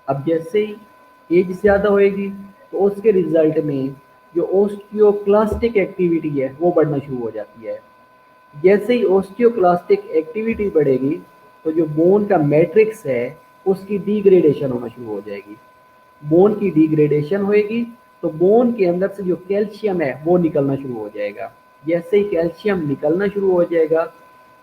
अब जैसे ही एज ज़्यादा होएगी तो उसके रिजल्ट में जो ओस्टियोक्लास्टिक एक्टिविटी है वो बढ़ना शुरू हो जाती है। जैसे ही ओस्टियोक्लास्टिक एक्टिविटी बढ़ेगी तो जो बोन का मैट्रिक्स है उसकी डिग्रेडेशन होना शुरू हो जाएगी। बोन की डिग्रेडेशन होएगी तो बोन के अंदर से जो कैल्शियम है वो निकलना शुरू हो जाएगा। जैसे ही कैल्शियम निकलना शुरू हो जाएगा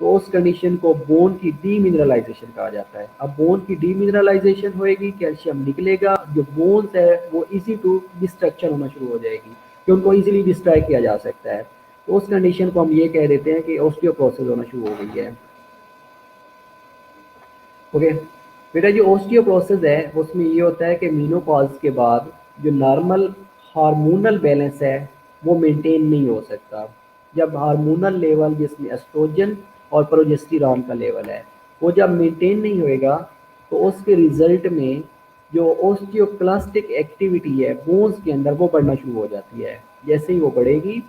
तो उस कंडीशन को बोन की डीमिनरलाइजेशन कहा जाता है। अब बोन की डीमिनरलाइजेशन होएगी, कैल्शियम निकलेगा, जो बोन्स है वो इजी टू डिस्ट्रक्शन होना शुरू हो जाएगी कि उनको इजीली डिस्ट्रॉय किया जा सकता है। तो उस कंडीशन को हम ये कह देते हैं कि ऑस्टियोप्रोसिस होना शुरू हो गई है। ओके बेटा, जो ऑस्टियोप्रोसिस है उसमें ये होता है कि मेनोपॉज के बाद जो नॉर्मल हार्मोनल बैलेंस है वो मेंटेन नहीं हो सकता। जब हार्मोनल लेवल जिसमें एस्ट्रोजन और प्रोजेस्टेरॉन का लेवल है वो जब मेंटेन नहीं होएगा तो उसके रिजल्ट में जो ऑस्टियोक्लास्टिक एक्टिविटी है बोन्स के अंदर वो बढ़ना शुरू हो जाती है। जैसे ही वो बढ़ेगी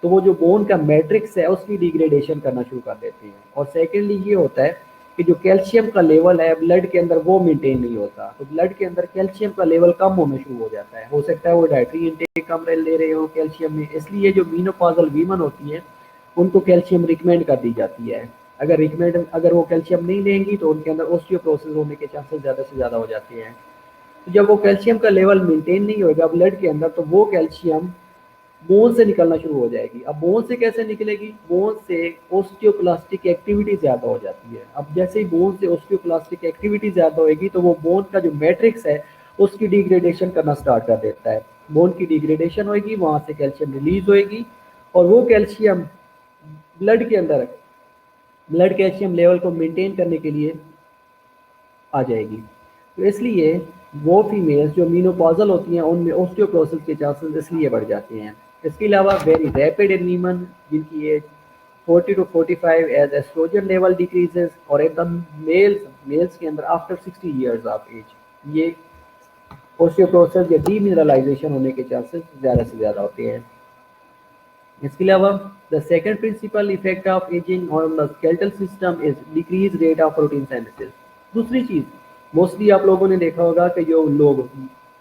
तो वो जो बोन का मैट्रिक्स है उसकी डिग्रेडेशन करना शुरू कर देती है। और सेकेंडली ये होता है कि जो कैल्शियम का लेवल है ब्लड के अंदर वो मेंटेन नहीं होता, तो ब्लड के अंदर कैल्शियम का लेवल कम होना शुरू हो जाता है। हो सकता है वो डाइटरी इंटेक कम ले रहे हो कैल्शियम में, इसलिए जो मीनोपॉजल वीमन होती है उनको कैल्शियम रिकमेंड कर दी जाती है। अगर वो कैल्शियम नहीं लेंगी तो उनके अंदर ऑस्टियोप्रोसिस होने के चांसेस ज़्यादा से ज़्यादा हो जाते हैं। तो जब वो कैल्शियम का लेवल मेंटेन नहीं होगा ब्लड के अंदर तो वो कैल्शियम बोन से निकलना शुरू हो जाएगी। अब बोन से कैसे निकलेगी? बोन से ऑस्टियोक्लास्टिक एक्टिविटी ज़्यादा हो जाती है। अब जैसे ही बोन से ऑस्टियोक्लास्टिक एक्टिविटी ज़्यादा होगी तो वो बोन का जो मैट्रिक्स है उसकी डिग्रेडेशन करना स्टार्ट कर देता है। बोन की डिग्रेडेशन होगी, वहाँ से कैल्शियम रिलीज होएगी और वो कैल्शियम ब्लड के अंदर ब्लड कैल्शियम लेवल को मेंटेन करने के लिए आ जाएगी। तो इसलिए वो फीमेल्स जो मीनोपॉजल होती हैं उनमें ऑस्टियोप्रोसिस के चांसेस इसलिए बढ़ जाते हैं। इसके अलावा वेरी रैपिड इन वीमन जिनकी age 40 to 45 age estrogen level decreases, और एकदम मेल्स के अंदर आफ्टर 60 ईयर्स ऑफ एज ये ऑस्टियोप्रोसिस या डीमिनरलाइजेशन होने के चांसेस ज़्यादा से ज़्यादा होते हैं। इसके अलावा the second principal effect of ageing on the skeletal system is decrease rate of protein synthesis. दूसरी चीज़ मोस्टली आप लोगों ने देखा होगा कि जो लोग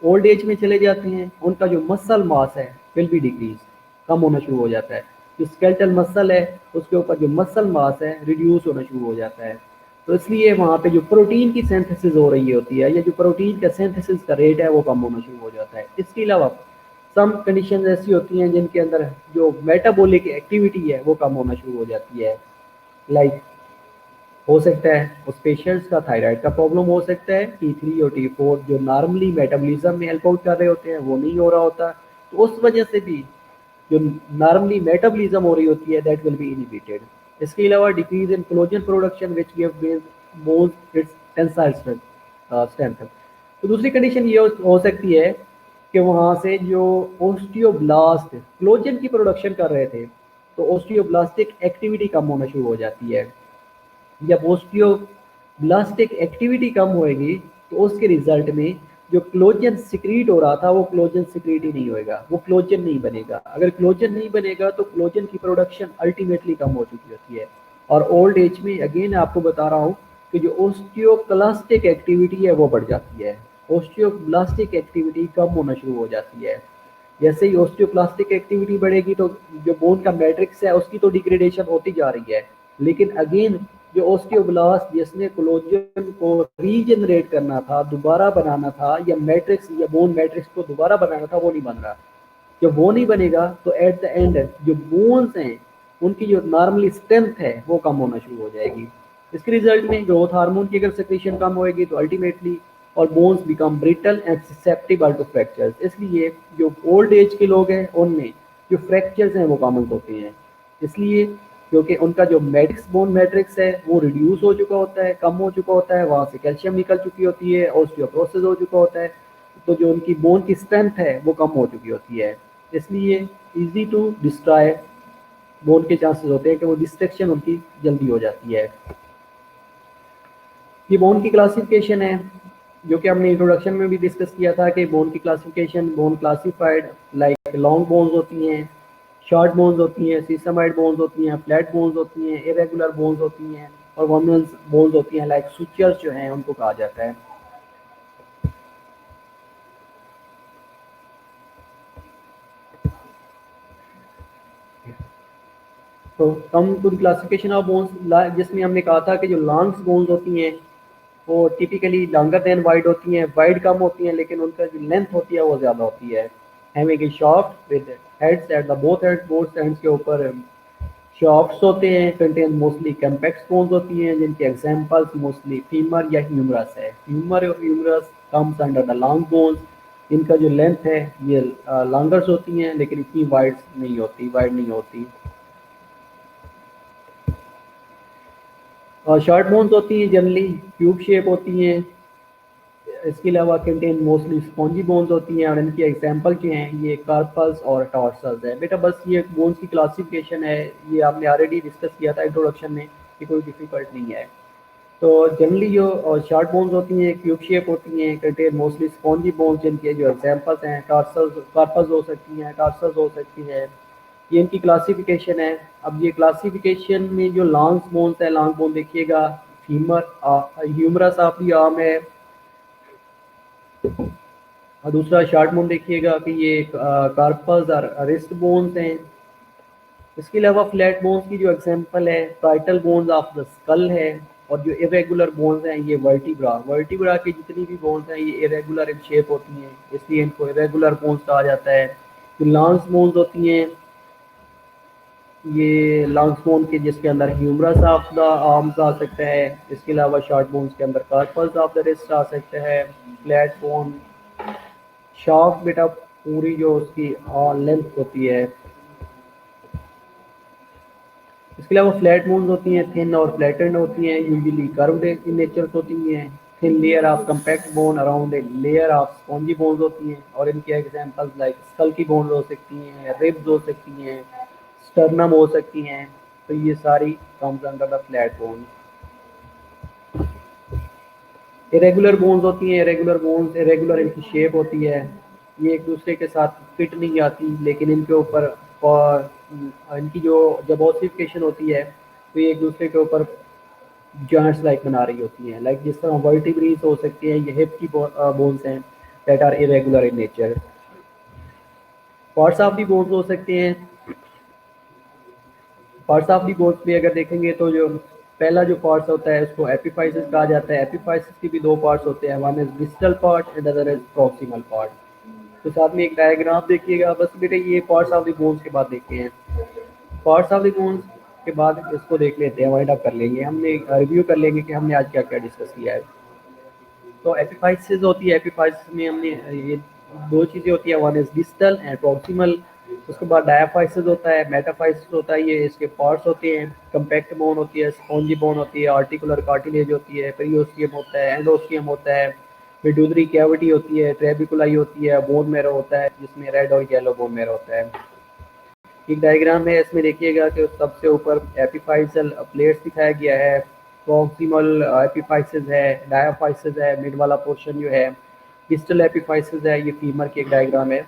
ओल्ड एज में चले जाते हैं उनका जो मसल मास है विल बी डिक्रीज, कम होना शुरू हो जाता है। जो स्केलेटल मसल है उसके ऊपर जो मसल मास है रिड्यूस होना शुरू हो जाता है। तो इसलिए वहाँ पे जो प्रोटीन की सिंथेसिस हो रही होती है या जो प्रोटीन का सिंथेसिस का रेट है वो कम होना शुरू हो जाता है। इसके अलावा सम कंडीशन ऐसी होती हैं जिनके अंदर जो मेटाबॉलिक एक्टिविटी है वो कम होना शुरू हो जाती है। लाइक हो सकता है उस पेशेंट्स का थायराइड का प्रॉब्लम हो सकता है, T3 और T4 जो नॉर्मली मेटाबॉलिज्म में हेल्प आउट कर रहे होते हैं वो नहीं हो रहा होता, तो उस वजह से भी जो नॉर्मली मेटाबॉलिज्म हो रही होती है दैट विल बी इनहिबिटेड। इसके अलावा decrease in collagen production which give bones its tensile strength. तो दूसरी कंडीशन ये हो सकती है कि वहाँ से जो ओस्टियोब्लास्ट कोलेजन की प्रोडक्शन कर रहे थे तो ओस्टियोब्लास्टिक एक्टिविटी कम होना शुरू हो जाती है। जब ओस्टियोब्लास्टिक एक्टिविटी कम होएगी तो उसके रिजल्ट में जो क्लोजन सिक्रीट हो रहा था वो क्लोजन सिक्रीट ही नहीं होएगा, वो क्लोजन नहीं बनेगा। अगर क्लोजन नहीं बनेगा तो क्लोजन की प्रोडक्शन अल्टीमेटली कम हो चुकी होती है। और ओल्ड एज में अगेन आपको बता रहा हूँ कि जो ओस्टियोक्लास्टिक एक्टिविटी है वो बढ़ जाती है, ओस्टियोब्लास्टिक एक्टिविटी कम होना शुरू हो जाती है। जैसे ही ओस्टियोप्लास्टिक एक्टिविटी बढ़ेगी तो जो बोन का मैट्रिक्स है उसकी तो डिग्रेडेशन होती जा रही है, लेकिन अगेन जो ओस्टियोब्लास्ट जिसने कोलेजन को रीजनरेट करना था, दोबारा बनाना था, या मैट्रिक्स या बोन मैट्रिक्स को दोबारा बनाना था वो नहीं बन रहा। जब वो नहीं बनेगा तो एट द एंड जो बोन्स हैं उनकी जो नॉर्मली स्ट्रेंथ है वो कम होना शुरू हो जाएगी। इसके रिजल्ट में ग्रोथ हार्मोन की अगर सेक्रेशन कम होएगी तो अल्टीमेटली और bones become brittle and susceptible to fractures. इसलिए जो ओल्ड एज के लोग हैं उनमें जो फ्रैक्चर्स हैं वो कॉमन होते हैं, इसलिए क्योंकि उनका जो मैट्रिक्स बोन मैट्रिक्स है वो रिड्यूस हो चुका होता है, कम हो चुका होता है, वहाँ से कैल्शियम निकल चुकी होती है, ऑस्टियोप्रोसिस हो चुका होता है, तो जो उनकी बोन की स्ट्रेंथ है वो कम हो चुकी होती है। इसलिए इजी टू डिस्ट्रॉय बोन के चांसेस होते हैं कि वो डिस्ट्रक्शन उनकी जल्दी हो जाती है। ये बोन की क्लासिफिकेशन है जो कि हमने इंट्रोडक्शन में भी डिस्कस किया था कि बोन की classification bone classified like long bones होती हैं, शॉर्ट बोन्स होती हैं, सीसमाइड बोन्स होती हैं, फ्लैट बोन्स होती हैं, इरेगुलर बोन्स होती हैं और वॉर्मल्स बोन्स होती हैं लाइक सुचर्स जो हैं उनको कहा जाता है। तो come to classification of bones जिसमें हमने कहा था कि जो लॉन्ग्स बोन्स होती हैं वो टिपिकली लॉन्गर देन वाइड होती हैं, वाइड कम होती हैं लेकिन उनका जो लेंथ होती है वो ज़्यादा होती है। Having a shaft with heads at the both ends के ऊपर शॉफ्ट्स होते हैं, कंटेन मोस्टली कम्पैक्ट बोन्स होती हैं, जिनके एग्जांपल्स मोस्टली फीमर या ह्यूमरस है। फीमर और humerus comes under the long bones. इनका जो लेंथ है ये लॉन्गर्स होती हैं, लेकिन इतनी वाइड नहीं होती, और शॉर्ट बोन्स होती हैं, जनरली ट्यूब शेप होती हैं। इसके अलावा कंटेन मोस्टली स्पॉन्जी बोन्स होती हैं, और इनकी एग्जांपल जो हैं ये कार्पल्स और टॉर्सल्स है। बेटा बस ये बोन्स की क्लासिफिकेशन है, ये आपने ऑलरेडी डिस्कस किया था इंट्रोडक्शन में, ये कोई डिफिकल्ट नहीं है। तो जनरली जो शॉर्ट बोन्स होती हैं क्यूब शेप होती हैं, कंटेन मोस्टली स्पॉन्जी बोन्स, जिनके जो एग्जांपल्स हैं टॉर्सल्स, कार्पल्स हो सकती हैं, टॉर्सल्स हो सकती है। ये इनकी क्लासिफिकेशन है। अब ये क्लासिफिकेशन में जो लॉन्ग बोन्स है, लॉन्ग बोन देखिएगा femur humerus of the arm है, और दूसरा शॉर्ट बोन देखिएगा कि ये कार्पल्स और रिस्ट बोन्स हैं। इसके अलावा फ्लैट बोन्स की जो एग्जांपल है title bones of the skull है, और जो इरेगुलर बोन्स हैं ये वर्टिब्रा की जितनी भी बोन्स हैं ये इरेगुलर इन शेप होती हैं, इसलिए इनको इरेगुलर बोन्स कहा जाता है। जो लॉन्ग बोन्स होती हैं ये लॉन्ग बोन के जिसके अंदर ह्यूमरस ऑफ द आर्म्स आ सकता है। इसके अलावा शॉर्ट बोन्स के अंदर कार्पल्स ऑफ द रिस्ट आ सकता है। फ्लैट बोन शाफ्ट बेटा पूरी जो उसकी लेंथ होती है। इसके अलावा फ्लैट बोन्स होती हैं, थिन और फ्लैटेंड होती हैं, यूजुअली कर्व्ड इन नेचर होती हैं। Thin layer of compact bone around a layer of spongy bones होती हैं, और इनके एग्जांपल्स लाइक स्कल की बोन्स हो सकती हैं, रिब्स हो सकती हैं, स्टर्नम हो सकती हैं। तो ये सारी comes under the flat bone. Irregular bones होती हैं, इरेगुलर बोन्स इरेगुलर इनकी शेप होती है, ये एक दूसरे के साथ फिट नहीं आती, लेकिन इनके ऊपर और इनकी जो जब ऑसिफिकेशन होती है तो ये एक दूसरे के ऊपर जॉइंट्स लाइक बना रही होती हैं, लाइक जिस तरह वर्टिब्रीज हो सकती हैं, ये हिप की बोन्स हैं that are irregular in nature. Parts of the bones हो सकते हैं। पार्ट्स ऑफ दी बोन्स में अगर देखेंगे तो जो पहला जो पार्ट्स होता है उसको एपिफाइसिस कहा जाता है। एपिफाइसिस के भी दो पार्ट्स होते हैं, one is distal part and other is proximal part. तो साथ में एक डायग्राम देखिएगा। बस बेटे ये पार्ट्स ऑफ द बोन्स के बाद देखते हैं। पार्ट्स ऑफ द बोन्स के बाद इसको देख लेते हैं, वाइंड अप कर लेंगे, हमने रिव्यू कर लेंगे कि हमने आज क्या क्या डिस्कस किया है। तो एपिफाइसिस होती है, एपिफाइसिस में हमने ये दो चीज़ें होती है, one is distal end proximal. उसके बाद डायाफाइसिस होता है, मेटाफाइसिस होता है, ये इसके पार्ट्स होते हैं। कंपैक्ट बोन होती है, स्पॉन्जी बोन होती है, आर्टिकुलर कार्टिलेज होती है, पेरियोस्टियम होता है, एंडोस्टियम होता है, मेडुलरी कैविटी होती है, ट्रेबिकुलाई होती है, बोन मैरो होता है जिसमें रेड और येलो बोन मैरो होता है। एक डायग्राम है, इसमें देखिएगा कि सबसे ऊपर एपिफाइसल प्लेट्स दिखाया गया है, प्रॉक्सिमल एपिफाइसिस है, डायाफाइसिस है, मिड वाला पोर्शन जो है डिस्टल एपिफाइसिस है, ये फीमर की एक डायग्राम है।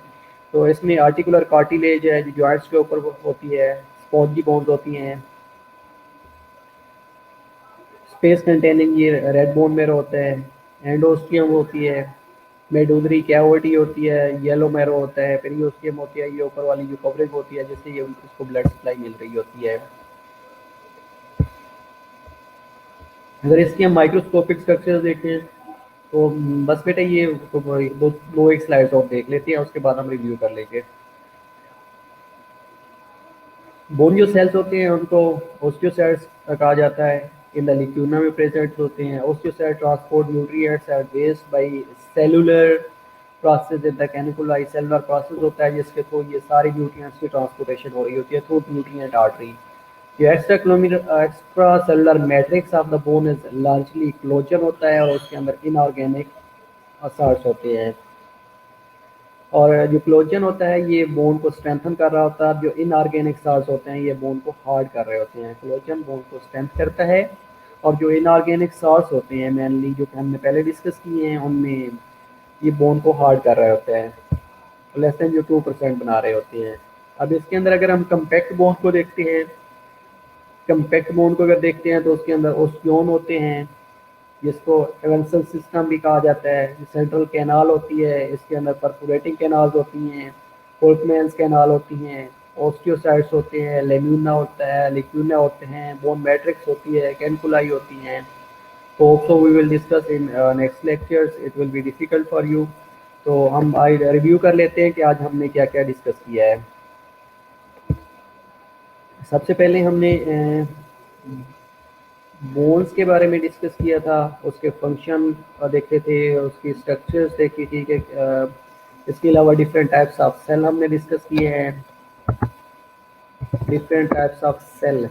तो इसमें आर्टिकुलर कार्टिलेज है जो जॉइंट्स के ऊपर होती है, स्पॉन्जी बोन्स होती हैं, स्पेस कंटेनिंग ये रेड बोन में होता है, एंडोस्टियम होती है, मेडुलरी कैविटी होती है, येलो मैरो होता है, पेरियोस्टियम होती है, ये ऊपर वाली जो कवरेज होती है जिससे ये इसको ब्लड सप्लाई मिल रही होती है। अगर इसकी हम माइक्रोस्कोपिक स्ट्रक्चर देखें तो बस बेटा ये तो दो एक स्लाइड्स और देख लेते हैं, उसके बाद हम रिव्यू कर लेंगे। बोन जो सेल्स होते हैं उनको ओस्टियोसाइट्स कहा जाता है। इन द लिक्यूना में प्रेजेंट होते हैं। Osteocyte transport nutrients are based by cellular process in the canaliculi. Cellular process होता है जिसके थ्रू ये सारी न्यूट्रिएंट्स की ट्रांसपोर्टेशन हो रही होती है थ्रू न्यूट्रिएंट आर्टरी। जो extra cellular matrix of the bone is largely collagen होता है, और उसके अंदर इनऑर्गेनिक असर्ट्स होते हैं। और जो कोलेजन होता है ये बोन को स्ट्रेंथन कर रहा होता है, जो इनऑर्गेनिक साल्ट्स होते हैं ये बोन को हार्ड कर रहे होते हैं। कोलेजन बोन को स्ट्रेंथ करता है, और जो इनऑर्गेनिक साल्ट्स होते हैं मेनली जो कि हमने पहले डिस्कस किए हैं उनमें ये बोन को हार्ड कर रहे होते हैं, लेस देन जो 2% बना रहे होते हैं। अब इसके अंदर अगर हम कम्पैक्ट बोन को देखते हैं, कम्पैक्ट बोन को अगर देखते हैं तो उसके अंदर ओस्टियोन होते हैं जिसको एवेंसल सिस्टम भी कहा जाता है। सेंट्रल कैनाल होती है, इसके अंदर परफोरेटिंग कैनाल्स होती हैं, फोल्कमैन्स कैनाल होती हैं, ओस्टियोसाइट्स होते हैं, लेम्यूना होता है, लिक्यूना होते हैं, बोन मैट्रिक्स होती है, कैनकुलाई होती हैं। तो also we will discuss in next lectures, it will be difficult for you. तो हम आज रिव्यू कर लेते हैं कि आज हमने क्या क्या डिस्कस किया है। सबसे पहले हमने बोन्स के बारे में डिस्कस किया था, उसके फंक्शन देखे थे, उसकी स्ट्रक्चर्स देखी थी कि इसके अलावा डिफरेंट टाइप्स ऑफ सेल हमने डिस्कस किए हैं। डिफरेंट टाइप्स ऑफ सेल,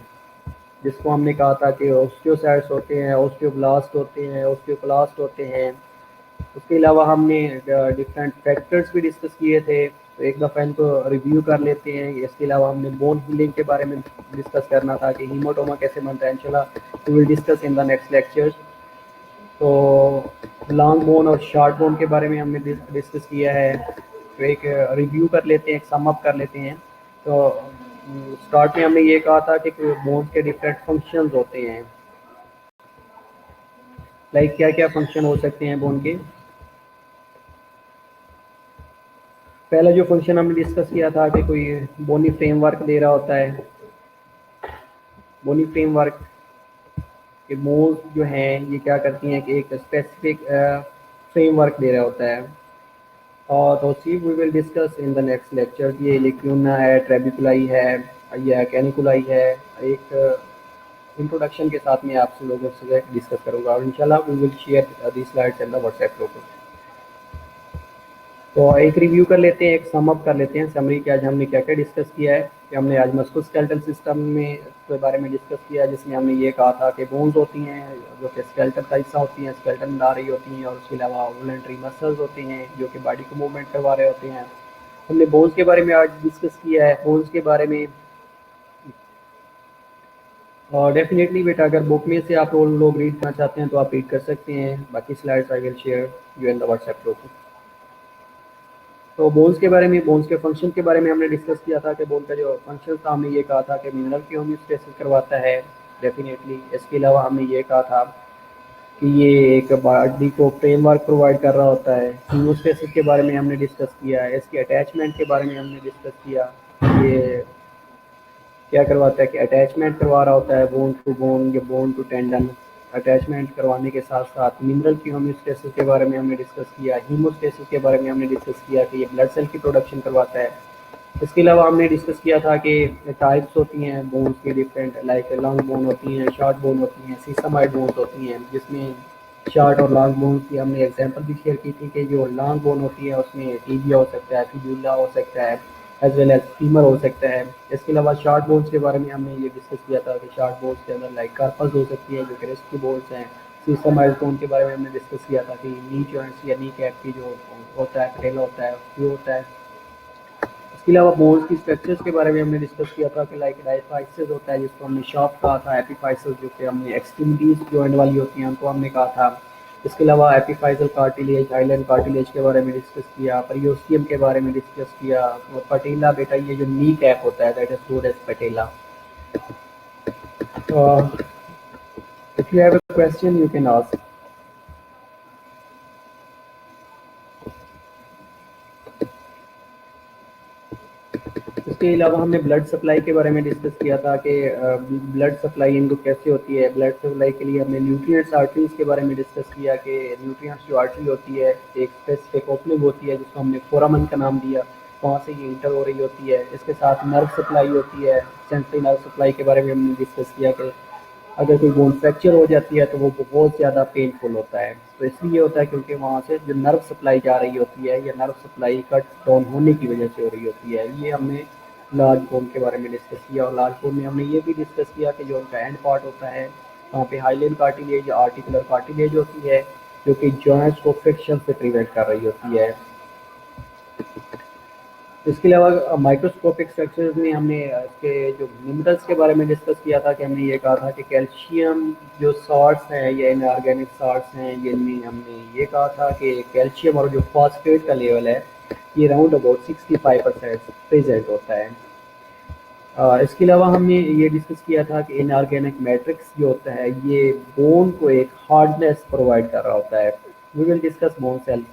जिसको हमने कहा था कि ऑस्टियोसाइट्स होते हैं, ऑस्टियोब्लास्ट होते हैं, ऑस्टियोक्लास्ट होते हैं। उसके अलावा हमने डिफरेंट फैक्टर्स भी डिस्कस किए थे, तो एक दफ़ा इनको रिव्यू कर लेते हैं। इसके अलावा हमने बोन हीलिंग के बारे में डिस्कस करना था कि हीमोटोमा कैसे बनता है। इंशाल्लाह we will discuss in the next lecture. तो लॉन्ग बोन और शॉर्ट बोन के बारे में हमने डिस्कस किया है, तो एक रिव्यू कर लेते हैं, एक सम अप कर लेते हैं। तो स्टार्ट में हमने ये कहा था कि बोन्स के डिफरेंट फंक्शंस होते हैं। लाइक क्या क्या फंक्शन हो सकते हैं बोन के। पहला जो फंक्शन हमने डिस्कस किया था कि कोई बोनी फ्रेमवर्क दे रहा होता है। बोनी फ्रेमवर्क के बोन्स जो हैं ये क्या करती हैं कि एक स्पेसिफिक फ्रेमवर्क दे रहा होता है। और तो see we will discuss in the next lecture. ये लेक्यूना है, ट्रेबिकुलाई है या कैनिकुलाई है। एक इंट्रोडक्शन के साथ मैं आप लोगों से डिस्कस करूँगा और इंशाल्लाह we will share this slides in the WhatsApp group. तो एक रिव्यू कर लेते हैं, एक सम अप कर लेते हैं समरी कि आज हमने क्या क्या डिस्कस किया है। कि हमने आज मस्कुलोस्केलेटल सिस्टम में के बारे में डिस्कस किया, जिसमें हमने ये कहा था कि बोन्स होती हैं जो कि स्केलेटल का हिस्सा होती हैं, स्केलेटन में आ रही होती हैं, और उसके अलावा वॉलंटरी मसल्स होते हैं जो कि बॉडी को मूवमेंट करवा रहे होते हैं। हमने बोन्स के बारे में आज डिस्कस किया है। बोन्स के बारे में और डेफिनेटली बेटा अगर बुक में से आप लोग रीड करना चाहते हैं तो आप रीड कर सकते हैं। बाकी slides I will share you in the WhatsApp group. तो बोन्स के बारे में, बोन्स के फंक्शन के बारे में हमने डिस्कस किया था कि बोन का जो फंक्शन था हमने ये कहा था कि मिनरल की होम्योस्टेसिस करवाता है डेफिनेटली। इसके अलावा हमने ये कहा था कि ये एक बॉडी को फ्रेमवर्क प्रोवाइड कर रहा होता है। होम्योस्टेसिस के बारे में हमने डिस्कस किया है। इसके अटैचमेंट के बारे में हमने डिस्कस किया। ये क्या करवाता है कि अटैचमेंट करवा रहा होता है बोन टू बोन या बोन टू टेंडन। अटैचमेंट करवाने के साथ साथ मिनरल की होम्योस्टेसिस के बारे में हमने डिस्कस किया। हीमोस्टेसिस के बारे में हमने डिस्कस किया कि ये ब्लड सेल की प्रोडक्शन करवाता है। इसके अलावा हमने डिस्कस किया था कि टाइप्स होती हैं बोन्स की डिफरेंट, लाइक लॉन्ग बोन होती हैं, शॉर्ट बोन होती हैं, सीसमाइड बोन्स होती हैं, जिसमें शॉर्ट और लॉन्ग बोन्स की हमने एग्जांपल भी शेयर की थी कि जो लॉन्ग बोन होती है उसमें टीबिया हो सकता है, फिब्यूला हो सकता है, एज वेल एज फीमर हो सकता है। इसके अलावा शॉर्ट बोन्स के बारे में हमने ये डिस्कस किया था कि शॉर्ट बोन्स के अंदर लाइक कार्पस हो सकती है जो कि रेस्ट की बोन्स हैं। सीसमाइड बोन के बारे में हमने डिस्कस किया था कि नी जॉइंट्स या नी कैप की जो होता है, पटेला होता है, वो होता है। इसके अलावा बोन्स की स्ट्रक्चर्स के बारे में हमने डिस्कस किया था कि लाइक डायफाइसिस होता है जिसको हमने शाफ्ट कहा था, एपिफाइसिस जो कि हमने एक्सट्रीमिटीज जॉइंट वाली होती हैं उनको हमने कहा था। इसके अलावा एपिफाइजल कार्टिलेज, आइलैंड कार्टिलेज के बारे में डिस्कस किया, परियोस्टियम के बारे में डिस्कस किया, और पटेला बेटा ये जो नी कैप होता है that is known as patella. If you have a question you can ask. इसके अलावा हमने ब्लड सप्लाई के बारे में डिस्कस किया था कि ब्लड सप्लाई इनको कैसे होती है। ब्लड सप्लाई के लिए हमने न्यूट्रिएंट्स आर्टरीज के बारे में डिस्कस किया कि न्यूट्रिएंट्स जो आर्टरी होती है एक स्पेसिफिक ओपनिंग होती है जिसको हमने फोरामन का नाम दिया, वहाँ से ये इंटर हो रही होती है। इसके साथ नर्व सप्लाई होती है, सेंट्रल नर्व सप्लाई के बारे में हमने डिस्कस किया कि अगर कोई बोन फ्रैक्चर हो जाती है तो वो बहुत ज़्यादा पेनफुल होता है। तो इसलिए होता है क्योंकि वहाँ से जो नर्व सप्लाई जा रही होती है या नर्व सप्लाई कट डाउन होने की वजह से हो रही होती है। ये हमने लार्ज बोन के बारे में डिस्कस किया। और लार्ज बोन में हमने ये भी डिस्कस किया कि जो उनका एंड पार्ट होता है वहाँ पे हाइलेन कार्टिलेज या आर्टिकुलर कार्टिलेज होती है जो कि जॉइंट्स को फ्रिक्शन से प्रिवेंट कर रही होती है। इसके अलावा माइक्रोस्कोपिक स्ट्रक्चर्स में हमने इसके जो मिनरल्स के बारे में डिस्कस किया था कि हमने ये कहा था कि कैल्शियम जो सॉल्ट्स हैं या इनऑर्गेनिक सॉल्ट्स हैं, जिनमें हमने ये कहा था कि कैल्शियम और जो फॉस्फेट का लेवल है ये अराउंड अबाउट 65% प्रेजेंट होता है। इसके अलावा हमने ये डिस्कस किया था कि इनऑर्गेनिक मैट्रिक्स जो होता है ये बोन को एक हार्डनेस प्रोवाइड कर रहा होता है। We will discuss bone cell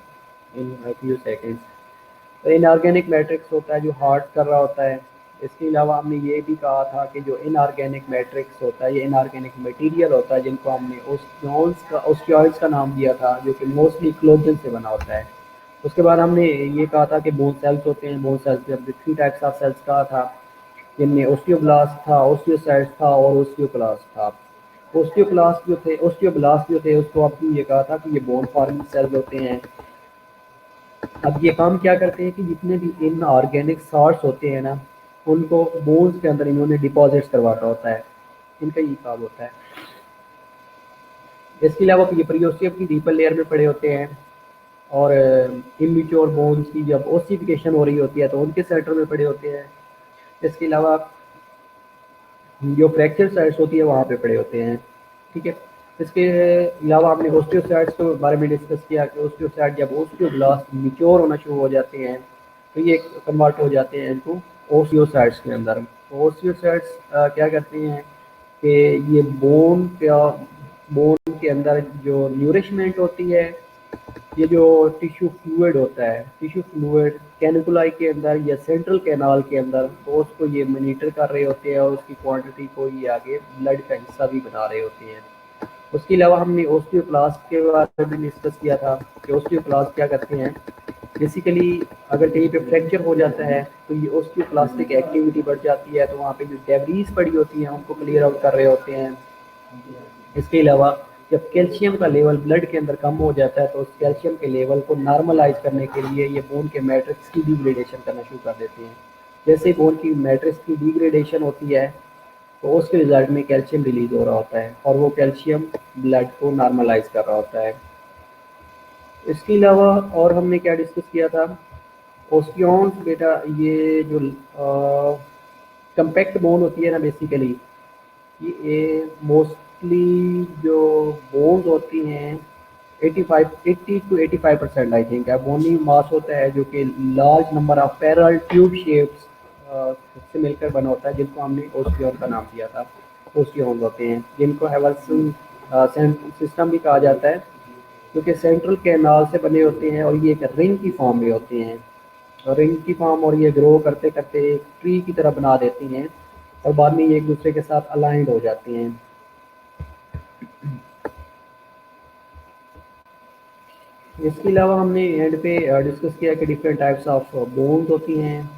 in few seconds. तो इनऑर्गेनिक मैट्रिक्स होता है जो हार्ड कर रहा होता है। इसके अलावा हमने ये भी कहा था कि जो इनऑर्गेनिक मैट्रिक्स होता है ये इनऑर्गेनिक मटेरियल होता है जिनको हमने ओस्टियोइड्स का नाम दिया था जो कि मोस्टली कोलेजन से बना होता है। उसके बाद हमने ये कहा था कि बोन सेल्स होते हैं। बोन सेल्स जब 3 टाइप्स ऑफ सेल्स कहा था जिनमें ओस्टियोब्लास्ट था, ओस्टियोसाइट्स था और ओस्टियोक्लास्ट था। ओस्टियोब्लास्ट जो थे उसको आपने ये कहा था कि ये बोन फॉर्मिंग सेल्स होते हैं। अब ये काम क्या करते हैं कि जितने भी इन ऑर्गेनिक सॉल्ट्स होते हैं ना, उनको बोन्स के अंदर इन्होंने डिपॉजिट्स करवाता होता है, इनका ये काम होता है। इसके अलावा ये प्रीओस्टियम की डीपर लेयर में पड़े होते हैं और इमेच्योर बोन्स की जब ओसिफिकेशन हो रही होती है तो उनके सेंटर में पड़े होते हैं। इसके अलावा जो फ्रैक्चर साइट्स होती है वहाँ पे पड़े होते हैं, ठीक है। इसके अलावा आपने ओस्टियोसाइट्स के बारे में डिस्कस किया कि ओस्टियोसाइट जब ओस्टियोब्लास्ट मैच्योर होना शुरू हो जाते हैं तो ये कन्वर्ट हो जाते हैं इनटू ओस्टियोसाइट्स के अंदर। ओस्टियोसाइट्स क्या करते हैं कि ये बोन के अंदर जो न्यूरिशमेंट होती है, ये जो टिश्यू फ्लूइड होता है, टिश्यू फ्लूइड कैनिकुलाई के अंदर या सेंट्रल कैनाल के अंदर, तो उसको ये मॉनिटर कर रहे होते हैं और उसकी क्वांटिटी को ये आगे ब्लड का हिस्सा भी बना रहे होते हैं। उसके अलावा हमने ओस्टियोक्लास्ट के बारे में डिस्कस किया था कि ओस्टियोक्लास्ट क्या करते हैं। बेसिकली अगर कहीं पे फ्रैक्चर हो जाता है तो ये ओस्टियोक्लास्टिक एक्टिविटी बढ़ जाती है, तो वहाँ पे जो डेब्रीज पड़ी होती हैं उनको क्लियर आउट कर रहे होते हैं। इसके अलावा जब कैल्शियम का लेवल ब्लड के अंदर कम हो जाता है तो उस कैल्शियम के लेवल को नॉर्मलाइज करने के लिए ये बोन के मैट्रिक्स की डिग्रेडेशन करना शुरू कर देते हैं। जैसे बोन की मैट्रिक्स की डिग्रेडेशन होती है तो उसके रिजल्ट में कैल्शियम रिलीज हो रहा होता है और वो कैल्शियम ब्लड को नॉर्मलाइज कर रहा होता है। इसके अलावा और हमने क्या डिस्कस किया था, ओस्टियोन्स बेटा, ये जो कंपैक्ट बोन होती है ना, बेसिकली ये मोस्टली जो बोन्स होती हैं 80 to 85% आई थिंक है बोनी मास होता है, जो कि large number of parallel tube shapes से मिलकर बना होता है, जिनको हमने ओस्टियोन का नाम दिया था। ओस्टियोन्स होते हैं जिनको हैवल्सन सिस्टम भी कहा जाता है, क्योंकि सेंट्रल कैनाल से बने होते हैं और ये एक रिंग की फॉर्म में होते हैं। रिंग की फॉर्म, और ये ग्रो करते करते एक ट्री की तरह बना देती हैं और बाद में ये एक दूसरे के साथ अलाइंड हो जाती हैं। इसके अलावा हमने एंड पे डिस्कस किया कि डिफरेंट टाइप्स ऑफ बोन्स होती हैं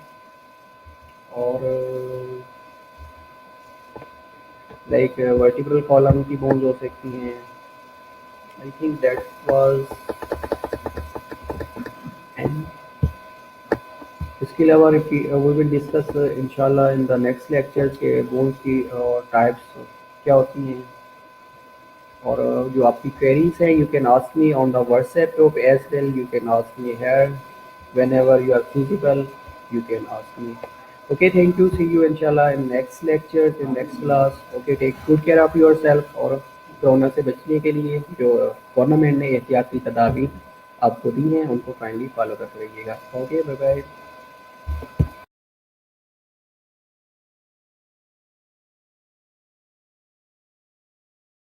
और लाइक वर्टिब्रल कॉलम की बोन्स हो सकती हैं। I think that was and इसके अलावा वी विल डिस्कस इंशाल्लाह इन द नेक्स्ट लेक्चर के बोन्स की टाइप्स क्या होती हैं। और जो आपकी क्वेरीज हैं you can ask me on the WhatsApp group as well, you can ask me here whenever you are feasible, you can ask me. Okay, thank you, see you inshallah in next lectures, in next class. Okay, take good care of yourself। और corona से बचने के लिए जो government ने एहतियाती तदाबीर आपको दी हैं उनको काइंडली फॉलो करते रहिएगा। Okay, bye bye.